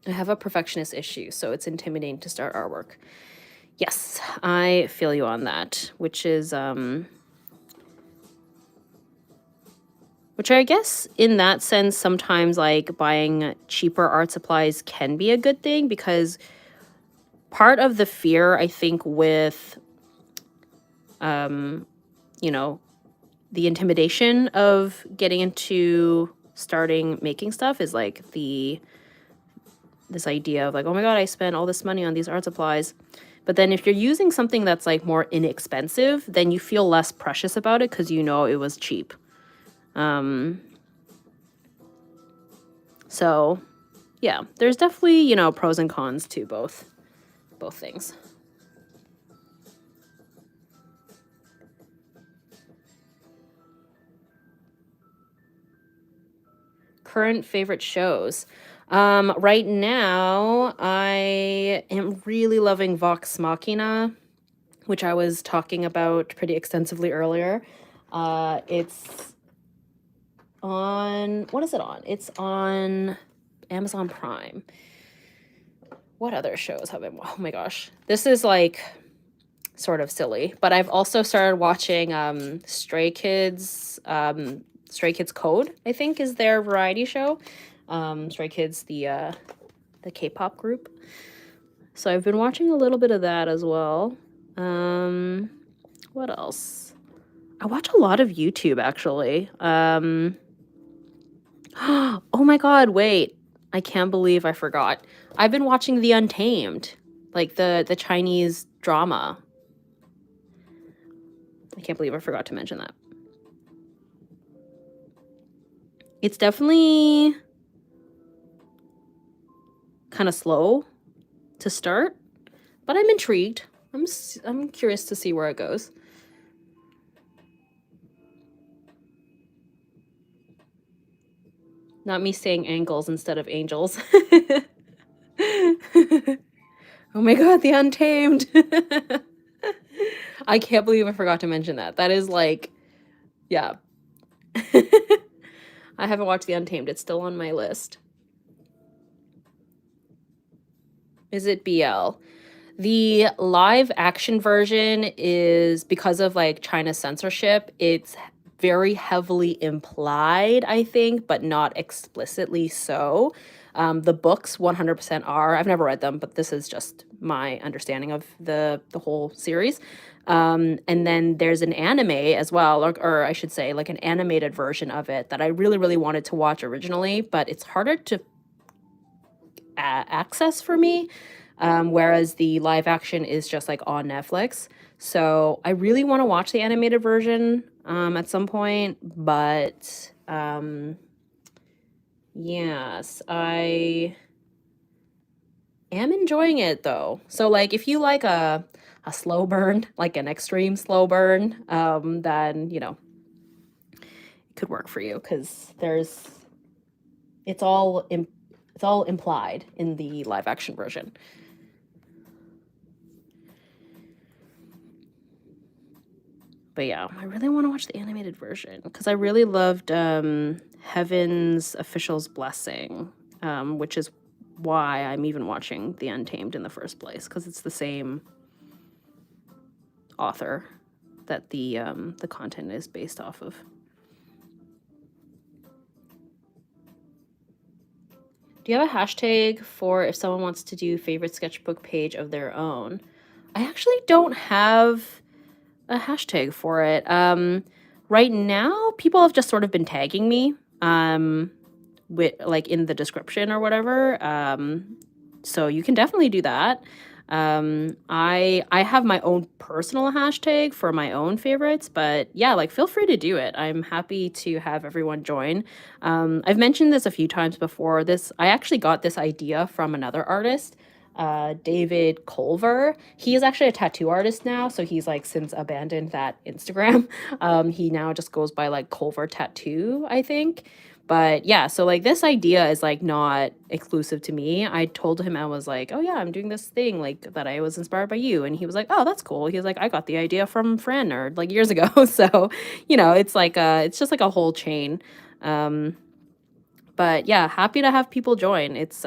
Speaker 1: I have a perfectionist issue, so it's intimidating to start artwork. Yes, I feel you on that, which is which I guess in that sense, sometimes like buying cheaper art supplies can be a good thing, because part of the fear, I think, with, you know, the intimidation of getting into starting making stuff is like this idea of like, oh my God, I spent all this money on these art supplies. But then if you're using something that's like more inexpensive, then you feel less precious about it because you know it was cheap. So yeah, there's definitely, you know, pros and cons to both things. Current favorite shows. Right now, I am really loving Vox Machina, which I was talking about pretty extensively earlier. It's on, what is it on? It's on Amazon Prime. What other shows have been, oh my gosh. This is like sort of silly, but I've also started watching Stray Kids Code, I think, is their variety show. Stray Kids, the K-pop group. So I've been watching a little bit of that as well. What else? I watch a lot of YouTube, actually. Oh my God, wait. I can't believe I forgot. I've been watching The Untamed, like the Chinese drama. I can't believe I forgot to mention that. It's definitely kind of slow to start, but I'm intrigued. I'm curious to see where it goes. Not me saying angles instead of angels. Oh my god, The Untamed. I can't believe I forgot to mention that. That is like, yeah. I haven't watched The Untamed. It's still on my list. Is it BL? The live action version is, because of like China's censorship, it's very heavily implied, I think, but not explicitly so. The books 100% are. I've never read them, but this is just my understanding of the whole series. And then there's an anime as well, or I should say like an animated version of it that I really, really wanted to watch originally, but it's harder to access for me. Whereas the live action is just like on Netflix. So I really want to watch the animated version at some point, but yes, I am enjoying it though. So like if you like a slow burn, like an extreme slow burn, then you know it could work for you because it's all implied in the live action version. But yeah, I really want to watch the animated version because I really loved Heaven's Official's Blessing, which is why I'm even watching The Untamed in the first place, because it's the same author that the content is based off of. Do you have a hashtag for if someone wants to do favorite sketchbook page of their own? I actually don't have a hashtag for it. Right now, people have just sort of been tagging me with like in the description or whatever. So you can definitely do that. I have my own personal hashtag for my own favorites, but yeah, like feel free to do it. I'm happy to have everyone join. I've mentioned this a few times before. I actually got this idea from another artist, David Culver. He is actually a tattoo artist now, so he's like since abandoned that Instagram. He now just goes by like Culver Tattoo, I think. But yeah, so like this idea is like not exclusive to me. I told him, I was like, oh yeah, I'm doing this thing like that I was inspired by you. And he was like, oh, that's cool. He was like, I got the idea from Fran Nerd like years ago. So, you know, it's like it's just like a whole chain. But yeah, happy to have people join. It's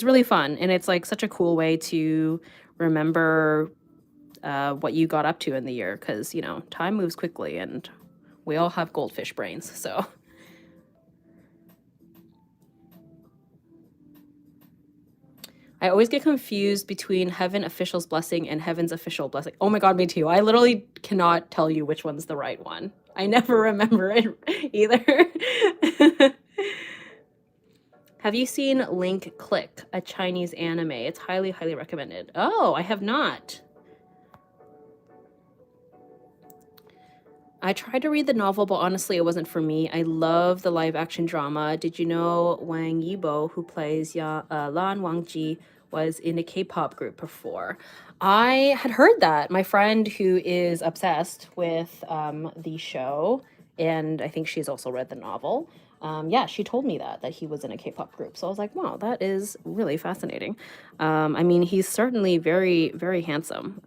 Speaker 1: really fun, and it's like such a cool way to remember what you got up to in the year, because you know time moves quickly and we all have goldfish brains. So I always get confused between Heaven Official's Blessing and Heaven's Official Blessing. Oh my god, me too. I literally cannot tell you which one's the right one. I never remember it either. Have you seen Link Click, a Chinese anime? It's highly, highly recommended. Oh, I have not. I tried to read the novel, but honestly, it wasn't for me. I love the live action drama. Did you know Wang Yibo, who plays Lan Wangji, was in a K-pop group before? I had heard that. My friend who is obsessed with the show, and I think she's also read the novel, yeah, she told me that he was in a K-pop group. So I was like, wow, that is really fascinating. I mean, he's certainly very, very handsome.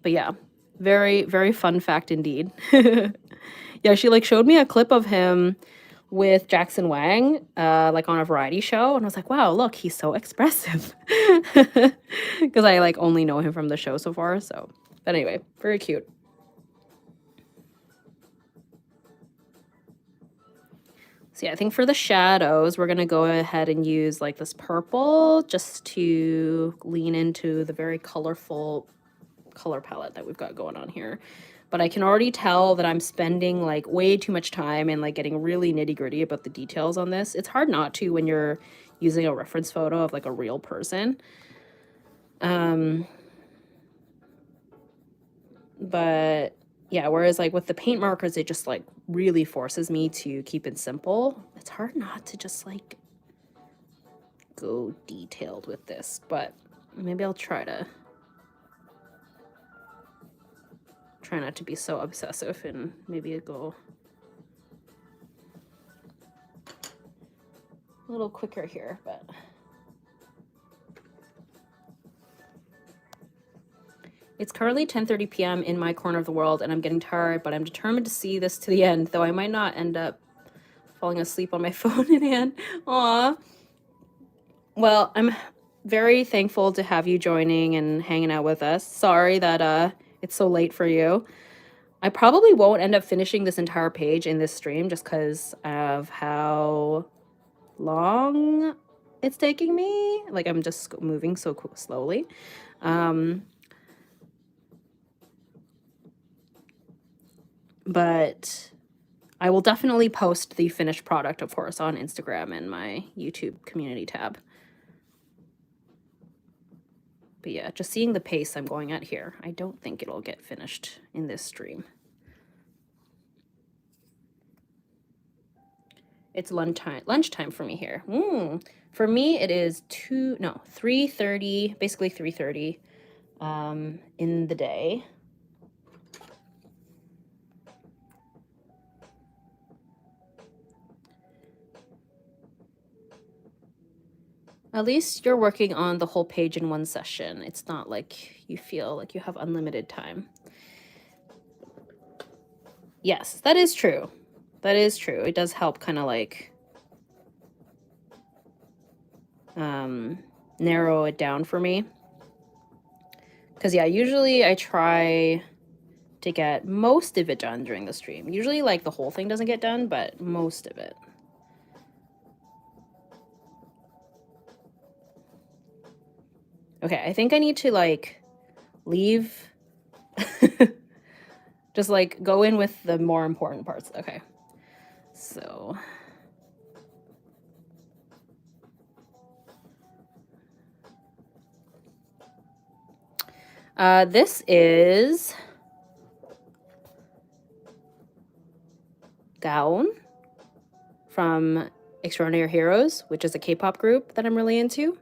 Speaker 1: But yeah, very, very fun fact indeed. Yeah, she like showed me a clip of him with Jackson Wang, like on a variety show, and I was like, wow, look, he's so expressive. Because I like only know him from the show so far. So, but anyway, very cute. So yeah, I think for the shadows, we're gonna go ahead and use like this purple just to lean into the very colorful color palette that we've got going on here. But I can already tell that I'm spending like way too much time and like getting really nitty gritty about the details on this. It's hard not to when you're using a reference photo of like a real person. But yeah, whereas like with the paint markers, it just like really forces me to keep it simple. It's hard not to just like go detailed with this, but maybe I'll try not to be so obsessive and maybe go a little quicker here, but it's currently 10:30 p.m. in my corner of the world, and I'm getting tired, but I'm determined to see this to the end, though I might not end up falling asleep on my phone in hand. Aw. Well, I'm very thankful to have you joining and hanging out with us. Sorry that it's so late for you. I probably won't end up finishing this entire page in this stream just because of how long it's taking me. Like, I'm just moving so slowly. But I will definitely post the finished product, of course, on Instagram and my YouTube community tab. But yeah, just seeing the pace I'm going at here, I don't think it'll get finished in this stream. It's lunchtime for me here. For me, it is 3:30, basically 3:30 in the day. At least you're working on the whole page in one session. It's not like you feel like you have unlimited time. Yes, that is true. That is true. It does help kind of like narrow it down for me. Because yeah, usually I try to get most of it done during the stream. Usually like the whole thing doesn't get done, but most of it. Okay, I think I need to like leave, just like go in with the more important parts. Okay, so this is Gaon from Extraordinary Heroes, which is a K-pop group that I'm really into.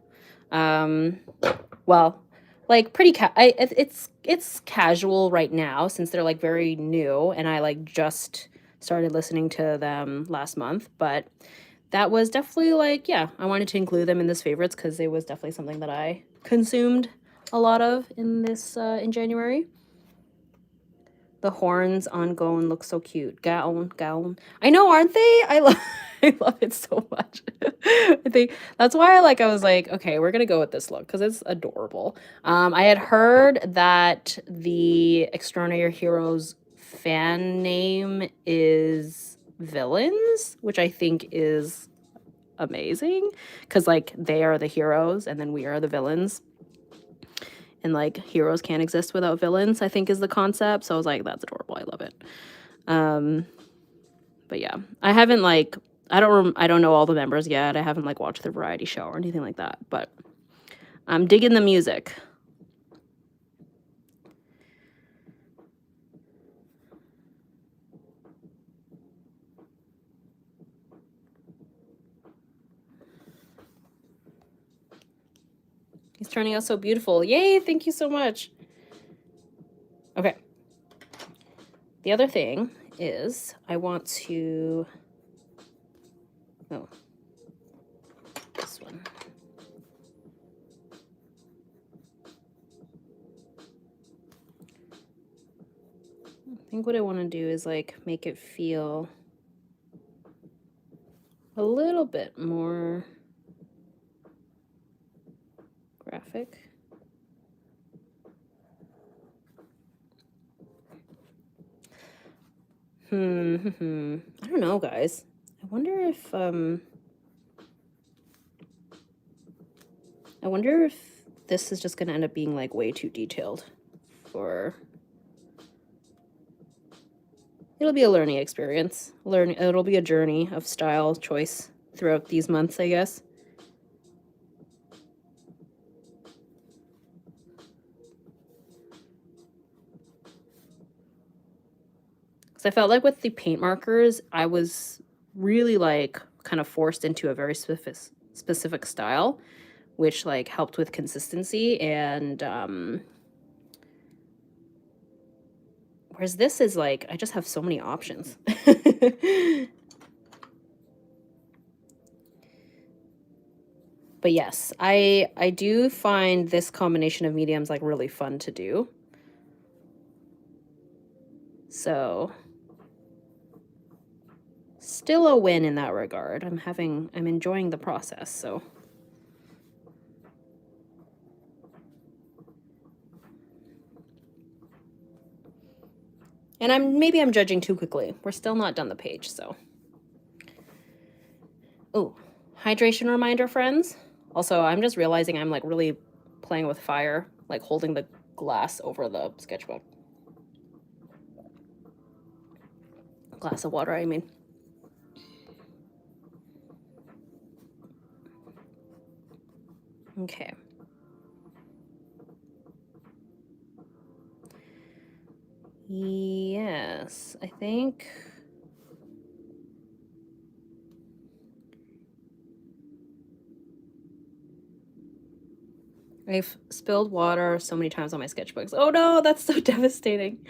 Speaker 1: Well, like pretty it's casual right now since they're like very new, and I like just started listening to them last month, but that was definitely like, yeah, I wanted to include them in this favorites because it was definitely something that I consumed a lot of in this in January. The horns on Gaon look so cute. Gaon. I know, aren't they? I love it so much. I think that's why I was like, okay, we're gonna go with this look because it's adorable. I had heard that the Extraordinary Heroes fan name is Villains, which I think is amazing because like they are the heroes and then we are the villains. And like heroes can't exist without villains, I think is the concept. So I was like, that's adorable. I love it. But yeah, I haven't like, I don't know all the members yet. I haven't like watched the variety show or anything like that, but I'm digging the music. He's turning out so beautiful. Yay, thank you so much. Okay. The other thing is I want to, this one. I think what I want to do is like make it feel a little bit more graphic. I don't know, guys. I wonder if this is just gonna end up being like way too detailed for. It'll be a learning experience. It'll be a journey of style choice throughout these months, I guess. I felt like with the paint markers, I was really like kind of forced into a very specific style, which like helped with consistency. And whereas this is like, I just have so many options. But yes, I do find this combination of mediums like really fun to do. So still a win in that regard. I'm enjoying the process, so. And maybe I'm judging too quickly. We're still not done the page, so. Oh, hydration reminder, friends. Also, I'm just realizing I'm like really playing with fire, like holding the glass over the sketchbook. Glass of water, I mean. Okay. Yes, I think. I've spilled water so many times on my sketchbooks. Oh no, that's so devastating.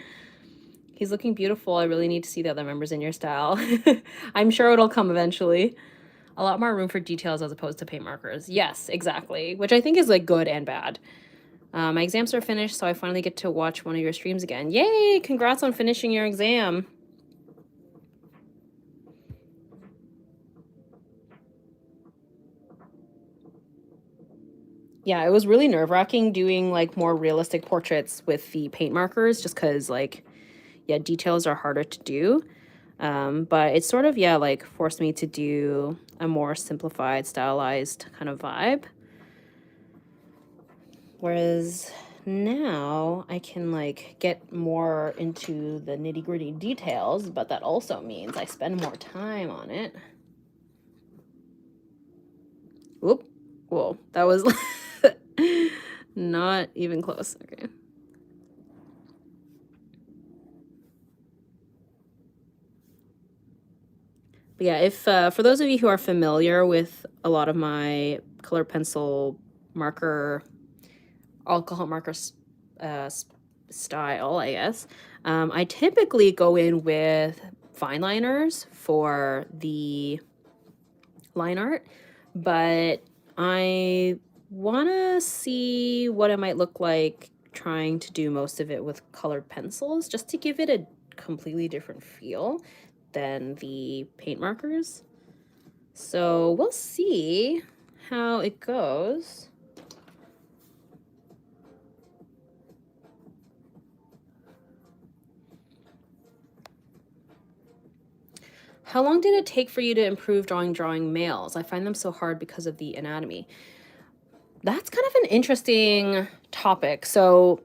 Speaker 1: He's looking beautiful. I really need to see the other members in your style. I'm sure it'll come eventually. A lot more room for details as opposed to paint markers. Yes, exactly. Which I think is like good and bad. My exams are finished, so I finally get to watch one of your streams again. Yay! Congrats on finishing your exam. Yeah, it was really nerve-wracking doing like more realistic portraits with the paint markers just because like, yeah, details are harder to do. But it's sort of, yeah, like forced me to do a more simplified, stylized kind of vibe. Whereas now I can like get more into the nitty-gritty details, but that also means I spend more time on it. Whoop. Whoa, that was not even close. Okay. But yeah, if for those of you who are familiar with a lot of my color pencil marker, alcohol marker style, I guess, I typically go in with fine liners for the line art, but I want to see what it might look like trying to do most of it with colored pencils, just to give it a completely different feel than the paint markers. So we'll see how it goes. How long did it take for you to improve drawing males? I find them so hard because of the anatomy. That's kind of an interesting topic. So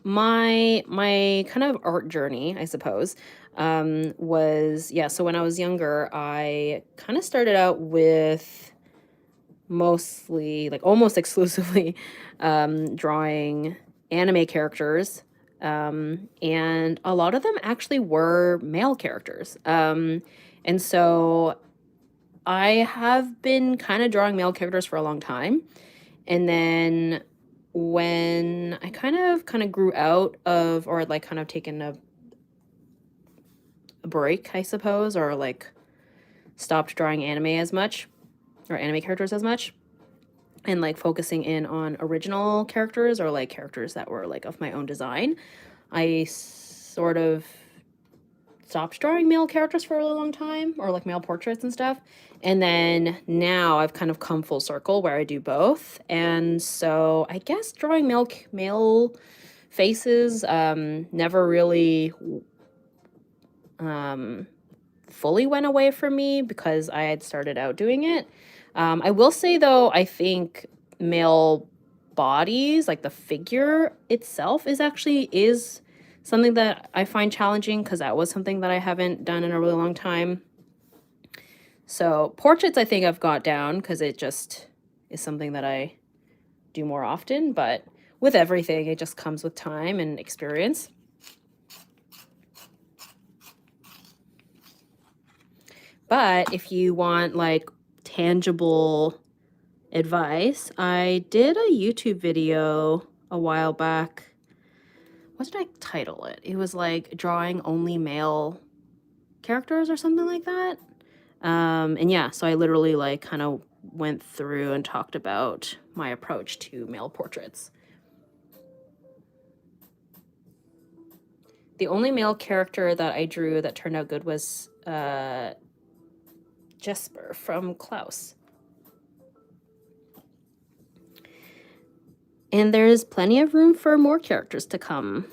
Speaker 1: my kind of art journey, I suppose, was, yeah, so when I was younger, I kind of started out with mostly, like almost exclusively, drawing anime characters. And a lot of them actually were male characters. And so I have been kind of drawing male characters for a long time. And then when I kind of grew out of, or like kind of taken a break, I suppose, or like stopped drawing anime as much, or anime characters as much, and like focusing in on original characters or like characters that were like of my own design, I sort of stopped drawing male characters for a really long time, or like male portraits and stuff. And then now I've kind of come full circle where I do both. And so I guess drawing male faces never really fully went away from me because I had started out doing it. I will say though, I think male bodies, like the figure itself, is something that I find challenging because that was something that I haven't done in a really long time. So portraits, I think I've got down because it just is something that I do more often, but with everything, it just comes with time and experience. But if you want like tangible advice, I did a YouTube video a while back. What did I title it? It was like drawing only male characters or something like that. And yeah, so I literally like kind of went through and talked about my approach to male portraits. The only male character that I drew that turned out good was Jesper from Klaus. And there's plenty of room for more characters to come.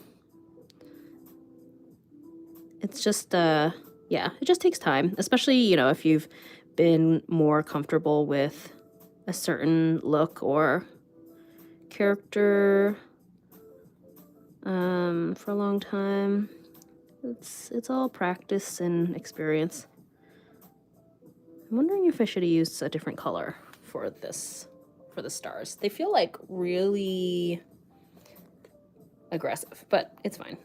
Speaker 1: It's just, yeah, it just takes time, especially, you know, if you've been more comfortable with a certain look or character for a long time. It's all practice and experience. I'm wondering if I should have used a different color for this, for the stars. They feel like really aggressive, but it's fine.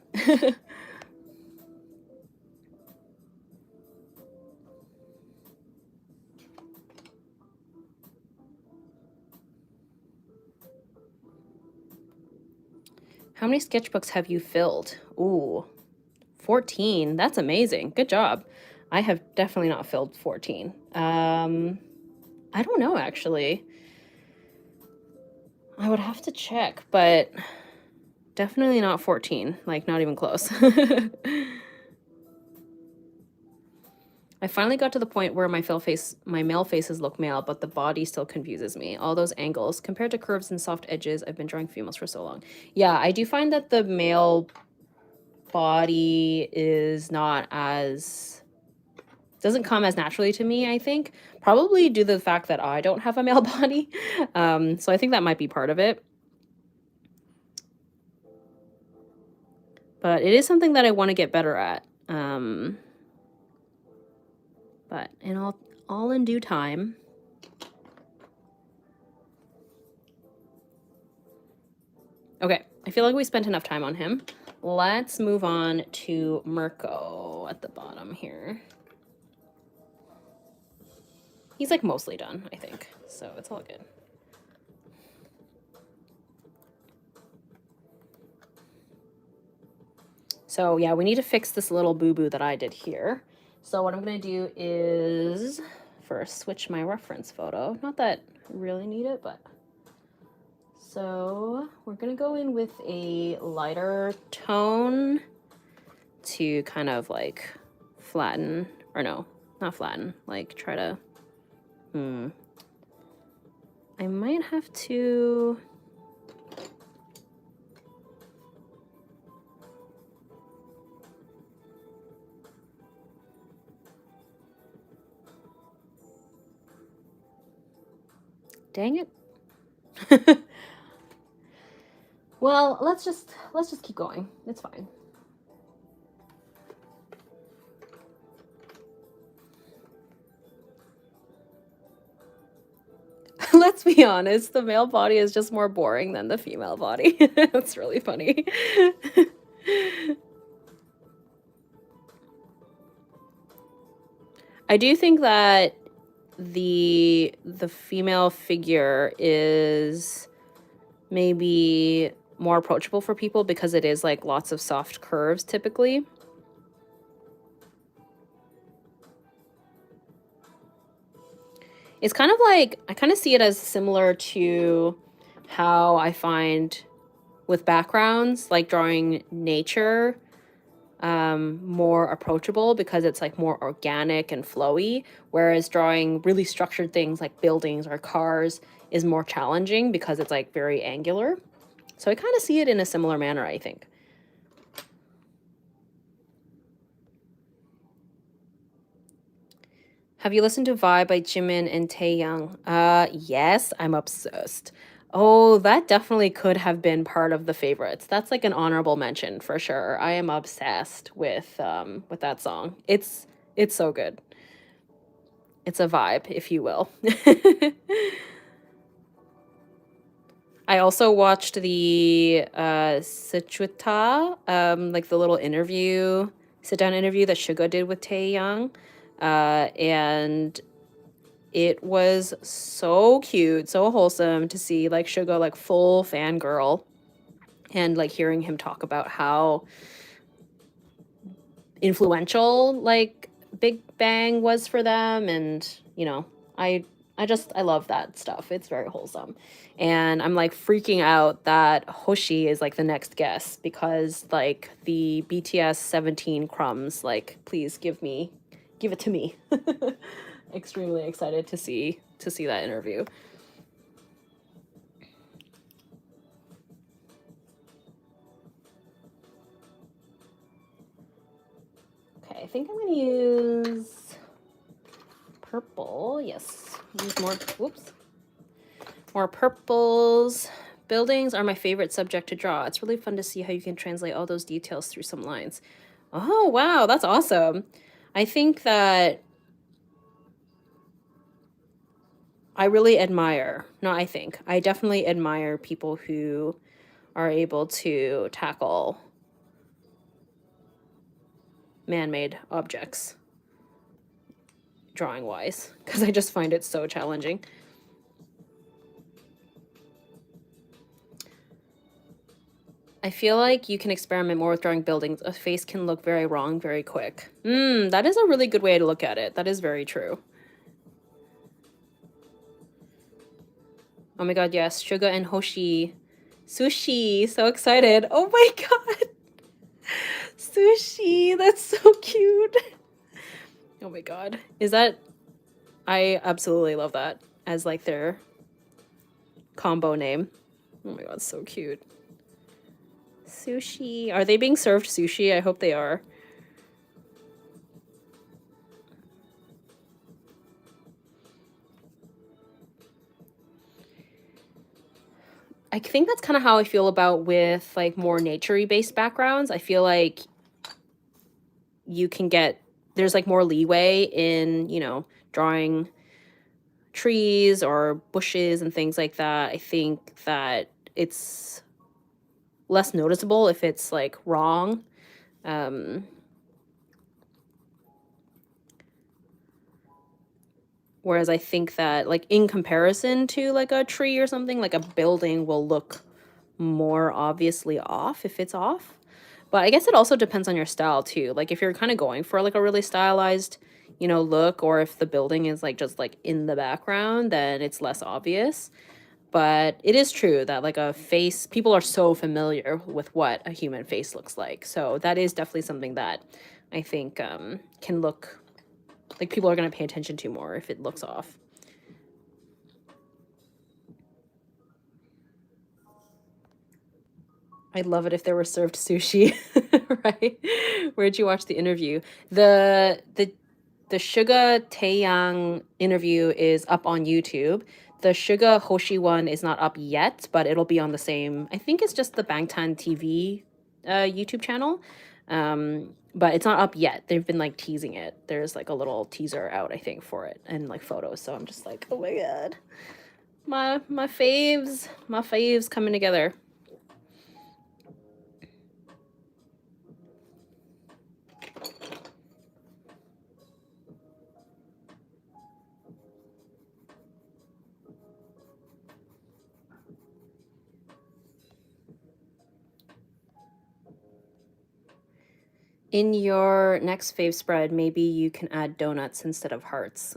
Speaker 1: How many sketchbooks have you filled? Ooh, 14. That's amazing. Good job. I have definitely not filled 14. I don't know, actually. I would have to check, but definitely not 14. Like, not even close. I finally got to the point where my male faces look male, but the body still confuses me. All those angles. Compared to curves and soft edges, I've been drawing females for so long. Yeah, I do find that the male body is not as... doesn't come as naturally to me, I think. Probably due to the fact that I don't have a male body. So I think that might be part of it. But it is something that I want to get better at. But all in due time. Okay, I feel like we spent enough time on him. Let's move on to Mirko at the bottom here. He's like mostly done, I think, so it's all good. So yeah, we need to fix this little boo-boo that I did here. So what I'm gonna do is first switch my reference photo. Not that I really need it, but. So we're gonna go in with a lighter tone to kind of like flatten, or no, not flatten, like try to, I might have to, dang it. Well, let's just keep going. It's fine. Let's be honest, the male body is just more boring than the female body. That's really funny. I do think that the female figure is maybe more approachable for people because it is like lots of soft curves typically. It's kind of like, I kind of see it as similar to how I find with backgrounds, like drawing nature, more approachable because it's like more organic and flowy, whereas drawing really structured things like buildings or cars is more challenging because it's like very angular. So I kind of see it in a similar manner, I think. Have you listened to Vibe by Jimin and Taeyang? Yes, I'm obsessed. Oh, that definitely could have been part of the favorites. That's like an honorable mention for sure. I am obsessed with that song. It's so good. It's a vibe, if you will. I also watched the Sichuta, like the little interview, sit-down interview that Suga did with Taeyang. And it was so cute, so wholesome to see like Suga like full fangirl and like hearing him talk about how influential like Big Bang was for them. And, you know, I I love that stuff. It's very wholesome. And I'm like freaking out that Hoshi is like the next guest because like the BTS 17 crumbs, like please give it to me. Extremely excited to see that interview. Okay, I think I'm gonna use purple. Yes, use more. Whoops. More purples. Buildings are my favorite subject to draw. It's really fun to see how you can translate all those details through some lines. Oh, wow, that's awesome. I think that I definitely admire people who are able to tackle man-made objects drawing-wise, because I just find it so challenging. I feel like you can experiment more with drawing buildings. A face can look very wrong very quick. That is a really good way to look at it. That is very true. Oh my god, yes. Suga and Hoshi. Sushi. So excited. Oh my god. Sushi. That's so cute. Oh my god. I absolutely love that as like their combo name. Oh my god, so cute. Sushi. Are they being served sushi? I hope they are. I think that's kind of how I feel about with like more nature-y based backgrounds. I feel like there's like more leeway in, drawing trees or bushes and things like that. I think that it's less noticeable if it's like wrong. Whereas I think that like in comparison to like a tree or something, like a building will look more obviously off if it's off. But I guess it also depends on your style too. Like if you're kind of going for like a really stylized, look, or if the building is like just like in the background, then it's less obvious. But it is true that like a face, people are so familiar with what a human face looks like. So that is definitely something that I think can look like people are going to pay attention to more if it looks off. I'd love it if there were served sushi, right? Where'd you watch the interview? The Suga Taeyang interview is up on YouTube. The Suga Hoshi one is not up yet, but it'll be on the same. I think it's just the Bangtan TV YouTube channel. But it's not up yet. They've been like teasing it. There's like a little teaser out, I think, for it and like photos. So I'm just like, oh my god, my faves coming together. In your next fave spread, maybe you can add donuts instead of hearts.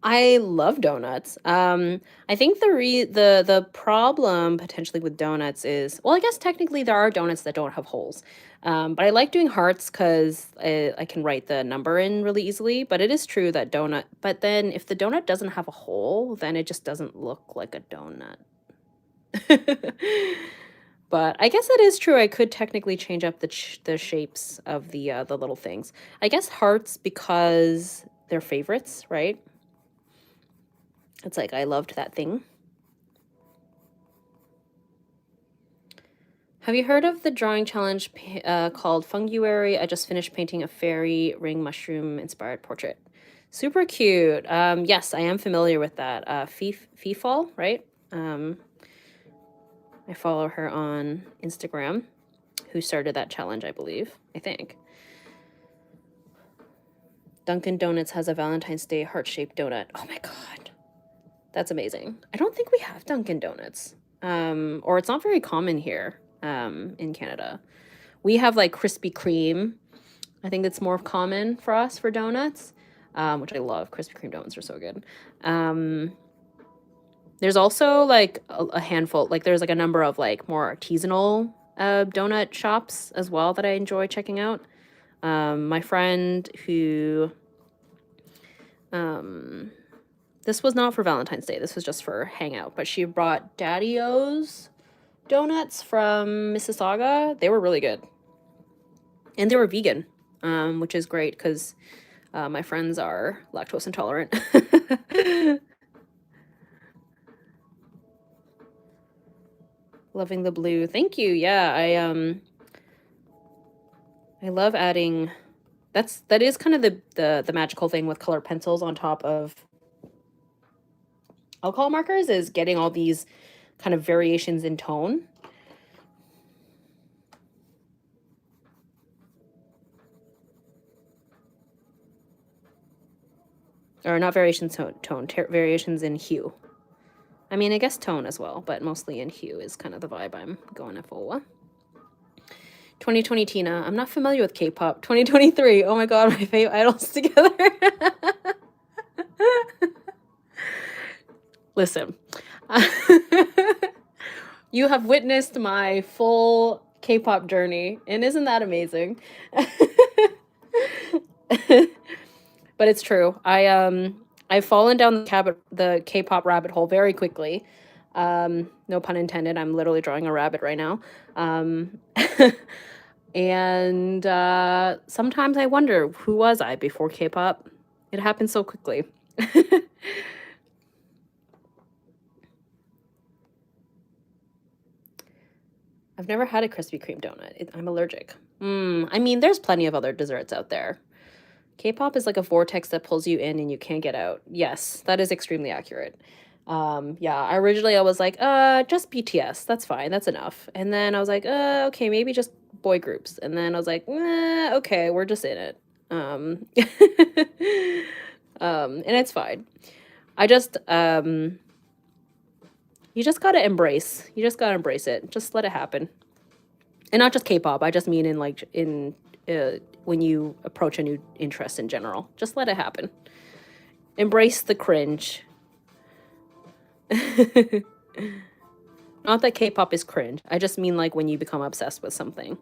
Speaker 1: I love donuts. I think the problem potentially with donuts is, well, I guess technically there are donuts that don't have holes. But I like doing hearts because I can write the number in really easily. But it is true that but then if the donut doesn't have a hole, then it just doesn't look like a donut. But I guess it is true. I could technically change up the shapes of the little things. I guess hearts because they're favorites, right? It's like I loved that thing. Have you heard of the drawing challenge called Funguary? I just finished painting a fairy ring mushroom inspired portrait. Super cute. Yes, I am familiar with that. Feefall, right? I follow her on Instagram, who started that challenge, I believe. I think. Dunkin' Donuts has a Valentine's Day heart-shaped donut. Oh my god. That's amazing. I don't think we have Dunkin' Donuts. Or it's not very common here in Canada. We have like Krispy Kreme. I think it's more common for us for donuts. which I love. Krispy Kreme donuts are so good. There's also like a handful, like there's like a number of like more artisanal donut shops as well that I enjoy checking out. My friend who, this was not for Valentine's Day, this was just for hangout, but she brought Daddy-O's donuts from Mississauga. They were really good. And they were vegan, which is great because my friends are lactose intolerant. Loving the blue. Thank you. Yeah, I love adding, that is kind of the magical thing with colored pencils on top of alcohol markers, is getting all these kind of variations in tone. Or not variations tone, variations in hue. I mean, I guess tone as well, but mostly in hue is kind of the vibe I'm going for. 2020 Tina. I'm not familiar with K-pop. 2023. Oh my god, my favorite idols together. Listen. You have witnessed my full K-pop journey, and isn't that amazing? But it's true. I've fallen down the K-pop rabbit hole very quickly. No pun intended. I'm literally drawing a rabbit right now. And sometimes I wonder, who was I before K-pop? It happened so quickly. I've never had a Krispy Kreme donut. I'm allergic. I mean, there's plenty of other desserts out there. K-pop is like a vortex that pulls you in and you can't get out. Yes, that is extremely accurate. Yeah, originally I was like, just BTS, that's fine, that's enough. And then I was like, okay, maybe just boy groups. And then I was like, okay, we're just in it. And it's fine. I just, you just gotta embrace it. Just let it happen. And not just K-pop, I just mean in like, when you approach a new interest in general. Just let it happen. Embrace the cringe. Not that K-pop is cringe. I just mean like when you become obsessed with something.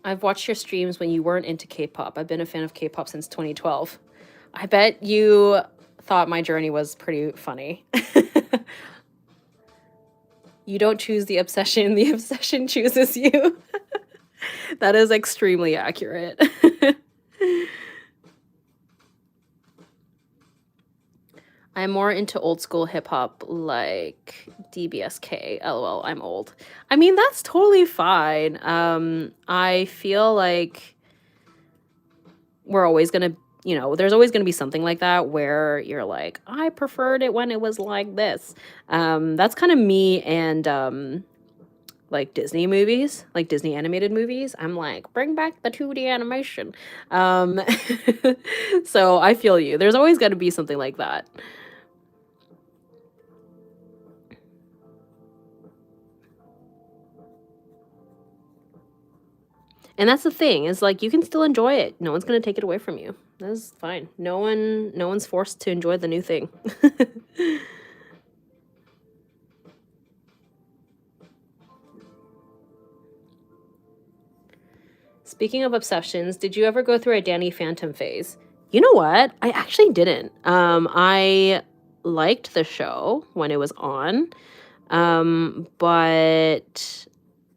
Speaker 1: I've watched your streams when you weren't into K-pop. I've been a fan of K-pop since 2012. I bet you thought my journey was pretty funny. You don't choose the obsession chooses you. That is extremely accurate. I'm more into old school hip hop like DBSK. LOL, I'm old. I mean, that's totally fine. I feel like we're always gonna, there's always gonna be something like that where you're like, I preferred it when it was like this. That's kind of me and like Disney movies, like Disney animated movies. I'm like, bring back the 2D animation. So I feel you. There's always got to be something like that. And that's the thing, is like, you can still enjoy it. No one's going to take it away from you. That's fine. No one's forced to enjoy the new thing. Speaking of obsessions, did you ever go through a Danny Phantom phase? You know what? I actually didn't. I liked the show when it was on. But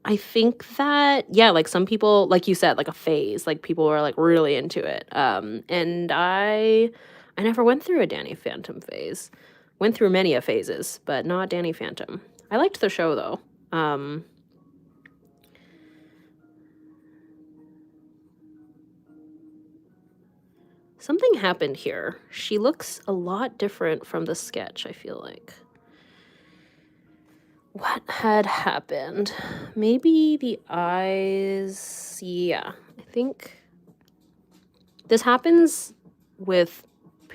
Speaker 1: I think that, yeah, like some people, like you said, like a phase, like people were like really into it. And I never went through a Danny Phantom phase. Went through many a phases, but not Danny Phantom. I liked the show though. Something happened here. She looks a lot different from the sketch, I feel like. What had happened? Maybe the eyes. Yeah, I think this happens with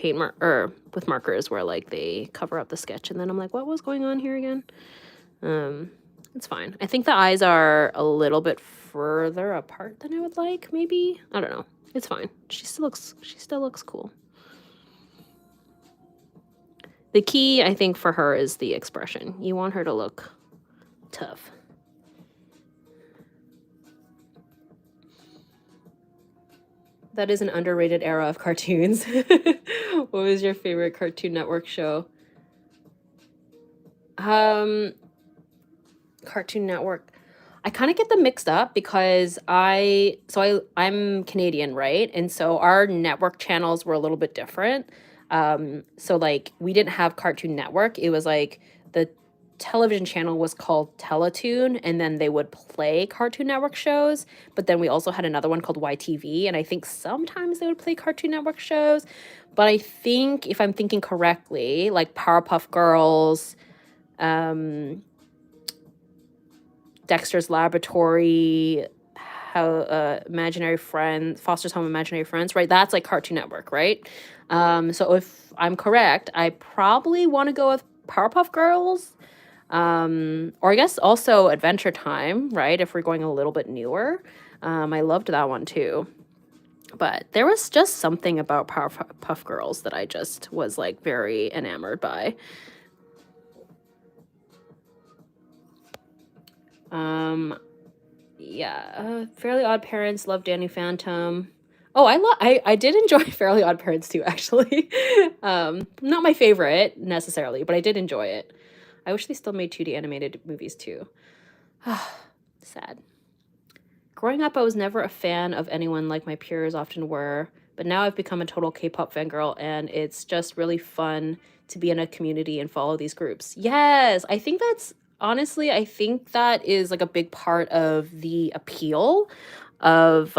Speaker 1: with markers where like they cover up the sketch and then I'm like, what was going on here again? It's fine. I think the eyes are a little bit further apart than I would like, maybe. I don't know. It's fine. She still looks cool. The key, I think, for her is the expression. You want her to look tough. That is an underrated era of cartoons. What was your favorite Cartoon Network show? Cartoon Network. I kind of get them mixed up because I'm Canadian, right? And so our network channels were a little bit different. So like we didn't have Cartoon Network. It was like the television channel was called Teletoon, and then they would play Cartoon Network shows. But then we also had another one called YTV, and I think sometimes they would play Cartoon Network shows. But I think if I'm thinking correctly, like Powerpuff Girls, Dexter's Laboratory, Imaginary Friends, Foster's Home Imaginary Friends, right? That's like Cartoon Network, right? So if I'm correct, I probably want to go with Powerpuff Girls, or I guess also Adventure Time, right? If we're going a little bit newer. I loved that one too. But there was just something about Powerpuff Girls that I just was like very enamored by. Yeah, Fairly Odd Parents, love Danny Phantom. Oh, I did enjoy Fairly Odd Parents too, actually. Not my favorite necessarily, but I did enjoy it. I wish they still made 2D animated movies too. Sad. Growing up, I was never a fan of anyone like my peers often were, but now I've become a total K-pop fangirl, and it's just really fun to be in a community and follow these groups. Yes, I think that's honestly, I think that is like a big part of the appeal of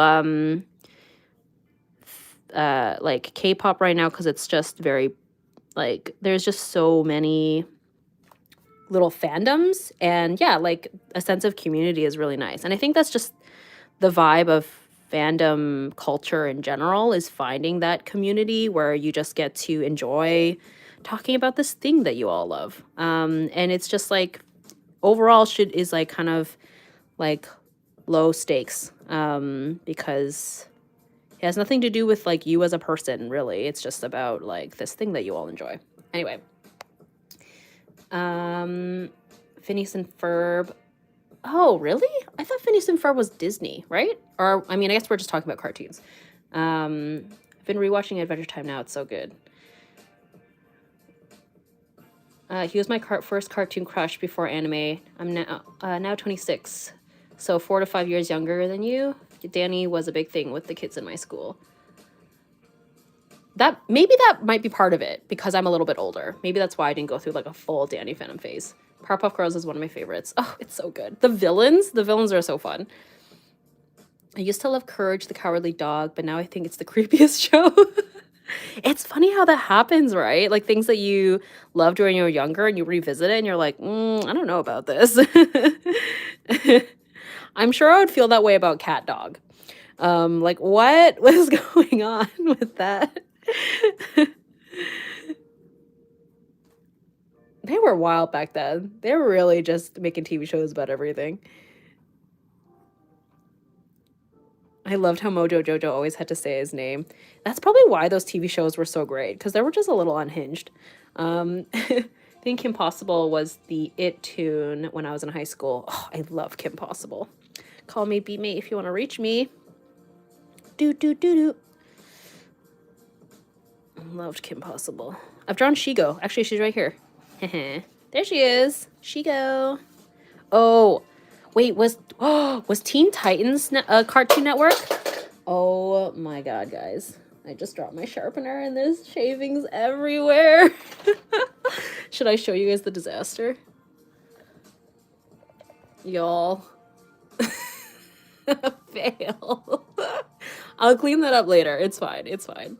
Speaker 1: like K-pop right now, because it's just very like there's just so many little fandoms, and yeah, like a sense of community is really nice. And I think that's just the vibe of fandom culture in general, is finding that community where you just get to enjoy talking about this thing that you all love. And it's just like overall shit is like kind of like low stakes, because it has nothing to do with like you as a person, really. It's just about like this thing that you all enjoy. Anyway, Phineas and Ferb. Oh, really? I thought Phineas and Ferb was Disney, right? Or, I mean, I guess we're just talking about cartoons. I've been rewatching Adventure Time now. It's so good. He was my first cartoon crush before anime. I'm now 26, so 4 to 5 years younger than you. Danny was a big thing with the kids in my school. Maybe that might be part of it, because I'm a little bit older. Maybe that's why I didn't go through like a full Danny Phantom phase. Powerpuff Girls is one of my favorites. Oh, it's so good. The villains are so fun. I used to love Courage the Cowardly Dog, but now I think it's the creepiest show. It's funny how that happens, right? Like things that you loved when you were younger and you revisit it and you're like, I don't know about this. I'm sure I would feel that way about Cat Dog. Like what was going on with that? They were wild back then. They were really just making TV shows about everything. I loved how Mojo Jojo always had to say his name. That's probably why those TV shows were so great, because they were just a little unhinged. I think Kim Possible was the It tune when I was in high school. Oh, I love Kim Possible. Call me, beat me if you want to reach me. Do do do do. Loved Kim Possible. I've drawn Shigo. Actually, she's right here. There she is. Shigo. Oh, wait, was Teen Titans Cartoon Network? Oh my god, guys. I just dropped my sharpener and there's shavings everywhere. Should I show you guys the disaster? Y'all. Fail. I'll clean that up later. It's fine. It's fine.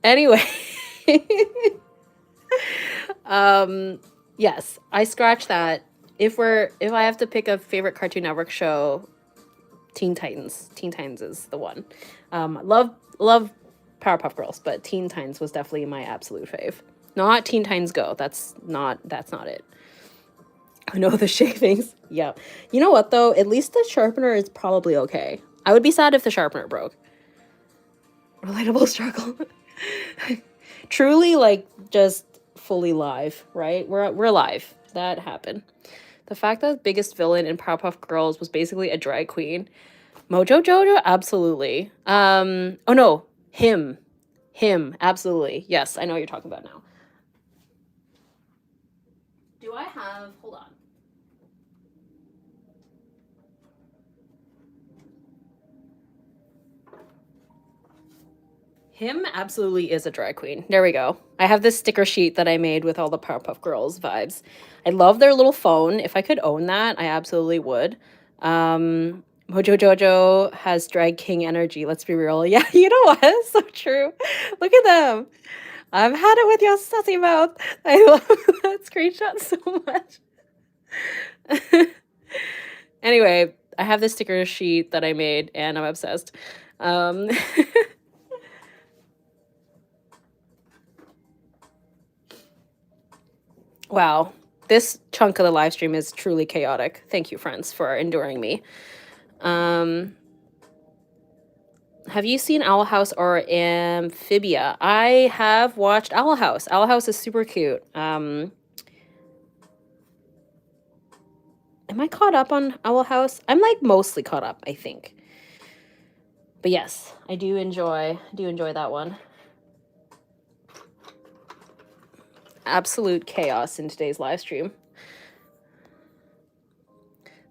Speaker 1: Anyway. Yes, I scratched that. If I have to pick a favorite Cartoon Network show, Teen Titans. Teen Titans is the one. Love Powerpuff Girls, but Teen Titans was definitely my absolute fave. Not Teen Titans Go. That's not it. I know the shavings. Yeah. You know what, though? At least the sharpener is probably okay. I would be sad if the sharpener broke. Relatable struggle. Truly, like, just fully live, right? We're live. That happened. The fact that the biggest villain in Powerpuff Girls was basically a drag queen. Mojo Jojo? Absolutely. Oh no, him. Him, absolutely. Yes, I know what you're talking about now. Do I have, hold on. Him absolutely is a drag queen. There we go. I have this sticker sheet that I made with all the Powerpuff Girls vibes. I love their little phone. If I could own that, I absolutely would. Mojo Jojo has drag king energy. Let's be real. Yeah, you know what? It's so true. Look at them. I've had it with your sassy mouth. I love that screenshot so much. Anyway, I have this sticker sheet that I made and I'm obsessed. Wow, this chunk of the live stream is truly chaotic. Thank you, friends, for enduring me. Have you seen Owl House or Amphibia? I have watched Owl House. Owl House is super cute. Am I caught up on Owl House? I'm like mostly caught up, I think. But yes, I do enjoy that one. Absolute chaos in today's live stream.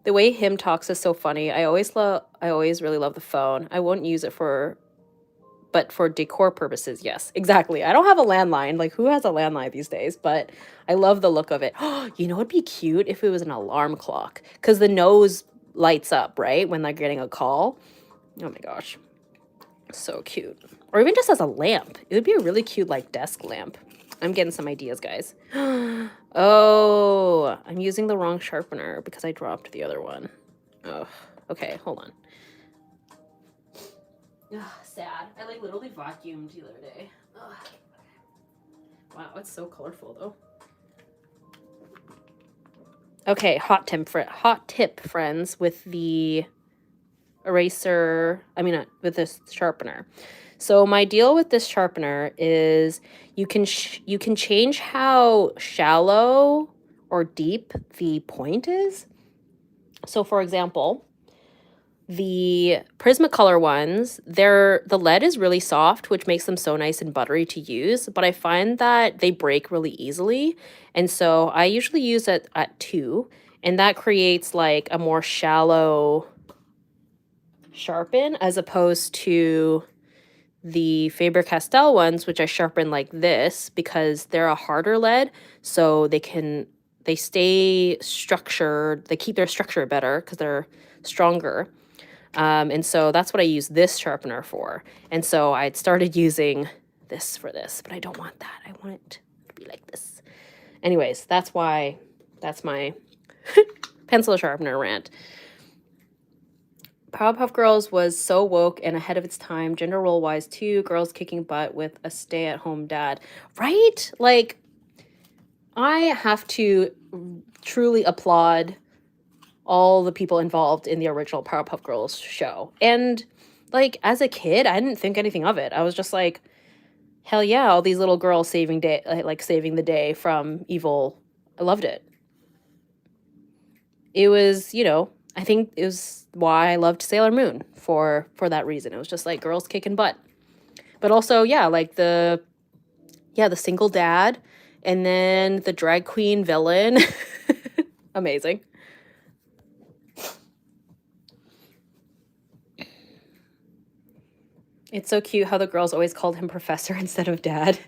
Speaker 1: The way him talks is so funny. I always really love the phone. I won't use it but for decor purposes, yes, exactly. I don't have a landline. Like, who has a landline these days? But I love the look of it. You know, it'd be cute if it was an alarm clock, because the nose lights up, right, when they're getting a call. Oh my gosh, so cute. Or even just as a lamp. It would be a really cute, like, desk lamp. I'm getting some ideas, guys. Oh, I'm using the wrong sharpener because I dropped the other one. Oh, okay, hold on. Ugh, sad. I like literally vacuumed the other day. Ugh. Wow, it's so colorful though. Okay, hot tip, friends, with the eraser. With this sharpener. So my deal with this sharpener is you can change how shallow or deep the point is. So for example, the Prismacolor ones, the lead is really soft, which makes them so nice and buttery to use, but I find that they break really easily. And so I usually use it at 2, and that creates like a more shallow sharpen as opposed to the Faber-Castell ones, which I sharpen like this because they're a harder lead, so they stay structured, they keep their structure better because they're stronger. And so that's what I use this sharpener for. And so I'd started using this for this, but I don't want that. I want it to be like this. Anyways, that's my pencil sharpener rant. Powerpuff Girls was so woke and ahead of its time, gender role wise too, girls kicking butt with a stay-at-home dad. Right? Like, I have to truly applaud all the people involved in the original Powerpuff Girls show. And like, as a kid, I didn't think anything of it. I was just like, hell yeah, all these little girls saving the day from evil. I loved it. It was, I think it was why I loved Sailor Moon for that reason. It was just like girls kicking butt. But also, yeah, like the single dad and then the drag queen villain. Amazing. It's so cute how the girls always called him professor instead of dad.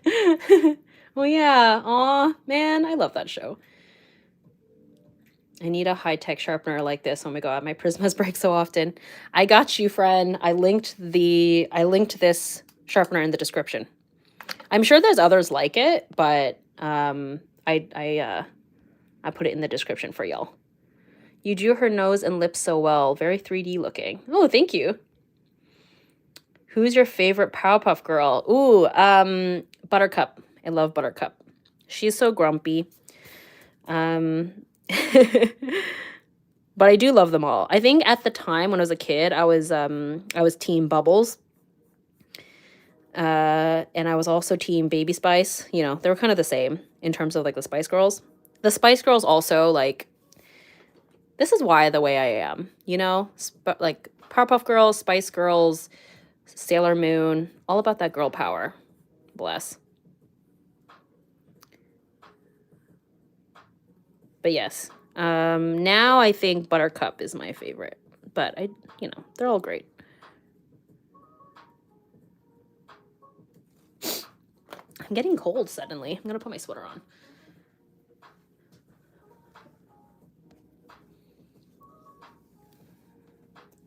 Speaker 1: Well, yeah. Aw, man, I love that show. I need a high-tech sharpener like this. Oh my god, my Prismas break so often. I got you, friend. I linked this sharpener in the description. I'm sure there's others like it, but I put it in the description for y'all. You drew her nose and lips so well. Very 3D looking. Oh, thank you. Who's your favorite Powerpuff Girl? Ooh, Buttercup. I love Buttercup. She's so grumpy. But I do love them all. I think at the time when I was a kid, I was team Bubbles. And I was also team Baby Spice. You know, they were kind of the same in terms of like the Spice Girls. The Spice Girls also, like, this is why the way I am, you know? Like Powerpuff Girls, Spice Girls, Sailor Moon, all about that girl power. Bless. But yes, now I think Buttercup is my favorite. But you know, they're all great. I'm getting cold suddenly. I'm gonna put my sweater on.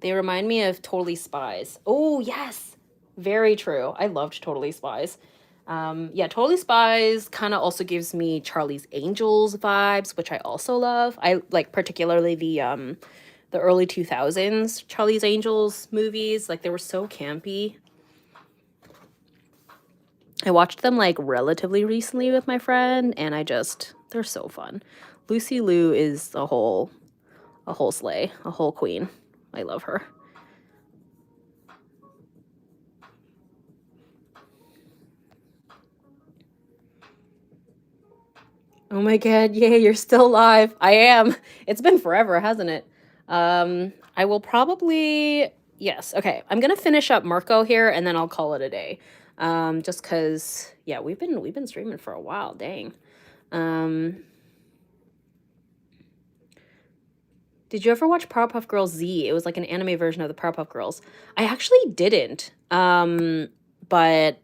Speaker 1: They remind me of Totally Spies. Oh, yes. Very true. I loved Totally Spies. Yeah, Totally Spies kind of also gives me Charlie's Angels vibes, which I also love. I like particularly the early 2000s Charlie's Angels movies. Like, they were so campy. I watched them like relatively recently with my friend, and they're so fun. Lucy Liu is a whole slay, a whole queen. I love her. Oh my god, yay, you're still alive. I am. It's been forever, hasn't it? I will probably, yes, okay. I'm gonna finish up Marco here and then I'll call it a day. Just cause yeah, we've been streaming for a while, dang. Did you ever watch Powerpuff Girls Z? It was like an anime version of the Powerpuff Girls. I actually didn't. But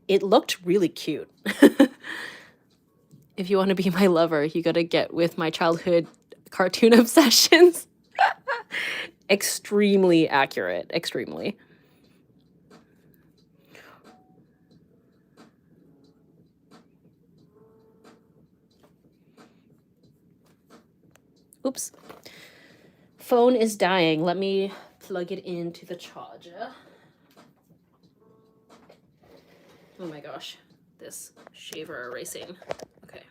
Speaker 1: it looked really cute. If you want to be my lover, you gotta get with my childhood cartoon obsessions. Extremely accurate, extremely. Oops. Phone is dying. Let me plug it into the charger. Oh my gosh, this shaver erasing. Okay.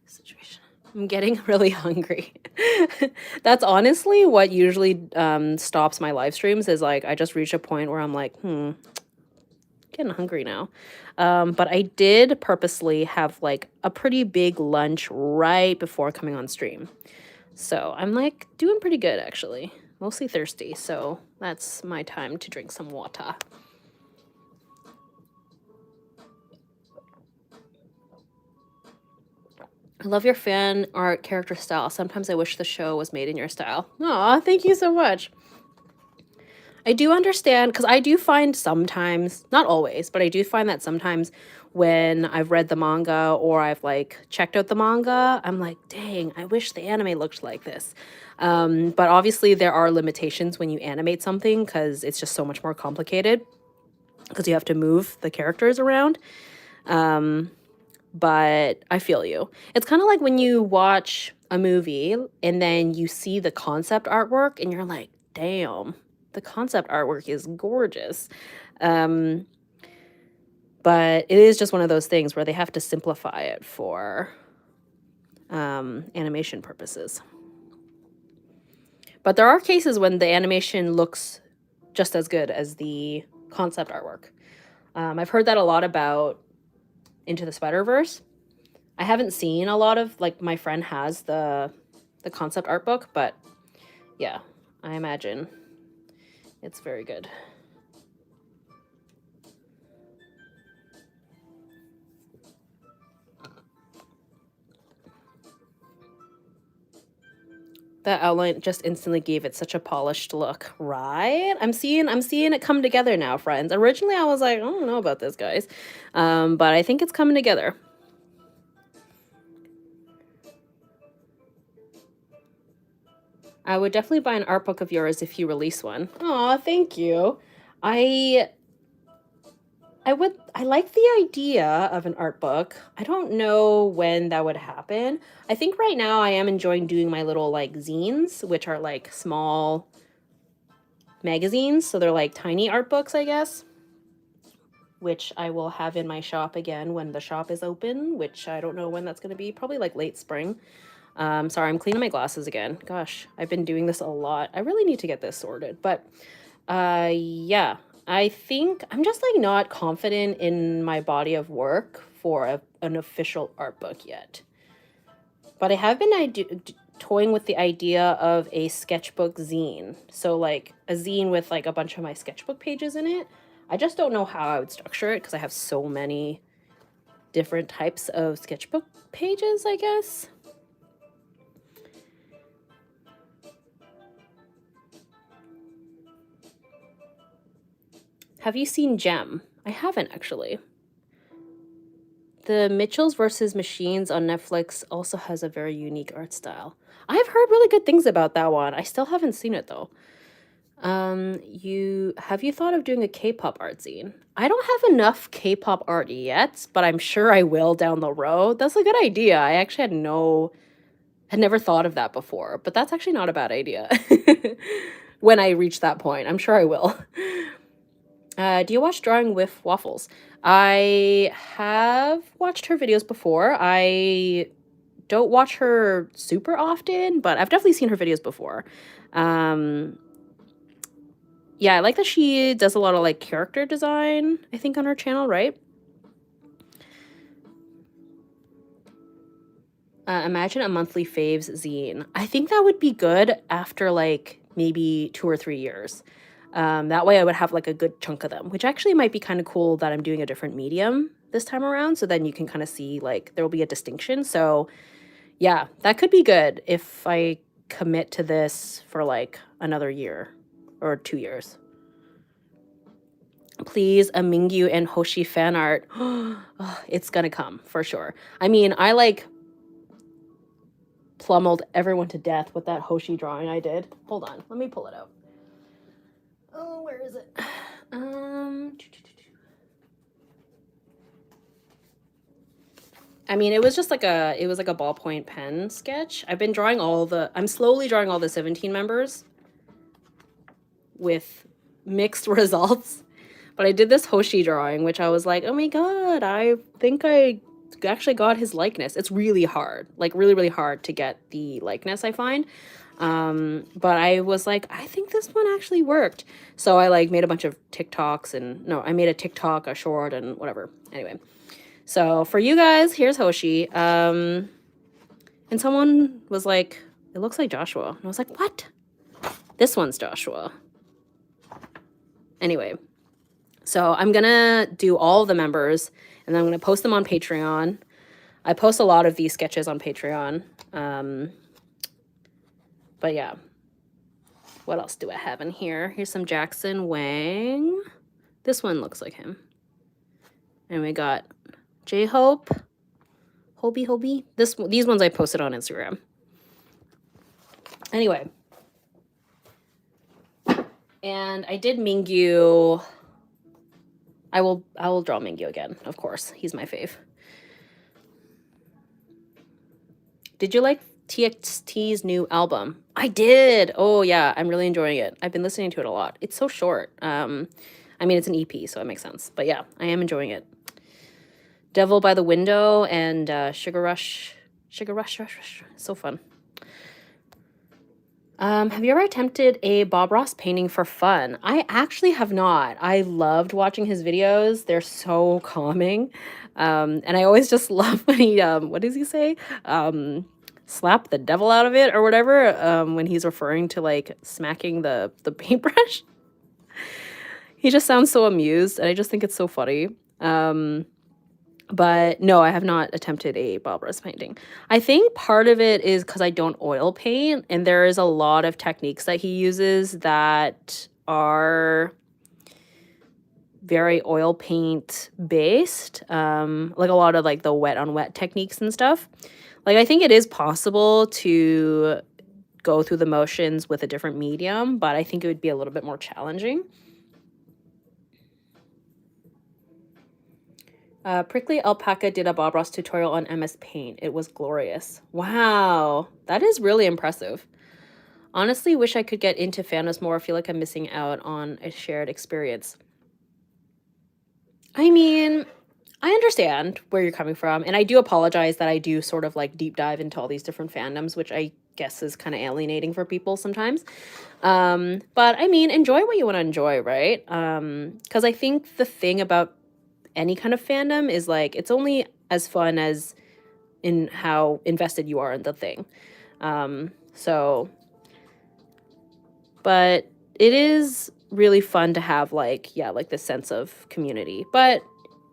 Speaker 1: Situation. I'm getting really hungry. That's honestly what usually stops my live streams, is like I just reach a point where I'm like, getting hungry now. But I did purposely have like a pretty big lunch right before coming on stream. So I'm like doing pretty good actually. Mostly thirsty, so that's my time to drink some water. I love your fan art character style. Sometimes I wish the show was made in your style. Aw, thank you so much. I do understand, because I do find sometimes, not always, but I do find that sometimes when I've read the manga or I've like checked out the manga, I'm like, dang, I wish the anime looked like this. But obviously there are limitations when you animate something because it's just so much more complicated because you have to move the characters around. But I feel you. It's kind of like when you watch a movie and then you see the concept artwork and you're like, damn, the concept artwork is gorgeous. But it is just one of those things where they have to simplify it for animation purposes. But there are cases when the animation looks just as good as the concept artwork. I've heard that a lot about Into the Spider-Verse. I haven't seen a lot of, like, my friend has the concept art book, but yeah, I imagine it's very good. That outline just instantly gave it such a polished look, right? I'm seeing it come together now, friends. Originally, I was like, I don't know about this, guys. But I think it's coming together. I would definitely buy an art book of yours if you release one. Aw, thank you. I like the idea of an art book. I don't know when that would happen. I think right now I am enjoying doing my little like zines, which are like small magazines. So they're like tiny art books, I guess, which I will have in my shop again when the shop is open, which I don't know when that's going to be, probably like late spring. Sorry, I'm cleaning my glasses again. Gosh, I've been doing this a lot. I really need to get this sorted. But yeah, I think I'm just like not confident in my body of work for an official art book yet. But I have been toying with the idea of a sketchbook zine. So like a zine with like a bunch of my sketchbook pages in it. I just don't know how I would structure it because I have so many different types of sketchbook pages, I guess. Have you seen Gem? I haven't actually. The Mitchells versus Machines on Netflix also has a very unique art style. I've heard really good things about that one. I still haven't seen it though. Have you thought of doing a K-pop art zine? I don't have enough K-pop art yet, but I'm sure I will down the road. That's a good idea. I actually had never thought of that before, but that's actually not a bad idea. When I reach that point, I'm sure I will. Do you watch Drawing with Waffles? I have watched her videos before. I don't watch her super often, but I've definitely seen her videos before. Yeah, I like that she does a lot of like character design, I think, on her channel, right? Imagine a monthly faves zine. I think that would be good after like maybe 2 or 3 years. That way I would have like a good chunk of them, which actually might be kind of cool that I'm doing a different medium this time around. So then you can kind of see like there will be a distinction. So yeah, that could be good if I commit to this for like another year or 2 years. Please, a Mingyu and Hoshi fan art. Oh, it's gonna come for sure. I mean, I like plummeled everyone to death with that Hoshi drawing I did. Hold on, let me pull it out. Oh, where is it? I mean, it was just like a ballpoint pen sketch. I'm slowly drawing all the 17 members with mixed results. But I did this Hoshi drawing, which I was like, oh my god, I think I actually got his likeness. It's really hard, like really, really hard to get the likeness, I find. But I was like, I think this one actually worked. So I like made a bunch of TikToks I made a TikTok, a short, and whatever. Anyway, so for you guys, here's Hoshi. And someone was like, it looks like Joshua. And I was like, what? This one's Joshua. Anyway, so I'm gonna do all the members and then I'm gonna post them on Patreon. I post a lot of these sketches on Patreon. But yeah, what else do I have in here? Here's some Jackson Wang. This one looks like him. And we got J-Hope, Hobie. These ones I posted on Instagram. Anyway. And I did Mingyu. I will draw Mingyu again, of course. He's my fave. Did you like TXT's new album? I did. Oh yeah, I'm really enjoying it. I've been listening to it a lot. It's so short. I mean, it's an EP, so it makes sense. But yeah, I am enjoying it. Devil by the Window and Sugar Rush. So fun. Have you ever attempted a Bob Ross painting for fun? I actually have not. I loved watching his videos. They're so calming. And I always just love when he, what does he say? Slap the devil out of it or whatever, when he's referring to like smacking the paintbrush. He just sounds so amused and I just think it's so funny. But no, I have not attempted a Bob Ross painting. I think part of it is because I don't oil paint, and there is a lot of techniques that he uses that are very oil paint based, like a lot of like the wet on wet techniques and stuff. Like I think it is possible to go through the motions with a different medium, but I think it would be a little bit more challenging. Prickly Alpaca did a Bob Ross tutorial on MS Paint. It was glorious. Wow, that is really impressive. Honestly, wish I could get into fandoms more. I feel like I'm missing out on a shared experience. I mean, I understand where you're coming from, and I do apologize that I do sort of like deep dive into all these different fandoms, which I guess is kind of alienating for people sometimes. But I mean, enjoy what you want to enjoy, right? Because I think the thing about any kind of fandom is like it's only as fun as in how invested you are in the thing. So, but it is really fun to have like, yeah, like this sense of community. But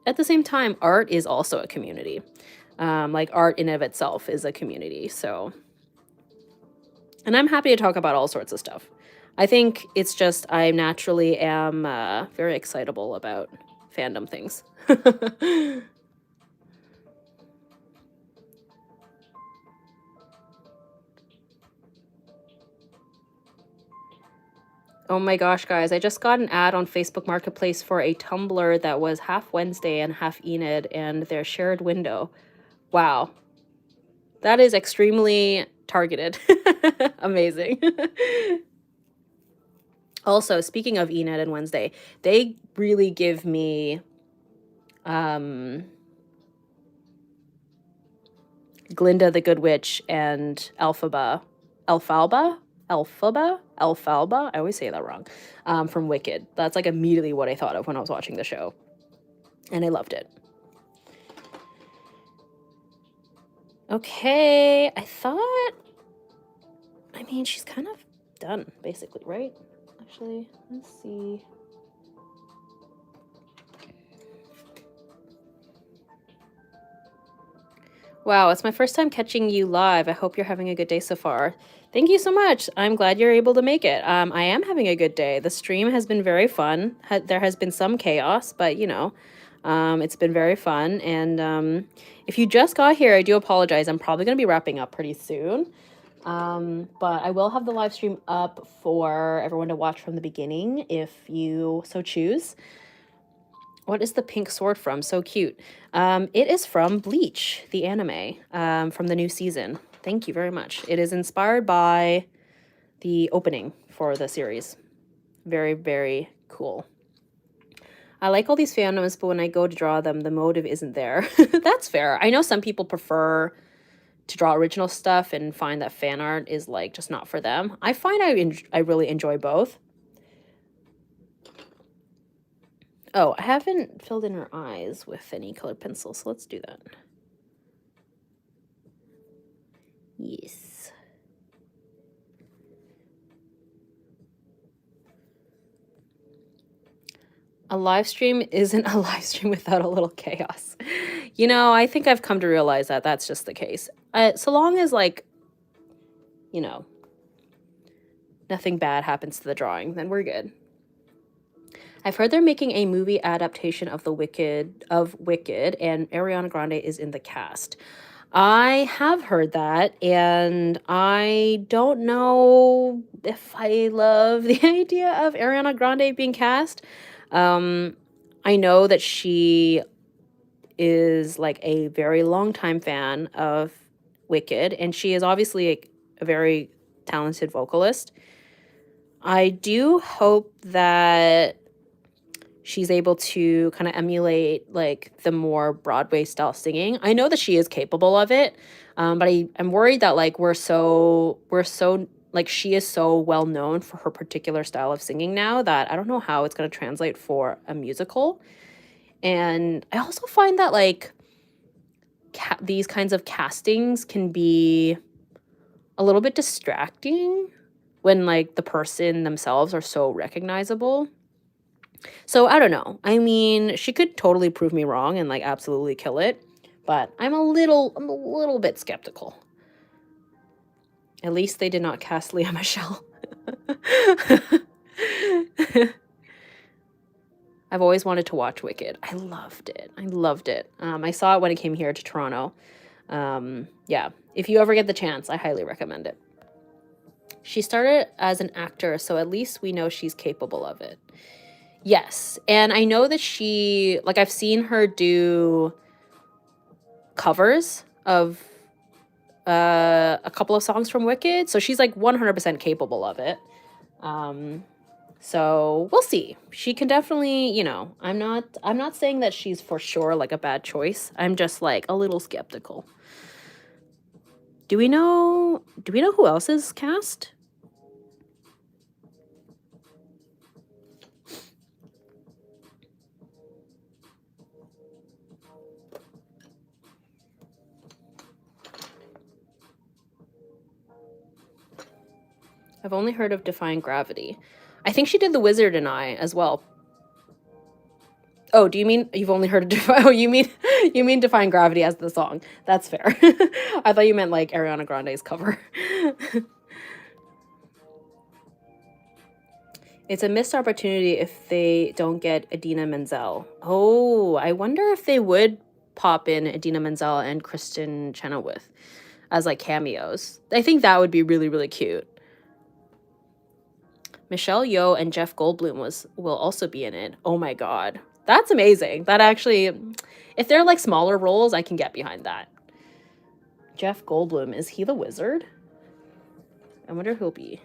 Speaker 1: at the same time, art is also a community. Like art in of itself is a community. So, and I'm happy to talk about all sorts of stuff. I think it's just I naturally am very excitable about fandom things. Oh my gosh, guys, I just got an ad on Facebook Marketplace for a Tumblr that was half Wednesday and half Enid and their shared window. Wow. That is extremely targeted. Amazing. Also, speaking of Enid and Wednesday, they really give me Glinda the Good Witch and Alphaba. I always say that wrong. From Wicked. That's like immediately what I thought of when I was watching the show. And I loved it. Okay, I mean, she's kind of done, basically, right? Actually, let's see. Wow, it's my first time catching you live. I hope you're having a good day so far. Thank you so much. I'm glad you're able to make it. I am having a good day. The stream has been very fun. There has been some chaos, but you know, it's been very fun. And if you just got here, I do apologize. I'm probably going to be wrapping up pretty soon. But I will have the live stream up for everyone to watch from the beginning if you so choose. What is the pink sword from? So cute. It is from Bleach, the anime, from the new season. Thank you very much. It is inspired by the opening for the series. Very, very cool. I like all these fandoms, but when I go to draw them, the motive isn't there. That's fair. I know some people prefer to draw original stuff and find that fan art is like just not for them. I find I really enjoy both. Oh, I haven't filled in her eyes with any colored pencil, so let's do that. Yes. A live stream isn't a live stream without a little chaos. You know, I think I've come to realize that that's just the case. So long as, like, you know, nothing bad happens to the drawing, then we're good. I've heard they're making a movie adaptation of Wicked, and Ariana Grande is in the cast. I have heard that, and I don't know if I love the idea of Ariana Grande being cast. I know that she is like a very long time fan of Wicked, and she is obviously a very talented vocalist. I do hope that she's able to kind of emulate like the more Broadway style singing. I know that she is capable of it, but I'm worried that like we're so like she is so well known for her particular style of singing now that I don't know how it's going to translate for a musical. And I also find that like these kinds of castings can be a little bit distracting when like the person themselves are so recognizable. So I don't know. I mean, she could totally prove me wrong and like absolutely kill it, but I'm a little bit skeptical. At least they did not cast Lea Michele. I've always wanted to watch Wicked. I loved it. I saw it when it came here to Toronto. Yeah, if you ever get the chance, I highly recommend it. She started as an actor, so at least we know she's capable of it. Yes, and I know that she, like, I've seen her do covers of a couple of songs from Wicked, so she's like 100% capable of it. So we'll see. She can definitely, you know, I'm not saying that she's for sure like a bad choice. I'm just like a little skeptical. Do we know who else is cast? I've only heard of Defying Gravity. I think she did The Wizard and I as well. Oh, do you mean you've only heard of oh, you mean Defying Gravity as the song. That's fair. I thought you meant like Ariana Grande's cover. It's a missed opportunity if they don't get Idina Menzel. Oh, I wonder if they would pop in Idina Menzel and Kristen Chenoweth as like cameos. I think that would be really, really cute. Michelle Yeoh and Jeff Goldblum will also be in it. Oh my god. That's amazing. That actually, if they're like smaller roles, I can get behind that. Jeff Goldblum, is he the wizard? I wonder who'll be.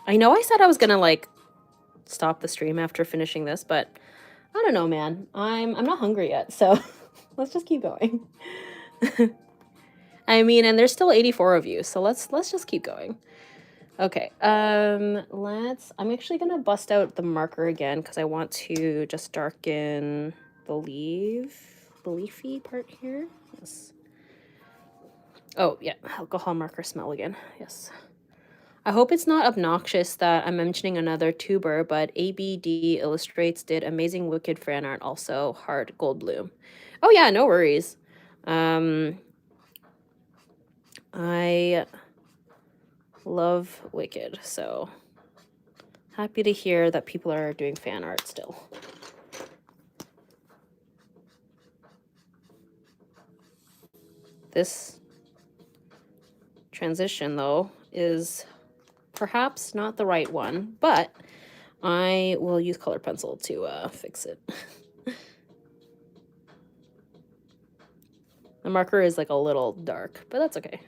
Speaker 1: I know I said I was gonna like stop the stream after finishing this, but I don't know, man. I'm not hungry yet, so let's just keep going. I mean, and there's still 84 of you, so let's just keep going. Okay, I'm actually gonna bust out the marker again because I want to just darken the leafy part here. Yes. Oh yeah, alcohol marker smell again. Yes. I hope it's not obnoxious that I'm mentioning another tuber, but ABD Illustrates did amazing Wicked fan art also. Heart Goldblum. Oh yeah, no worries. I love Wicked, so happy to hear that people are doing fan art still. This transition, though, is perhaps not the right one, but I will use color pencil to fix it. The marker is like a little dark, but that's okay.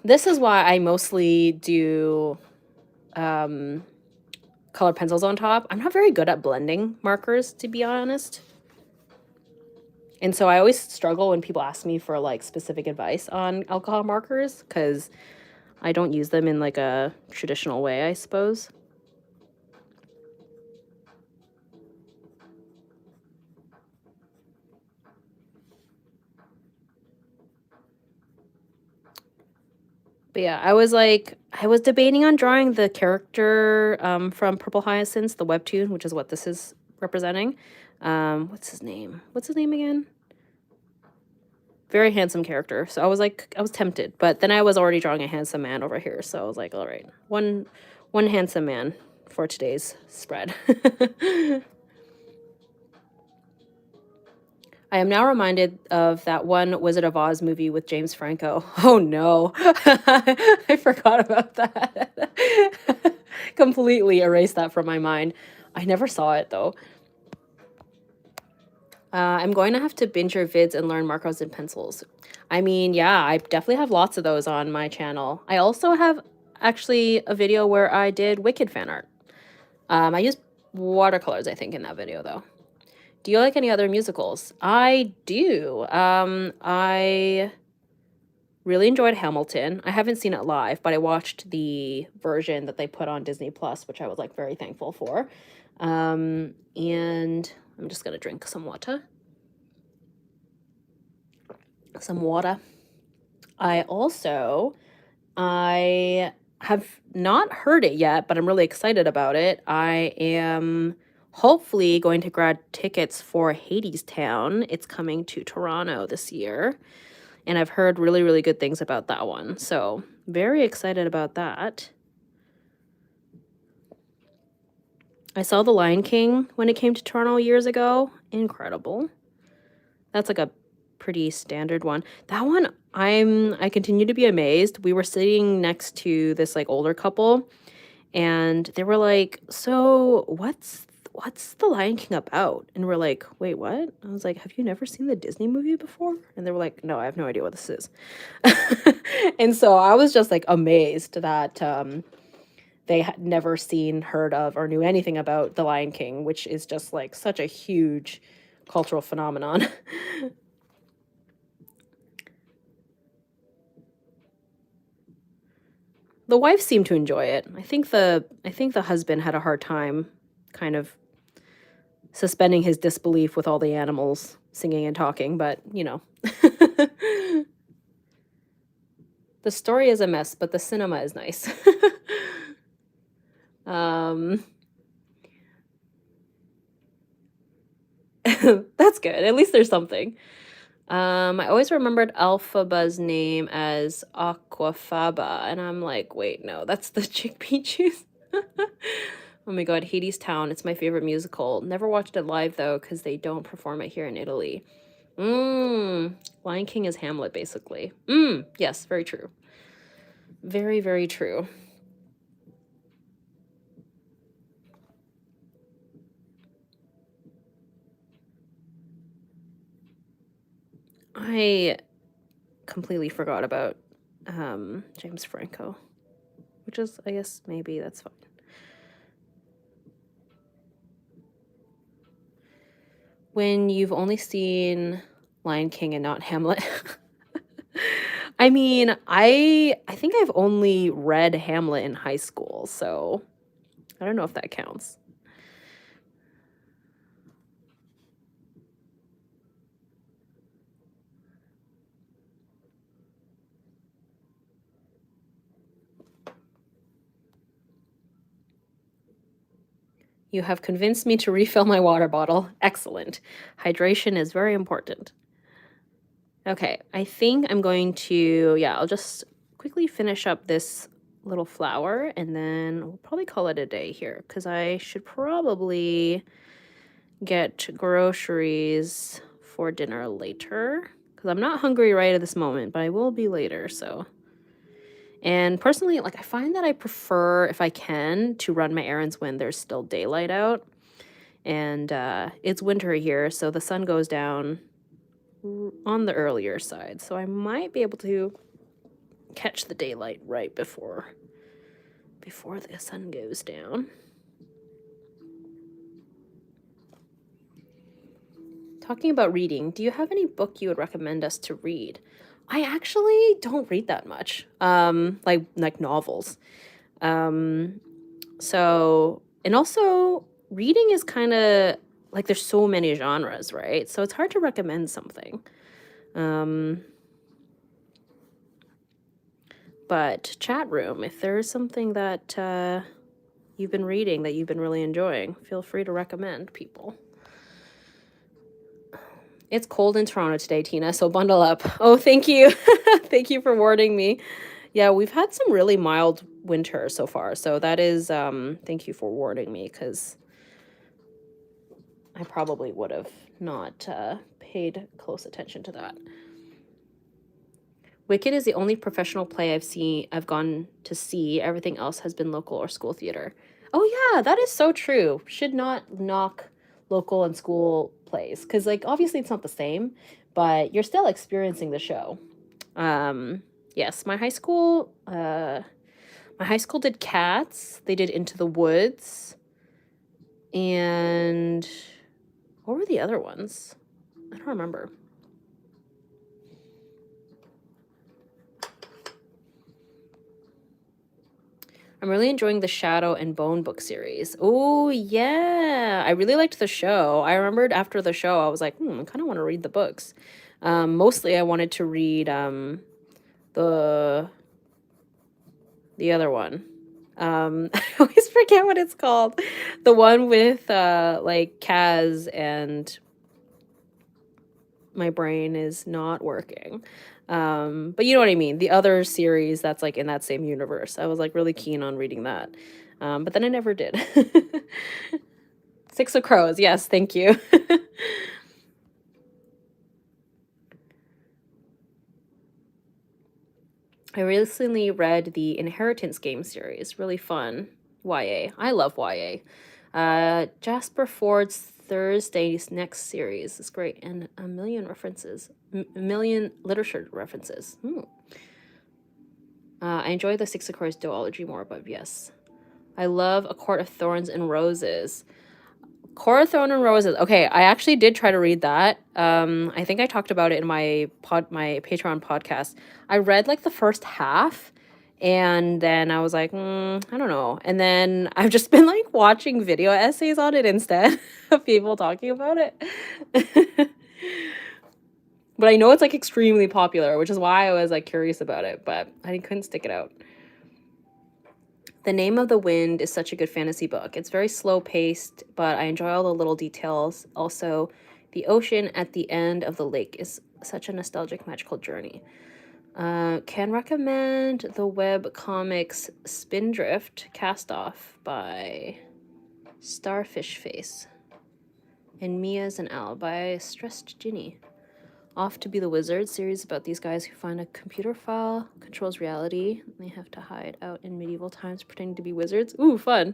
Speaker 1: This is why I mostly do color pencils on top. I'm not very good at blending markers, to be honest. And so I always struggle when people ask me for like specific advice on alcohol markers because I don't use them in like a traditional way, I suppose. But yeah, I was debating on drawing the character from Purple Hyacinths, the webtoon, which is what this is representing. What's his name? What's his name again? Very handsome character. So I was tempted, but then I was already drawing a handsome man over here. So I was like, all right, one handsome man for today's spread. I am now reminded of that one Wizard of Oz movie with James Franco. Oh no, I forgot about that. Completely erased that from my mind. I never saw it though. I'm going to have to binge your vids and learn markers and pencils. I mean, yeah, I definitely have lots of those on my channel. I also have actually a video where I did Wicked fan art. I used watercolors, I think, in that video though. Do you like any other musicals? I do. I really enjoyed Hamilton. I haven't seen it live, but I watched the version that they put on Disney Plus, which I was like very thankful for. And I'm just gonna drink some water. I have not heard it yet, but I'm really excited about it. I am hopefully going to grab tickets for Hadestown. It's coming to Toronto this year, and I've heard really, really good things about that one. So very excited about that. I saw The Lion King when it came to Toronto years ago. Incredible. That's like a pretty standard one. That one, I continue to be amazed. We were sitting next to this like older couple, and they were like, so what's The Lion King about? And we're like, wait, what? I was like, have you never seen the Disney movie before? And they were like, no, I have no idea what this is. And so I was just like amazed that they had never seen, heard of, or knew anything about The Lion King, which is just like such a huge cultural phenomenon. The wife seemed to enjoy it. I think the husband had a hard time kind of suspending his disbelief with all the animals singing and talking, but you know. The story is a mess, but the cinema is nice. That's good. At least there's something. I always remembered Alphaba's name as Aquafaba, and I'm like, wait, no, that's the chickpea juice. Oh my god, Hades Town. It's my favorite musical. Never watched it live though, because they don't perform it here in Italy. Lion King is Hamlet, basically. Yes, very true. Very, very true. I completely forgot about James Franco, which is, I guess, maybe that's fine. When you've only seen Lion King and not Hamlet. I mean, I think I've only read Hamlet in high school, so I don't know if that counts. You have convinced me to refill my water bottle. Excellent. Hydration is very important. Okay, I think I'm going to, yeah, I'll just quickly finish up this little flower and then we'll probably call it a day here because I should probably get groceries for dinner later because I'm not hungry right at this moment, but I will be later, so. And personally, like, I find that I prefer, if I can, to run my errands when there's still daylight out. And it's winter here, so the sun goes down on the earlier side. So I might be able to catch the daylight right before the sun goes down. Talking about reading, do you have any book you would recommend us to read? I actually don't read that much, like novels. So, and also reading is kind of like there's so many genres, right? So it's hard to recommend something. But chat room, if there is something that you've been reading that you've been really enjoying, feel free to recommend people. It's cold in Toronto today, Tina, so bundle up. Oh, thank you. Thank you for warning me. Yeah, we've had some really mild winter so far, so that is, thank you for warning me, because I probably would have not paid close attention to that. Wicked is the only professional play I've gone to see. Everything else has been local or school theater. Oh yeah, that is so true. Should not knock local and school plays because, like, obviously it's not the same, but you're still experiencing the show. Yes, my high school did Cats. They did Into the Woods, and what were the other ones? I don't remember. I'm really enjoying the Shadow and Bone book series. Oh, yeah. I really liked the show. I remembered after the show, I was like, I kind of want to read the books. Mostly I wanted to read the other one. I always forget what it's called. The one with like Kaz, and my brain is not working. But you know what I mean? The other series that's like in that same universe. I was like really keen on reading that. But then I never did. Six of Crows. Yes, thank you. I recently read the Inheritance game series. Really fun. YA. I love YA. Jasper Ford's Thursday's next series is great, and a million references, a million literature references. I enjoy the Six of Crows duology more, but yes. I love A Court of Thorns and Roses. Court of Thorns and Roses. Okay, I actually did try to read that. I think I talked about it in my Patreon podcast. I read like the first half, and then I was like, I don't know. And then I've just been like watching video essays on it instead of people talking about it. But I know it's like extremely popular, which is why I was like curious about it, but I couldn't stick it out. The Name of the Wind is such a good fantasy book. It's very slow paced, but I enjoy all the little details. Also, the ocean at the end of the lake is such a nostalgic, magical journey. Can recommend the web comics Spindrift Cast Off by Starfish Face and Mia's an Owl by Stressed Ginny. Off to Be the Wizard series about these guys who find a computer file, controls reality. They have to hide out in medieval times pretending to be wizards. Ooh, fun.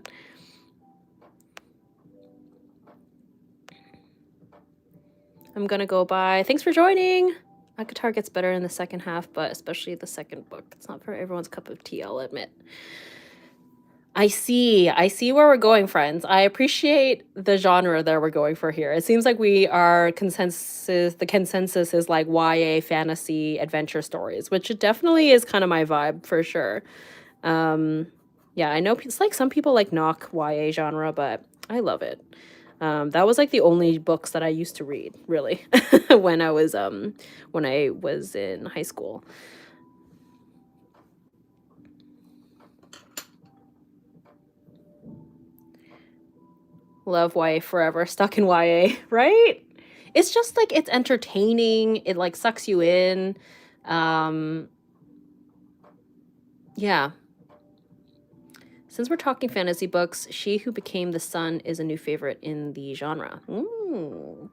Speaker 1: I'm gonna go by. Thanks for joining. My guitar gets better in the second half, but especially the second book. It's not for everyone's cup of tea, I'll admit. I see where we're going, friends. I appreciate the genre that we're going for here. It seems like the consensus is like YA fantasy adventure stories, which it definitely is kind of my vibe for sure. Yeah, I know it's like some people like knock YA genre, but I love it. That was like the only books that I used to read, really, when I was in high school. Love YA forever, stuck in YA, right? It's just like it's entertaining, it like sucks you in. Yeah. Since we're talking fantasy books, She Who Became the Sun is a new favorite in the genre. Ooh.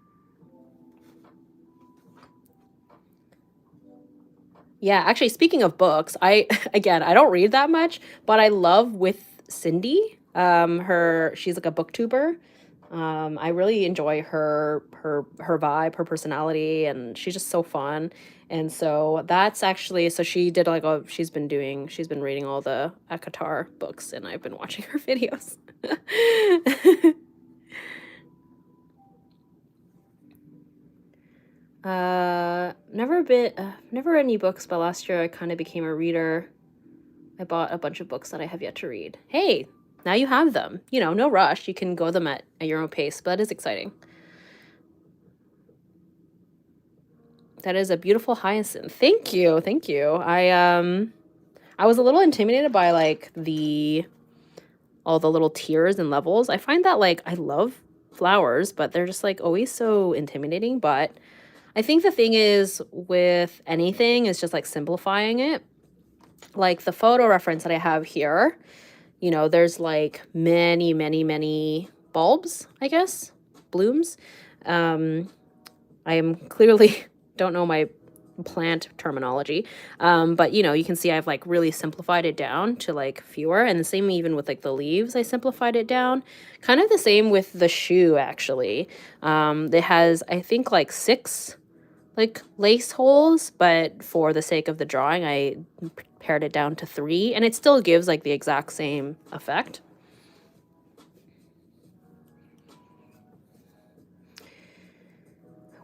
Speaker 1: Yeah, actually, speaking of books, I don't read that much, but I love With Cindy. She's like a booktuber. I really enjoy her vibe, her personality, and she's just so fun. And so that's actually, so she did like she's been reading all the Akatar books, and I've been watching her videos. Never read any books, but last year I kind of became a reader. I bought a bunch of books that I have yet to read. Hey, now you have them. You know, no rush. You can go them at your own pace, but that is exciting. That is a beautiful hyacinth. Thank you. Thank you. I was a little intimidated by like all the little tiers and levels. I find that like I love flowers, but they're just like always so intimidating. But I think the thing is with anything is just like simplifying it. Like the photo reference that I have here, you know, there's like many, many, many bulbs, I guess, blooms. I am clearly don't know my plant terminology, but you know, you can see I've like really simplified it down to like fewer, and the same even with like the leaves, I simplified it down. Kind of the same with the shoe, actually. It has, I think, like 6 like lace holes, but for the sake of the drawing, I pared it down to 3, and it still gives like the exact same effect.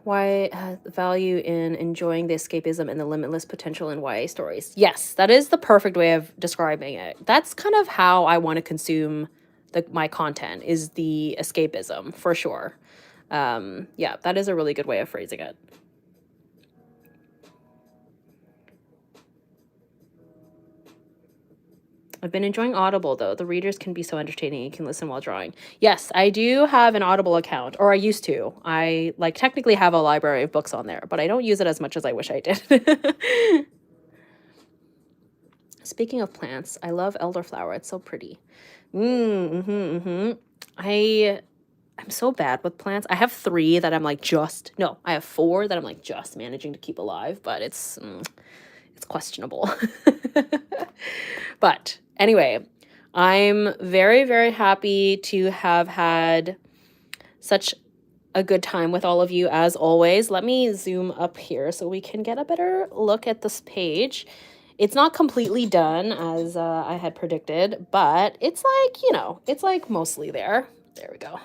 Speaker 1: Why value in enjoying the escapism and the limitless potential in YA stories? Yes, that is the perfect way of describing it. That's kind of how I want to consume my content, is the escapism, for sure. Yeah, that is a really good way of phrasing it. I've been enjoying Audible, though. The readers can be so entertaining. You can listen while drawing. Yes, I do have an Audible account, or I used to. I, like, technically have a library of books on there, but I don't use it as much as I wish I did. Speaking of plants, I love elderflower. It's so pretty. I'm so bad with plants. I have 3 that I'm like I have 4 that I'm like just managing to keep alive, but it's questionable. But anyway, I'm very, very happy to have had such a good time with all of you as always. Let me zoom up here so we can get a better look at this page. It's not completely done as I had predicted, but it's like, you know, it's like mostly there. There we go.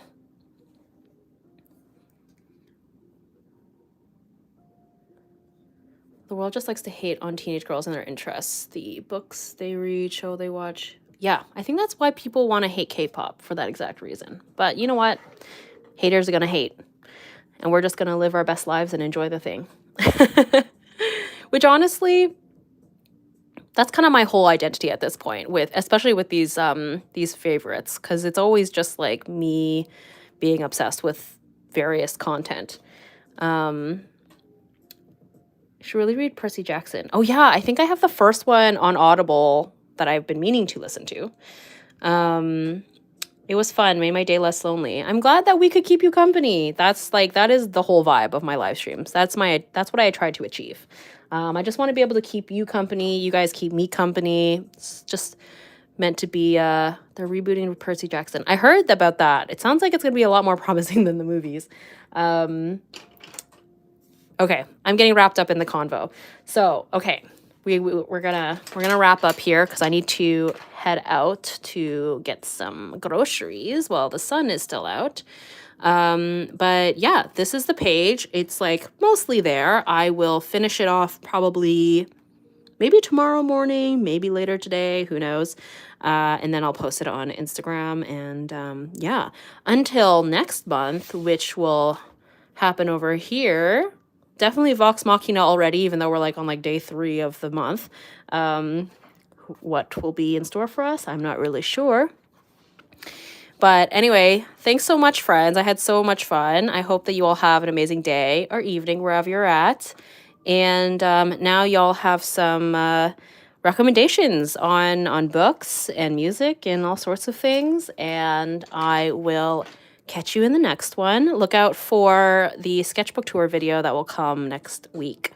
Speaker 1: The world just likes to hate on teenage girls and their interests. The books they read, show they watch. Yeah, I think that's why people want to hate K-pop, for that exact reason. But you know what? Haters are going to hate. And we're just going to live our best lives and enjoy the thing. Which honestly, that's kind of my whole identity at this point, with especially with these favorites, because it's always just like me being obsessed with various content. Should really read Percy Jackson. Oh yeah, I think I have the first one on Audible that I've been meaning to listen to. It was fun, made my day less lonely. I'm glad that we could keep you company. That's like, that is the whole vibe of my live streams. That's what I tried to achieve. I just want to be able to keep you company. You guys keep me company. It's just meant to be, they're rebooting Percy Jackson. I heard about that. It sounds like it's going to be a lot more promising than the movies. Okay, I'm getting wrapped up in the convo. So, okay, we're gonna wrap up here because I need to head out to get some groceries while the sun is still out. But yeah, this is the page. It's like mostly there. I will finish it off probably maybe tomorrow morning, maybe later today, who knows. And then I'll post it on Instagram. And yeah, until next month, which will happen over here. Definitely Vox Machina already, even though we're like on like day 3 of the month. What will be in store for us? I'm not really sure. But anyway, thanks so much, friends. I had so much fun. I hope that you all have an amazing day or evening wherever you're at. And now y'all have some recommendations on books and music and all sorts of things. And I will catch you in the next one. Look out for the sketchbook tour video that will come next week.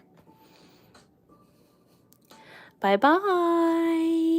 Speaker 1: Bye-bye.